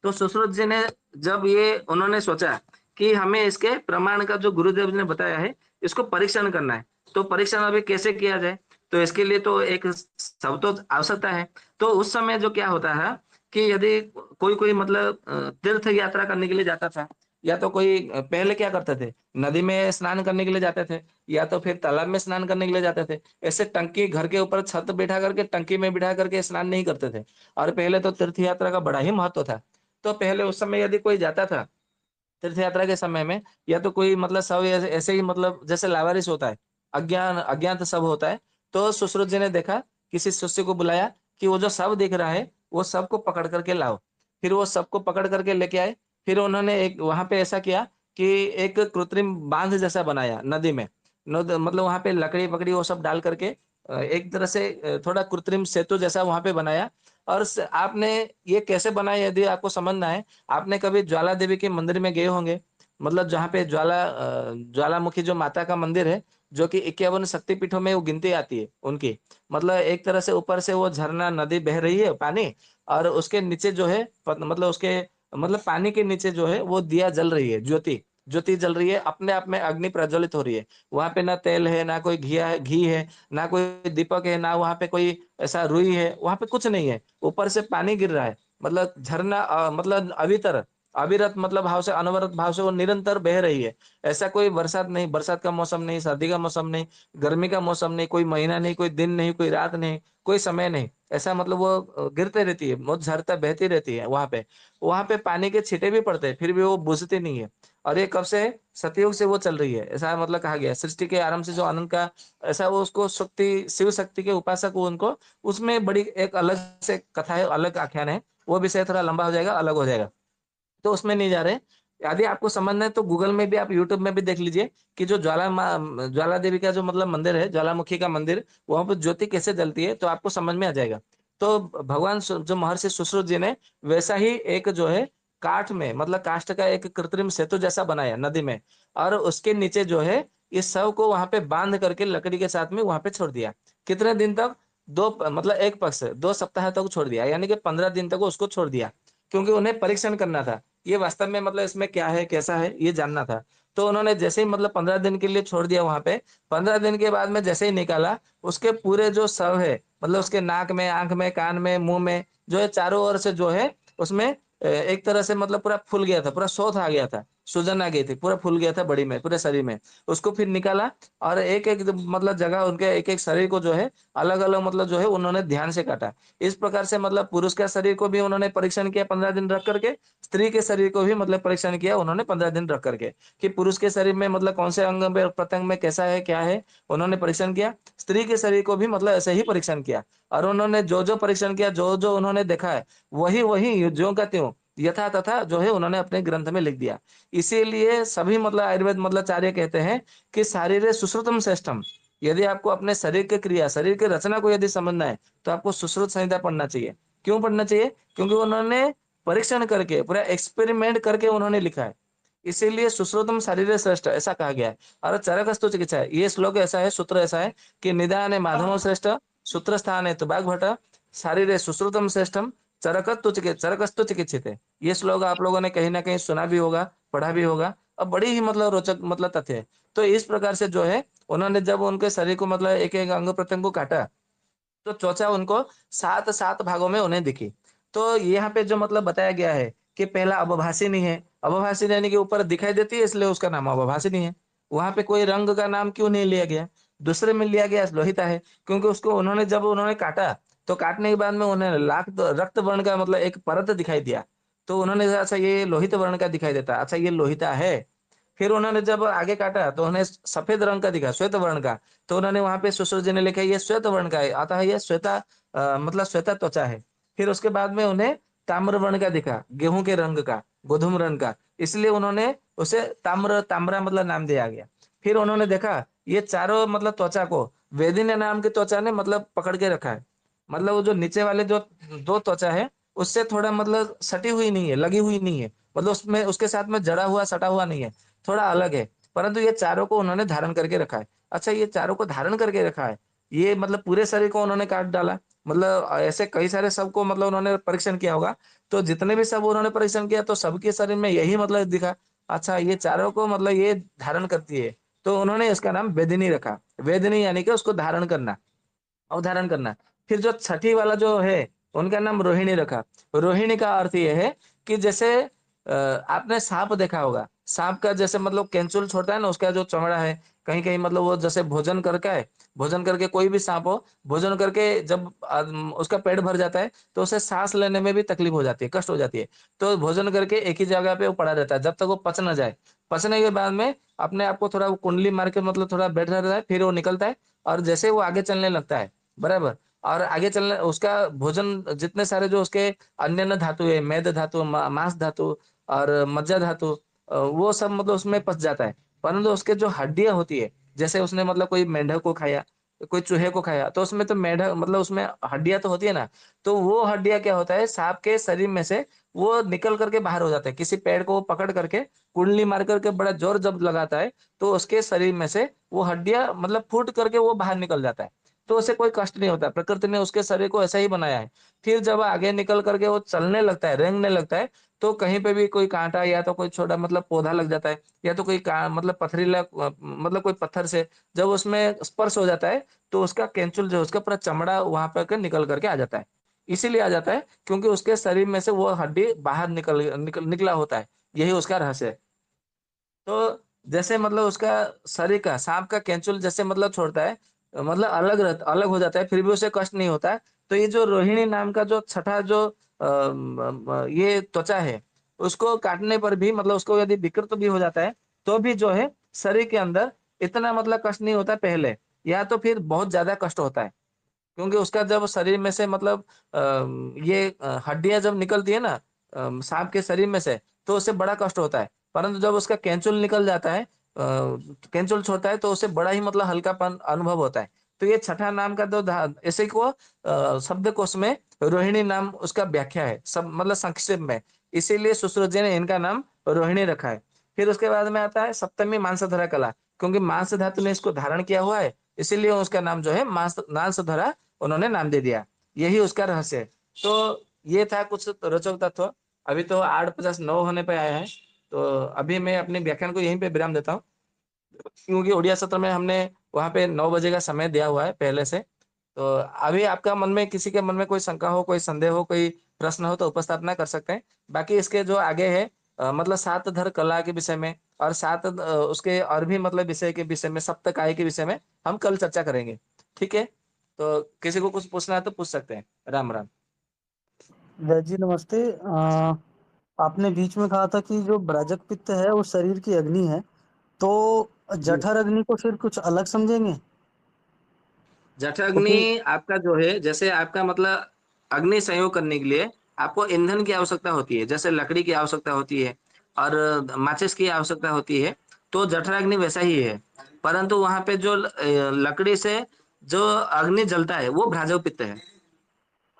तो सुश्रुत जी ने जब ये उन्होंने सोचा कि हमें इसके प्रमाण का जो गुरुदेव जी ने बताया है, इसको परीक्षण करना है। तो परीक्षण अभी कैसे किया जाए, तो इसके लिए तो एक सब तो आवश्यकता है। तो उस समय जो क्या होता है कि यदि कोई कोई मतलब तीर्थ यात्रा करने के लिए जाता था, या तो कोई पहले क्या करते थे, नदी में स्नान करने के लिए जाते थे, या तो फिर तालाब में स्नान करने के लिए जाते थे। ऐसे टंकी घर के ऊपर छत बैठा करके टंकी में बिठा करके स्नान नहीं करते थे। और पहले तो तीर्थ यात्रा का बड़ा ही महत्व था। तो पहले उस समय यदि कोई जाता था तीर्थ यात्रा के समय में, या तो कोई मतलब सब ऐसे ऐसे ही मतलब जैसे लावारिस होता है, अज्ञात सब होता है। तो सुश्रुत जी ने देखा, किसी शिष्य को बुलाया कि वो जो सब दिख रहा है वो सबको पकड़ करके लाओ। फिर वो सबको पकड़ करके लेके आए। फिर उन्होंने एक वहां पे ऐसा किया कि एक कृत्रिम बांध जैसा बनाया नदी में। मतलब वहां पे लकड़ी पकड़ी वो सब डाल करके एक तरह से थोड़ा कृत्रिम सेतु जैसा वहां पे बनाया। और आपने ये कैसे बनाया यदि आपको समझना है, आपने कभी ज्वाला देवी के मंदिर में गए होंगे। मतलब जहाँ पे ज्वालामुखी जो माता का मंदिर है, जो कि 51 शक्तिपीठों में वो गिनती आती है उनकी। मतलब एक तरह से ऊपर से वो झरना नदी बह रही है पानी, और उसके नीचे जो है मतलब उसके मतलब पानी के नीचे जो है वो दिया जल रही है, ज्योति ज्योति जल रही है, अपने आप में अग्नि प्रज्वलित हो रही है। वहां पे ना तेल है, ना कोई घी है, ना कोई दीपक है, ना वहां पे कोई ऐसा रुई है, वहां पे कुछ नहीं है। ऊपर से पानी गिर रहा है, मतलब झरना मतलब अविरत मतलब भाव से, अनवरत भाव से वो निरंतर बह रही है। ऐसा कोई बरसात नहीं, बरसात का मौसम नहीं, सर्दी का मौसम नहीं, गर्मी का मौसम नहीं, कोई महीना नहीं, कोई दिन नहीं, कोई रात नहीं, कोई समय नहीं। ऐसा मतलब वो गिरते रहती है, बहुत झरता बहती रहती है वहां पे पानी के छींटे भी पड़ते हैं, फिर भी वो बुझती नहीं है। और ये कब से है? सतयुग से वो चल रही है, ऐसा मतलब कहा गया है। सृष्टि के आरंभ से जो आनंद का ऐसा वो उसको शक्ति, शिव शक्ति के उपासक वो उनको, उसमें बड़ी एक अलग से कथा है, अलग आख्यान है। वो विषय थोड़ा लंबा हो जाएगा, अलग हो जाएगा, तो उसमें नहीं जा रहे। यदि आपको समझना है तो गूगल में भी, आप यूट्यूब में भी देख लीजिए कि जो ज्वाला देवी का जो मतलब मंदिर है, ज्वालामुखी का मंदिर, वहां पर ज्योति कैसे जलती है, तो आपको समझ में आ जाएगा। तो भगवान जो महर्षि सुश्रुत जी ने वैसा ही एक जो है काठ में, मतलब काष्ठ का एक कृत्रिम सेतु जैसा बनाया नदी में। और उसके नीचे जो है इस सब को वहां पे बांध करके लकड़ी के साथ में वहां पे छोड़ दिया। कितने दिन तक? दो मतलब एक पक्ष 2 सप्ताह तक छोड़ दिया, यानी कि 15 दिन तक उसको छोड़ दिया। क्योंकि उन्हें परीक्षण करना था, ये वास्तव में मतलब इसमें क्या है कैसा है ये जानना था। तो उन्होंने जैसे ही मतलब 15 दिन के लिए छोड़ दिया वहां पे, 15 दिन के बाद में जैसे ही निकाला, उसके पूरे जो शव है, मतलब उसके नाक में, आंख में, कान में, मुंह में, जो है चारों ओर से जो है उसमें एक तरह से मतलब पूरा फूल गया था, पूरा शोथ आ गया था, सूजन आ गई थी, पूरा फूल गया था बड़ी में, पूरे शरीर में। उसको फिर निकाला, और एक एक मतलब जगह उनके एक एक शरीर को जो है अलग अलग मतलब जो है उन्होंने ध्यान से काटा। इस प्रकार से मतलब पुरुष के शरीर को भी उन्होंने परीक्षण किया 15 दिन रख करके, स्त्री के शरीर को भी मतलब परीक्षण किया उन्होंने 15 दिन रख करके, कि पुरुष के शरीर में मतलब कौन से अंग में, प्रत्यंग में कैसा है क्या है, उन्होंने परीक्षण किया। स्त्री के शरीर को भी मतलब ऐसे ही परीक्षण किया। और उन्होंने जो जो परीक्षण किया, जो जो उन्होंने देखा है, वही वही ज्यों का त्यों यथा तथा जो है उन्होंने अपने ग्रंथ में लिख दिया। इसीलिए सभी मतलब आयुर्वेद मतलब आचार्य कहते हैं कि शारीर सुश्रुतम श्रेष्ठम। यदि आपको अपने शरीर के क्रिया, शरीर के रचना को यदि समझना है, तो आपको सुश्रुत संहिता पढ़ना चाहिए। क्यों पढ़ना चाहिए? क्योंकि उन्होंने परीक्षण करके, पूरा एक्सपेरिमेंट करके उन्होंने लिखा है। इसीलिए सुश्रुतम शरीर श्रेष्ठ ऐसा कहा गया है। और चरकस्तु चिकित्सा है, ये श्लोक ऐसा है, सूत्र ऐसा है कि निदान माधव श्रेष्ठ, सूत्र स्थान है तुबाक भट्ट, शारीर सुश्रुतम श्रेष्ठम, चरकस्तु चिकित्सित है। ये श्लोक आप लोगों ने कहीं ना कहीं सुना भी होगा, पढ़ा भी होगा। और बड़ी ही मतलब रोचक मतलब तथ्य है। तो इस प्रकार से जो है उन्होंने जब उनके शरीर को मतलब एक एक अंग प्रत्यंग को काटा, तो त्वचा उनको 7 7 भागों में उन्हें दिखी। तो यहाँ पे जो मतलब बताया गया है कि पहला अवभाषिणी है, अवभाषिणी यानी कि ऊपर दिखाई देती है इसलिए उसका नाम अवभाषिणी है। वहां पे कोई रंग का नाम क्यों नहीं लिया गया? दूसरे में लिया गया लोहिता है, क्योंकि उसको उन्होंने जब उन्होंने काटा तो काटने के बाद में उन्हें रक्त वर्ण का मतलब एक परत दिखाई दिया, तो उन्होंने कहा, अच्छा ये लोहित वर्ण का दिखाई देता, अच्छा ये लोहिता है। फिर उन्होंने जब आगे काटा तो उन्हें सफेद रंग का दिखा, श्वेत वर्ण का, तो उन्होंने वहां पे सुश्रुत जी ने लिखा ये श्वेत वर्ण का है, अतः ये श्वेता मतलब श्वेता त्वचा है। फिर उसके बाद में उन्हें ताम्र वर्ण का दिखा, गेहूं के रंग का, गोधूम रंग का, इसलिए उन्होंने उसे ताम्र ताम्रा मतलब नाम दिया गया। फिर उन्होंने देखा ये चारों मतलब त्वचा को वेदिनी नाम की त्वचा ने मतलब पकड़ के रखा है, मतलब वो जो नीचे वाले जो दो त्वचा है उससे थोड़ा मतलब सटी हुई नहीं है, लगी हुई नहीं है, मतलब उसमें उसके साथ में जड़ा हुआ सटा हुआ नहीं है, थोड़ा अलग है, परंतु ये चारों को उन्होंने धारण करके रखा है। अच्छा ये चारों को धारण करके रखा है, ये मतलब पूरे शरीर को उन्होंने काट डाला, मतलब ऐसे कई सारे सब को मतलब उन्होंने परीक्षण किया होगा, तो जितने भी सब उन्होंने परीक्षण किया तो सबके शरीर में यही मतलब दिखा, अच्छा ये चारों को मतलब ये धारण करती है, तो उन्होंने इसका नाम वेदिनी रखा। वेदिनी यानी कि उसको धारण करना, अवधारण करना। फिर जो छठी वाला जो है उनका नाम रोहिणी रखा। रोहिणी का अर्थ ये है कि जैसे आपने सांप देखा होगा, सांप का जैसे मतलब कैंचुल छोड़ता है ना, उसका जो चमड़ा है कहीं कहीं मतलब वो जैसे भोजन करके है, भोजन करके कोई भी सांप हो, भोजन करके जब उसका पेट भर जाता है तो उसे सांस लेने में भी तकलीफ हो जाती है, कष्ट हो जाती है, तो भोजन करके एक ही जगह पे वो पड़ा रहता है जब तक वो पच ना जाए। पचने के बाद में अपने आप को थोड़ा कुंडली मार के मतलब थोड़ा बैठा रहता है, फिर वो निकलता है, और जैसे वो आगे चलने लगता है, बराबर, और आगे चलने उसका भोजन जितने सारे जो उसके अन्य अन्य धातु है, मेद धातु, मांस धातु और मज्जा धातु, वो सब मतलब उसमें पच जाता है। परंतु उसके जो हड्डियां होती है, जैसे उसने मतलब कोई मेंढक को खाया, कोई चूहे को खाया, तो उसमें तो मेंढक मतलब उसमें हड्डियां तो होती है ना, तो वो हड्डियां क्या होता है सांप के शरीर में से वो निकल करके बाहर हो जाता है, किसी पेड़ को वो पकड़ करके कुंडली मार करके बड़ा जोर जब लगाता है तो उसके शरीर में से वो हड्डियां मतलब फूट करके वो बाहर निकल जाता है, तो उसे कोई कष्ट नहीं होता, प्रकृति ने उसके शरीर को ऐसा ही बनाया है। फिर जब आगे निकल करके वो चलने लगता है, रेंगने लगता है, तो कहीं पे भी कोई कांटा या तो कोई छोटा मतलब पौधा लग जाता है, या तो कोई मतलब पथरीला मतलब कोई पत्थर से जब उसमें स्पर्श हो जाता है, तो उसका कैंचुल जो उसका पूरा चमड़ा वहां पर निकल करके आ जाता है। इसीलिए आ जाता है क्योंकि उसके शरीर में से वो हड्डी बाहर निकला होता है, यही उसका रहस्य है। तो जैसे मतलब उसका शरीर का सांप का कैंचुल जैसे मतलब छोड़ता है, मतलब अलग हो जाता है, फिर भी उसे कष्ट नहीं होता है। तो ये जो रोहिणी नाम का जो छठा जो ये त्वचा है, उसको काटने पर भी मतलब उसको यदि विकृत भी हो जाता है तो भी जो है शरीर के अंदर इतना मतलब कष्ट नहीं होता पहले, या तो फिर बहुत ज्यादा कष्ट होता है, क्योंकि उसका जब शरीर में से मतलब ये हड्डियां जब निकलती है ना सांप के शरीर में से, तो उससे बड़ा कष्ट होता है, परंतु जब उसका कैंचुल निकल जाता है, कैंचुल छोड़ता है, तो उससे बड़ा ही मतलब हल्कापन अनुभव होता है। तो ये छठा नाम का तो इसी को शब्दकोश में रोहिणी नाम उसका व्याख्या है, सब मतलब संक्षेप में, इसीलिए सुश्रुत जी ने इनका नाम रोहिणी रखा है। फिर उसके बाद में आता है सप्तमी मांसधरा कला, क्योंकि मांस धातु ने इसको धारण किया हुआ है, इसीलिए उसका नाम जो है मांसधरा उन्होंने नाम दे दिया, यही उसका रहस्य है। तो ये था कुछ रोचक तत्व। अभी तो 8:59 होने पे आया है, तो अभी मैं अपने व्याख्यान को यहीं पे विराम देता हूँ, क्योंकि उड़िया सत्र में हमने वहाँ पे 9 बजे का समय दिया हुआ है पहले से। तो अभी आपका मन में किसी के मन में कोई शंका हो, कोई संदेह हो, कोई प्रश्न हो तो उपस्थापना कर सकते हैं। बाकी इसके जो आगे है मतलब सात धर कला के विषय में और उसके और भी मतलब विषय के विषय में, सप्तकाय के विषय में हम कल चर्चा करेंगे। ठीक है, तो किसी को कुछ पूछना है तो पूछ सकते हैं। राम राम। वैद्य जी नमस्ते। आपने बीच में कहा था कि जो ब्राजक पित्त है वो शरीर की अग्नि है, तो जी, जठर अग्नि को फिर कुछ अलग समझेंगे? क्योंकि जठराग्नि आपका जो है जैसे आपका मतलब अग्नि संयोग करने के लिए आपको ईंधन की आवश्यकता होती है, जैसे लकड़ी की आवश्यकता होती है और माचिस की आवश्यकता होती है, तो जठराग्नि वैसा ही है। परंतु वहां पे जो लकड़ी से जो अग्नि जलता है वो भ्राजव पित्त है।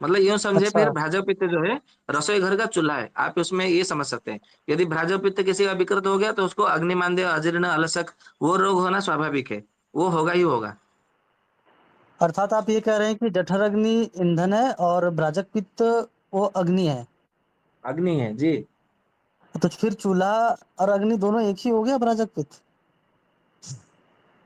मतलब यूं समझे, अच्छा, फिर भ्राजव पित्त जो है रसोई घर का चूल्हा है, आप उसमें ये समझ सकते हैं। यदि भ्राजव पित्त किसी का विकृत हो गया तो उसको अग्निमांद्य, अजीर्ण, अलसक वो रोग होना स्वाभाविक है, वो होगा ही होगा। अर्थात आप ये कह रहे हैं कि जठर अग्नि ईंधन है और ब्राजक पित्त वो अग्नि है। अग्नि है जी। तो फिर चूल्हा और अग्नि दोनों एक ही हो गया ब्राजक पित्त?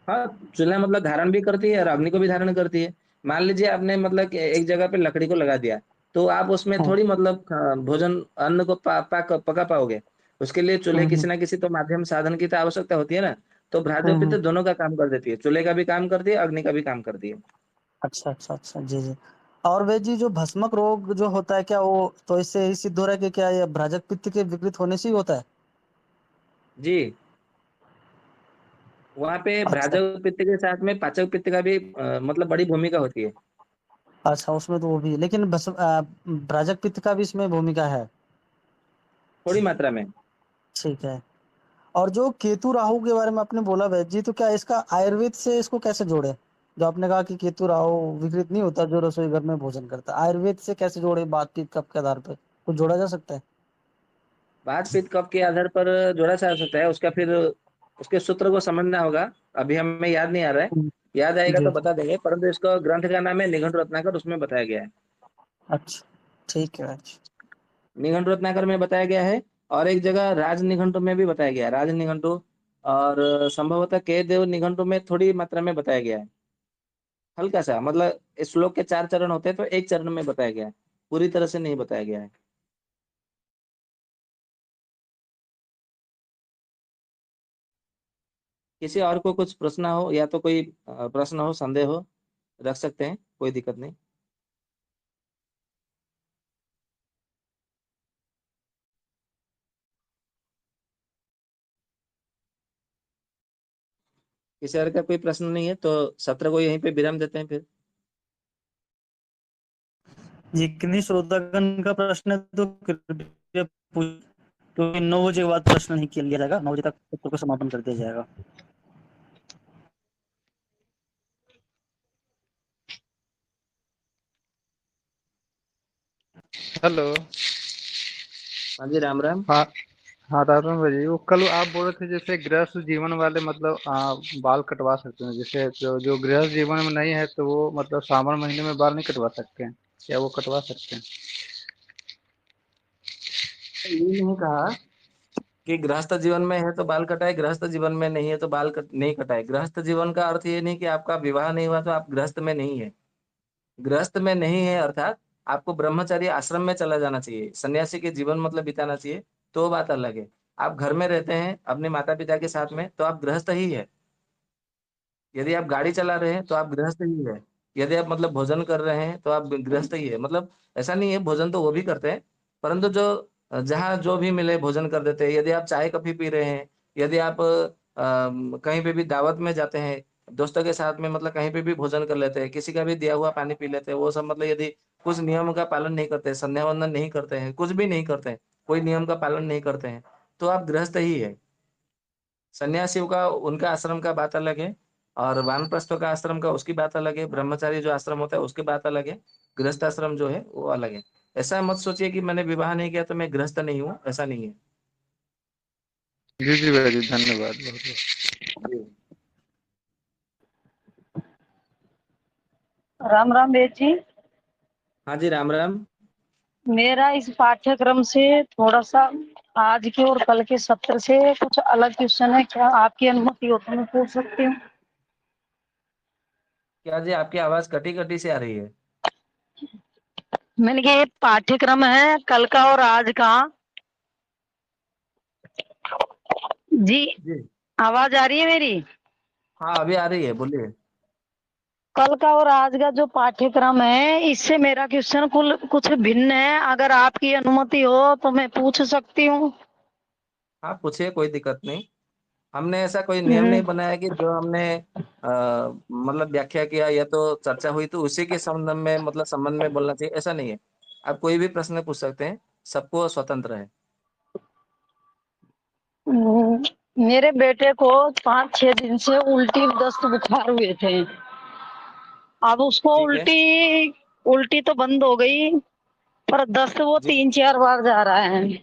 हाँ, चूल्हा मतलब धारण भी करती है और अग्नि को भी धारण करती है। मान लीजिए आपने मतलब कि एक जगह पे लकड़ी को लगा दिया, तो आप उसमें हाँ। थोड़ी मतलब भोजन अन्न को पका पाओगे। उसके लिए चूल्हे हम्म, किसी ना किसी तो माध्यम साधन की तो आवश्यकता होती है ना। तो भ्राजक हम्म, पित्त दोनों का काम कर देती है, चूल्हे का भी काम करती है, अग्नि का भी काम करती है। अच्छा अच्छा अच्छा, जी जी। और वे जी जो भस्मक रोग जो होता है, क्या वो तो इससे ही सिद्ध हो रहा है कि क्या ये भ्राजक पित्त के विकृत होने से ही होता है? जी, वहाँ पे अच्छा भ्राजक पित्त के साथ में पाचक पित्त का भी मतलब बड़ी भूमिका होती है। अच्छा, उसमें तो वो भी है, लेकिन भ्राजक पित्त का भी इसमें भूमिका है। थोड़ी मात्रा में। ठीक है। और जो केतु राहु के बारे में आपने बोला वैद्य जी, तो क्या इसका आयुर्वेद से इसको कैसे जोड़े? जो आपने कहा कि केतु राहु विकृत नहीं होता जो रसोई घर में भोजन करता है, आयुर्वेद से कैसे जोड़े? बातचीत कब के आधार पे कुछ जोड़ा जा सकता है? बात पित्त कफ के आधार पर जोड़ा जा सकता है, उसका फिर उसके सूत्र को समझना होगा। अभी हमें याद नहीं आ रहा है, हम्म, याद आएगा जी तो जी। बता देंगे, परंतु इसका ग्रंथ का नाम है निघंटु रत्नाकर, उसमें बताया गया है। अच्छा, ठीक है वैद्य। निघंटु रत्नाकर में बताया गया है, और एक जगह राज निघंटु में भी बताया गया है, राज निघंटु। और संभवतः के देव निघंटु में थोड़ी मात्रा में बताया गया है, हल्का सा, मतलब इस श्लोक के 4 चरण होते हैं तो एक चरण में बताया गया है, पूरी तरह से नहीं बताया गया है। किसी और को कुछ प्रश्न हो या तो कोई प्रश्न हो, संदेह हो, रख सकते हैं, कोई दिक्कत नहीं। किसी और का कोई प्रश्न नहीं है तो सत्र को यहीं पे विराम देते हैं फिर। जी, किन्हीं श्रोतागण का प्रश्न है तो कृपया पूछ, क्योंकि 9 बजे के बाद प्रश्न नहीं किया जाएगा, 9 बजे तक सत्र को समापन कर दिया जाएगा। हेलो। हाँ जी, राम राम। हाँ। हाँ दादा भाई, वो कल आप बोल रहे थे जैसे गृहस्थ जीवन वाले मतलब बाल कटवा सकते हैं, जैसे जो जो गृहस्थ जीवन में नहीं है तो वो मतलब सावन महीने में बाल नहीं कटवा सकते हैं, क्या वो कटवा सकते हैं? ये नहीं कहा कि गृहस्थ जीवन में है तो बाल कटाए, गृहस्थ जीवन में नहीं है तो नहीं कटाए। गृहस्थ जीवन का अर्थ ये नहीं कि आपका विवाह नहीं हुआ तो आप गृहस्थ में नहीं है। गृहस्थ में नहीं है अर्थात आपको ब्रह्मचारी आश्रम में चला जाना चाहिए, सन्यासी के जीवन मतलब बिताना चाहिए, तो बात अलग है। आप घर में रहते हैं अपने माता पिता के साथ में तो आप गृहस्थ ही है। यदि आप गाड़ी चला रहे हैं तो आप गृहस्थ ही है। यदि आप मतलब भोजन कर रहे हैं तो आप गृहस्थ ही है। मतलब ऐसा नहीं है, भोजन तो वो भी करते हैं, परंतु जो जहाँ जो भी मिले भोजन कर देते हैं। यदि आप चाय कॉफी पी रहे हैं, यदि आप कहीं पे भी दावत में जाते हैं दोस्तों के साथ में, मतलब कहीं पे भी भोजन कर लेते हैं, किसी का भी दिया हुआ पानी पी लेते हैं, वो सब मतलब यदि कुछ नियमों का पालन नहीं करते, संध्या वंदन नहीं करते हैं, कुछ भी नहीं करते हैं, कोई नियम का पालन नहीं करते हैं, तो आप गृहस्थ ही है। सन्यासियों का उनका आश्रम का बात अलग है, और वानप्रस्थों का आश्रम का उसकी बात अलग है, ब्रह्मचारी जो आश्रम होता है उसकी बात अलग है, गृहस्थ आश्रम जो है वो अलग है। ऐसा मत सोचिए कि मैंने विवाह नहीं किया तो मैं गृहस्थ नहीं हूँ, ऐसा नहीं है। जी जी भाई जी, धन्यवाद बहुत बहुत। जी। राम राम वेद जी। हाँ जी, राम राम। मेरा इस पाठ्यक्रम से थोड़ा सा आज के और कल के सत्र से कुछ अलग क्वेश्चन है, क्या आपकी अनुमति हो तो मैं पूछ सकती हूँ? क्या जी, आपकी आवाज कटी कटी से आ रही है। मैंने कहा ये पाठ्यक्रम है कल का और आज का। जी, जी। आवाज आ रही है मेरी? हाँ, अभी आ रही है, बोलिए। कल का और आज का जो पाठ्यक्रम है इससे मेरा क्वेश्चन कुल कुछ भिन्न है, अगर आपकी अनुमति हो तो मैं पूछ सकती हूँ? हाँ, पूछिए, कोई दिक्कत नहीं। हमने ऐसा कोई नियम हम्म, नहीं बनाया कि जो हमने मतलब व्याख्या किया या तो चर्चा हुई तो उसी के संबंध में, मतलब संबंध में बोलना चाहिए, ऐसा नहीं है। आप कोई भी प्रश्न पूछ सकते हैं, सबको स्वतंत्र है। मेरे बेटे को 5-6 दिन से उल्टी दस्त बुखार हुए थे। अब उसको ठीक है। उल्टी उल्टी तो बंद हो गई, पर दस्त वो जी। 3-4 बार जा रहा है। आयु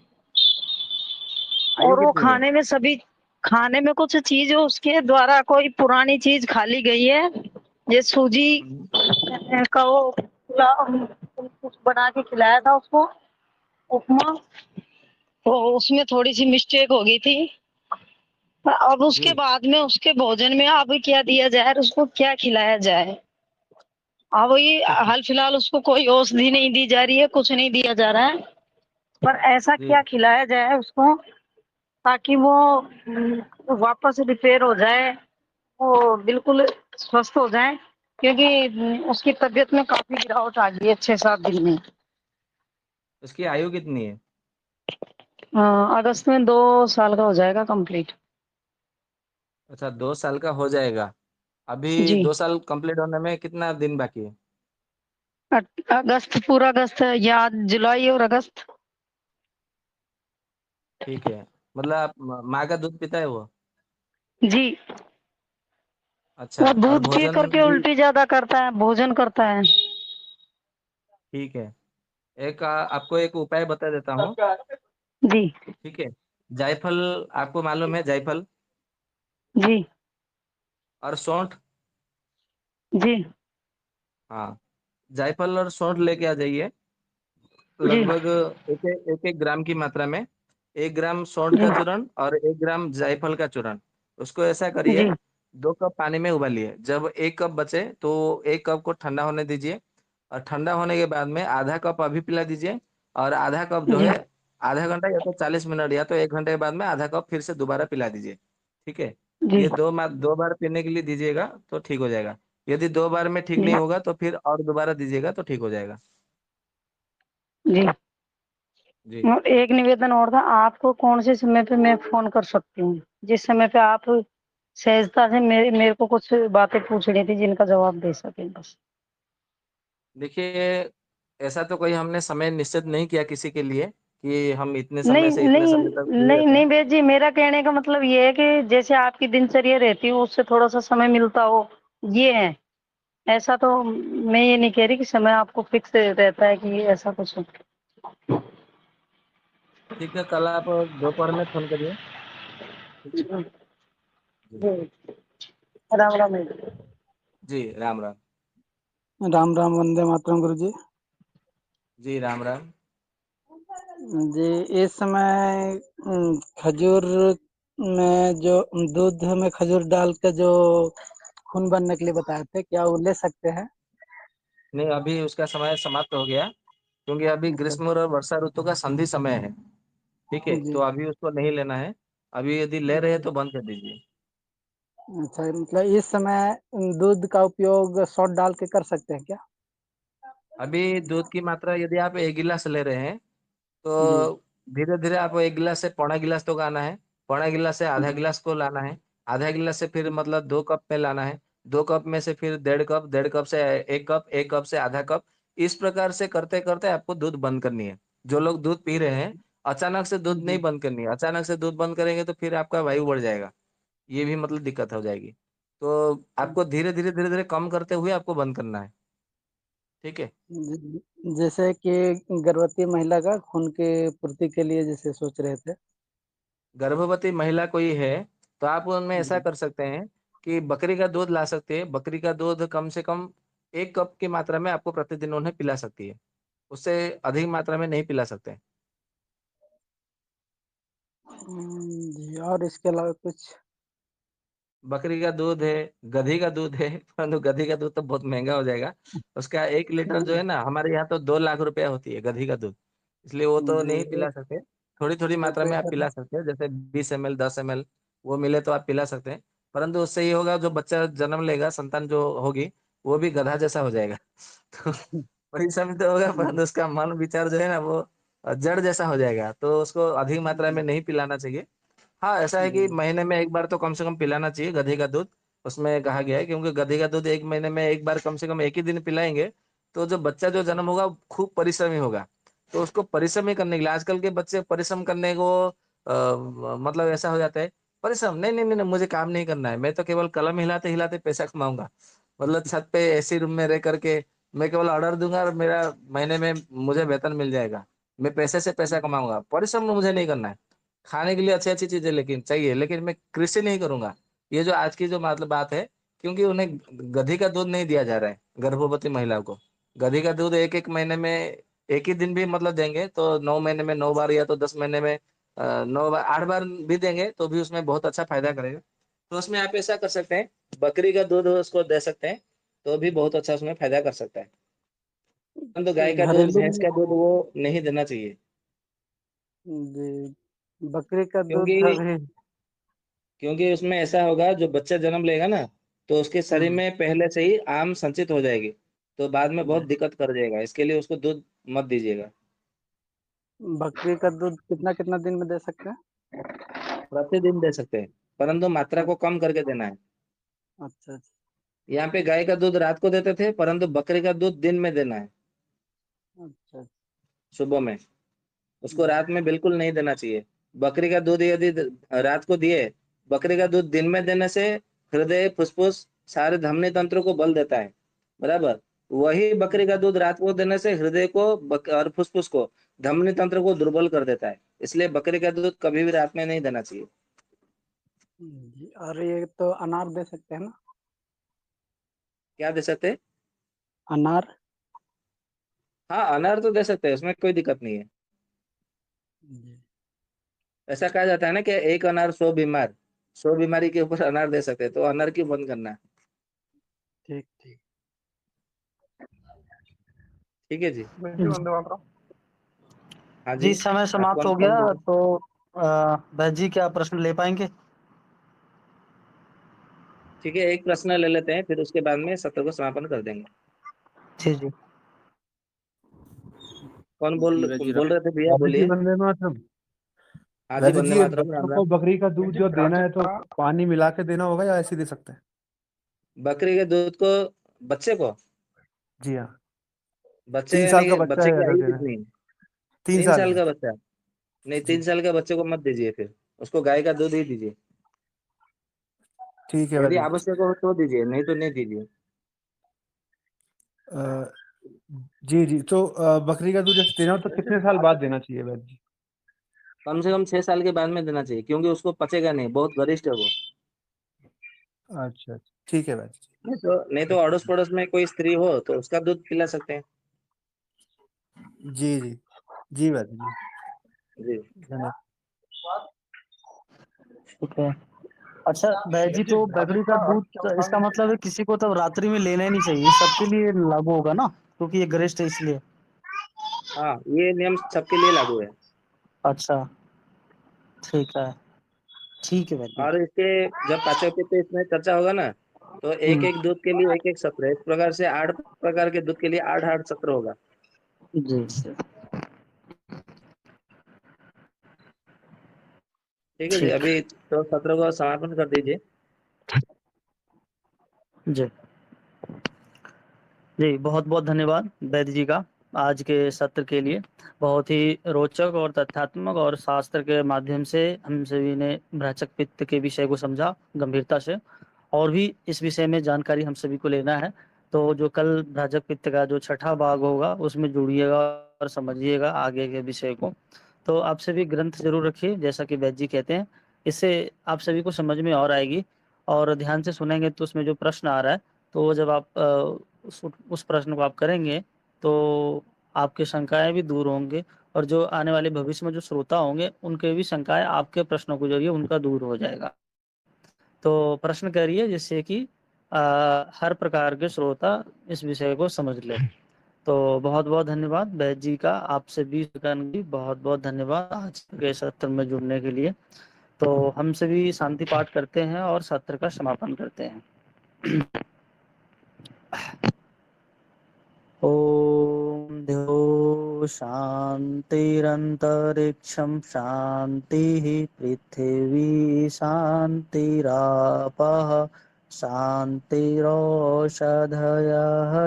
और वो कितनी है? खाने में कुछ चीज उसके द्वारा कोई पुरानी चीज खा ली गई है। ये सूजी हम्म। का वो कुछ बना के खिलाया था उसको, उपमा, तो उसमें थोड़ी सी मिस्टेक हो गई थी। अब उसके जी। बाद में उसके भोजन में अब क्या दिया जाए और उसको क्या खिलाया जाए? अब ये हाल फिलहाल उसको कोई औषधि नहीं दी जा रही है, कुछ नहीं दिया जा रहा है, पर ऐसा जी। क्या खिलाया जाए उसको ताकि वो वापस रिपेयर हो जाए, वो बिल्कुल स्वस्थ हो जाए, क्योंकि उसकी तबीयत में काफी गिरावट आ गई है 6-7 दिन में। उसकी आयु कितनी है? अगस्त में 2 साल का हो जाएगा कंप्लीट। अच्छा, 2 साल का हो जाएगा। अभी जी। 2 साल कंप्लीट होने में कितना दिन बाकी है? अगस्त, पूरा अगस्त है या जुलाई और अगस्त। ठीक है। मतलब आप माँ का दूध पीता है वो? जी। अच्छा, वो और दूध पी भोजन करके भी? उल्टी ज्यादा करता है, भोजन करता है। ठीक है। एक आपको एक उपाय बता देता हूँ। जी। ठीक है। जायफल, आपको मालूम है जायफल जी। और सौंठ? जी। हाँ, जायफल और सौंठ लेके आ जाइए। जी। लगभग एक एक ग्राम की मात्रा में। 1 ग्राम सौंठ जी। का चूर्ण और 1 ग्राम जायफल का चूर्ण। उसको ऐसा करिए, जी। 2 कप पानी में उबालिए। जब 1 कप बचे तो 1 कप को ठंडा होने दीजिए, और ठंडा होने के बाद में आधा कप अभी पिला दीजिए, और आधा कप जो जी। है आधा घंटा या तो 40 मिनट या तो 1 घंटे के बाद में आधा कप फिर से दोबारा पिला दीजिए। ठीक है। जी। ये 2 बार पीने के लिए दीजिएगा तो ठीक हो जाएगा। यदि 2 बार में ठीक जी। नहीं होगा तो फिर और दोबारा दीजिएगा तो ठीक हो जाएगा। जी। जी। और एक निवेदन और था, आपको कौन से समय पे मैं फोन कर सकती हूँ, जिस समय पे आप सहजता से मेरे मेरे को कुछ बातें पूछनी थी जिनका जवाब दे सके बस। देखिए, ऐसा तो कोई हमने समय निश्चित नहीं किया किसी के लिए कि हम इतने नहीं समय से इतने नहीं समय तक फ्री नहीं रहते नहीं हैं। बेद जी, मेरा कहने का मतलब ये है कि जैसे आपकी दिनचर्या रहती हो उससे थोड़ा सा समय मिलता हो, ये है। ऐसा तो मैं ये नहीं कह रही कि समय आपको फिक्स रहता है कि ऐसा कुछ हो। ठीक है, कल आप दोपहर में फोन करिए। ठीक है। जी। जी। राम राम। जी, राम राम। राम राम, वंदे मातरम गुरु जी। जी, राम राम। जी, इस समय खजूर में जो दूध में खजूर डाल के जो खून बनने के लिए बताए थे, क्या वो ले सकते हैं? नहीं, अभी उसका समय समाप्त हो गया, क्योंकि अभी अच्छा। ग्रीष्म और वर्षा ऋतु का संधि समय है। ठीक है, जी। तो अभी उसको नहीं लेना है। अभी यदि ले रहे हैं तो बंद कर दीजिए। अच्छा, मतलब इस समय दूध का उपयोग शॉट डाल के कर सकते हैं क्या? अभी दूध की मात्रा यदि आप 1 गिलास ले रहे हैं जी। तो धीरे धीरे आपको 1 गिलास से पौना गिलास तो आना है। पौना गिलास से आधा जी। गिलास को लाना है। आधा गिलास से फिर मतलब 2 कप में लाना है। 2 कप में से फिर 1.5 कप, 1.5 कप से 1 कप, 1 कप से आधा कप। इस प्रकार से करते करते आपको दूध बंद करनी है। जो लोग दूध पी रहे हैं, अचानक से दूध नहीं जी। बंद करनी है। अचानक से दूध बंद करेंगे तो फिर आपका वायु बढ़ जाएगा। ये भी मतलब दिक्कत हो जाएगी। तो आपको धीरे धीरे कम करते हुए आपको बंद करना है। ठीक है। जैसे कि गर्भवती महिला का खून की पूर्ति के लिए जैसे सोच रहे थे। गर्भवती महिला कोई है तो आप उनमें ऐसा जी। कर सकते हैं कि बकरी का दूध ला सकते हैं। बकरी का दूध कम से कम 1 कप की मात्रा में आपको प्रतिदिन उन्हें पिला सकती है। उससे अधिक मात्रा में नहीं पिला सकते। जी, और इसके अलावा कुछ? बकरी का दूध है, गधी का दूध है, परंतु गधी का दूध तो बहुत महंगा हो जाएगा। उसका 1 लीटर जो है ना, हमारे यहाँ तो 2 लाख रुपया होती है गधी का दूध। इसलिए वो तो जी, नहीं पिला सकते। थोड़ी थोड़ी मात्रा में आप एक पिला सकते हैं, जैसे 20 ml, 10 ml। वो मिले तो आप पिला सकते हैं। परंतु उससे ये होगा, जो बच्चा जन्म लेगा, संतान जो होगी, वो भी गधा जैसा हो जाएगा। तो परिश्रम तो होगा, परंतु उसका मन विचार जो है ना, वो जड़ जैसा हो जाएगा। तो उसको अधिक मात्रा में नहीं पिलाना चाहिए। हाँ, ऐसा है कि जी। महीने में एक बार तो कम से कम पिलाना चाहिए गधे का दूध। उसमें कहा गया है, क्योंकि गधे का दूध 1 महीने में एक बार कम से कम एक ही दिन पिलाएंगे तो जो बच्चा जो जन्म होगा वो खूब परिश्रमी होगा। तो उसको परिश्रमी करने के लिए, आजकल के बच्चे परिश्रम करने को मतलब ऐसा हो जाता है, परिश्रम नहीं नहीं नहीं नहीं, मुझे काम नहीं करना है, मैं तो केवल कलम हिलाते हिलाते पैसा कमाऊंगा। मतलब छत पे एसी रूम में रह करके मैं केवल ऑर्डर दूंगा और मेरा महीने में मुझे वेतन मिल जाएगा। मैं पैसे से पैसा कमाऊंगा, परिश्रम मुझे नहीं करना है। खाने के लिए अच्छी अच्छी चीजें लेकिन चाहिए, लेकिन मैं कृषि नहीं करूंगा। ये जो आज की जो मतलब बात है, क्योंकि उन्हें गधी का दूध नहीं दिया जा रहा है गर्भवती महिला को। गधी का दूध एक एक महीने में एक ही दिन भी मतलब देंगे तो 9 महीने में 9 बार, या तो 10 महीने में 9 बार, 8 बार भी देंगे तो भी उसमें बहुत अच्छा फायदा करेगा। तो उसमें आप ऐसा कर सकते हैं, बकरी का दूध उसको दे सकते हैं। तो भी बहुत अच्छा उसमें फायदा कर सकता है। परंतु गाय का दूध, घरेलू भैंस का दूध वो नहीं देना चाहिए, जी, बकरी का दूध क्योंकि अभी क्योंकि उसमें ऐसा होगा, जो बच्चा जन्म लेगा ना, तो उसके शरीर हम्म, में पहले से ही आम संचित हो जाएगी, तो बाद में बहुत जी। दिक्कत कर जाएगा। इसके लिए उसको दूध मत दीजिएगा। बकरी का दूध कितना कितना दिन में दे सकते हैं? प्रतिदिन दे सकते हैं, परंतु मात्रा को कम करके देना है। अच्छा अच्छा यहाँ पे गाय का दूध रात को देते थे, परंतु बकरी का दूध दिन में देना है, अच्छा सुबह में। उसको जी रात में बिल्कुल नहीं देना चाहिए। बकरी का दूध यदि रात को दिए, बकरी का दूध दिन में देने से हृदय, फुसफुस, सारे धमनी तंत्र को बल देता है, बराबर। वही बकरी का दूध रात को देने से हृदय को और फुसफुस को, धमनी तंत्र को दुर्बल कर देता है। इसलिए बकरी का दूध कभी भी रात में नहीं देना चाहिए। जी। और ये तो अनार दे सकते हैं ना? क्या दे सकते हैं? अनार हाँ, अनार तो दे सकते हैं, उसमें कोई दिक्कत नहीं है। जी ऐसा कहा जाता है ना कि एक अनार 100 बीमार, 100 बीमारी के ऊपर अनार दे सकते हैं, तो अनार क्यों बंद करना है? ठीक ठीक ठीक है जी। वैसे वंदे मातरम। हाँ जी, जी। समय आप समाप्त कौन हो कौन गया, बोल रहे हैं? तो बहन जी क्या प्रश्न ले पाएंगे? ठीक है, एक प्रश्न ले लेते हैं, फिर उसके बाद में सत्र को समापन कर देंगे। जी जी कौन जी वैद जी बोल रहे थे भैया, वैसे जी बोलिए। वंदे मातरम। हाँ जी, वैसे वंदे जी मातरम, बच्चों राम को राम। बकरी का दूध जो देना है तो का पानी मिला के देना होगा या ऐसे ही दे सकते हैं? बकरी के दूध को बच्चे को, जी हाँ। बच्चे 3 साल का नहीं, बच्चा बच्चे है की अगर आयु देना है। कितनी है? 3 तीन साल साल है। का बच्चा? नहीं, जी 3 साल के बच्चे को मत दीजिए, फिर उसको गाय का दूध ही दीजिए। ठीक है यदि वैद्य जी। आवश्यक हो तो दीजिए, नहीं तो नहीं दीजिए। अ, जी जी, तो बकरी का दूध जैसे देना हो तो कितने साल बाद देना चाहिए वैद्य जी? कम से कम 6 साल के बाद में देना चाहिए, क्योंकि उसको पचेगा नहीं, बहुत गरिष्ठ है वो। अच्छा अच्छा, ठीक है वैद्य जी। नहीं तो अड़ोस पड़ोस में कोई स्त्री हो तो उसका दूध पिला सकते हैं। जी जी जी वैद्य जी, जी। धन्यवाद। ठीक है। अच्छा बहन जी, तो बकरी का दूध इसका मतलब है किसी को तब रात्रि में लेना ही नहीं चाहिए, सबके लिए लागू होगा ना, क्योंकि ये गरिष्ठ है इसलिए। हाँ, ये नियम सबके लिए लागू है। अच्छा ठीक है बहन जी। और इसके जब पाचक पित्त इसमें चर्चा होगा ना, तो एक हम्म, एक दूध के लिए एक एक सत्र है। इस प्रकार से 8 प्रकार के दूध के लिए 8 सत्र होगा। जी ठीक है जी, ठीक अभी तो सत्र को समापन कर दीजिए। जी जी, बहुत बहुत धन्यवाद वैद्य जी का आज के सत्र के लिए। बहुत ही रोचक और तथ्यात्मक और शास्त्र के माध्यम से हम सभी ने भ्राचक पित्त के विषय को समझा गंभीरता से, और भी इस विषय में जानकारी हम सभी को लेना है। तो जो कल भ्राजक पित्त का जो छठा भाग होगा उसमें जुड़िएगा और समझिएगा आगे के विषय को। तो आप सभी ग्रंथ जरूर रखिए, जैसा कि वैद्य जी कहते हैं, इससे आप सभी को समझ में और आएगी। और ध्यान से सुनेंगे तो उसमें जो प्रश्न आ रहा है, तो वो जब आप उस प्रश्न को आप करेंगे तो आपकी शंकाएं भी दूर होंगे, और जो आने वाले भविष्य में जो श्रोता होंगे उनके भी शंकाएं आपके प्रश्नों के जरिए उनका दूर हो जाएगा। तो प्रश्न करिए जिससे कि हर प्रकार के श्रोता इस विषय को समझ ले। तो बहुत बहुत धन्यवाद वैद्य जी का, आपसे भी बहुत बहुत धन्यवाद आज के सत्र में जुड़ने के लिए। तो हम सभी शांति पाठ करते हैं और सत्र का समापन करते हैं। ओम द्यो शांतिरंतरिक्षं शांति पृथिवी शांतिरापः शांतिरौषधयः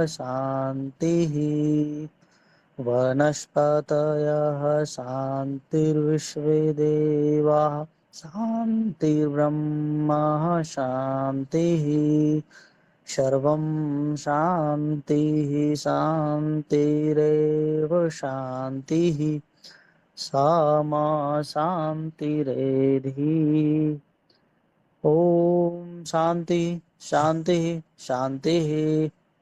शांतिः वनस्पतयः शांतिर्विश्वे देवाः शांतिर्ब्रह्म शांतिः सर्वं शान्तिः शान्तिरेव शान्तिः सा मा शान्तिरेधि। ओम शांति शांति शांति।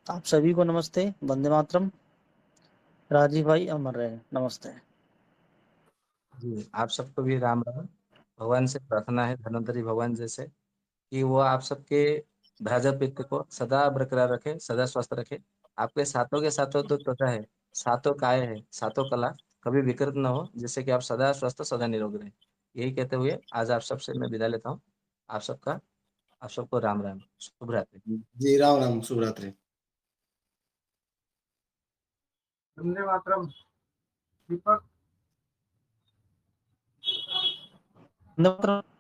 आप सभी को नमस्ते, वंदे मातरम। राजीव भाई अमर रहे, नमस्ते। जी, आप सबको भी राम राम। भगवान से प्रार्थना है, धन्वंतरी भगवान जैसे, कि वो आप सबके भ्राजक पित्त को सदा बरकरार रखे, सदा स्वस्थ रखे। आपके सातों के सातों जो त्वचा है, सातों काय है, सातों कला कभी विकृत न हो, जिससे कि आप सदा स्वस्थ सदा निरोग रहे। यही कहते हुए आज आप सबसे मैं विदा लेता हूँ। आप सबको राम राम, शुभ रात्रि। जी राम राम, शुभ रात्रि। वंदे मातरम। दीपक। वंदे मातरम।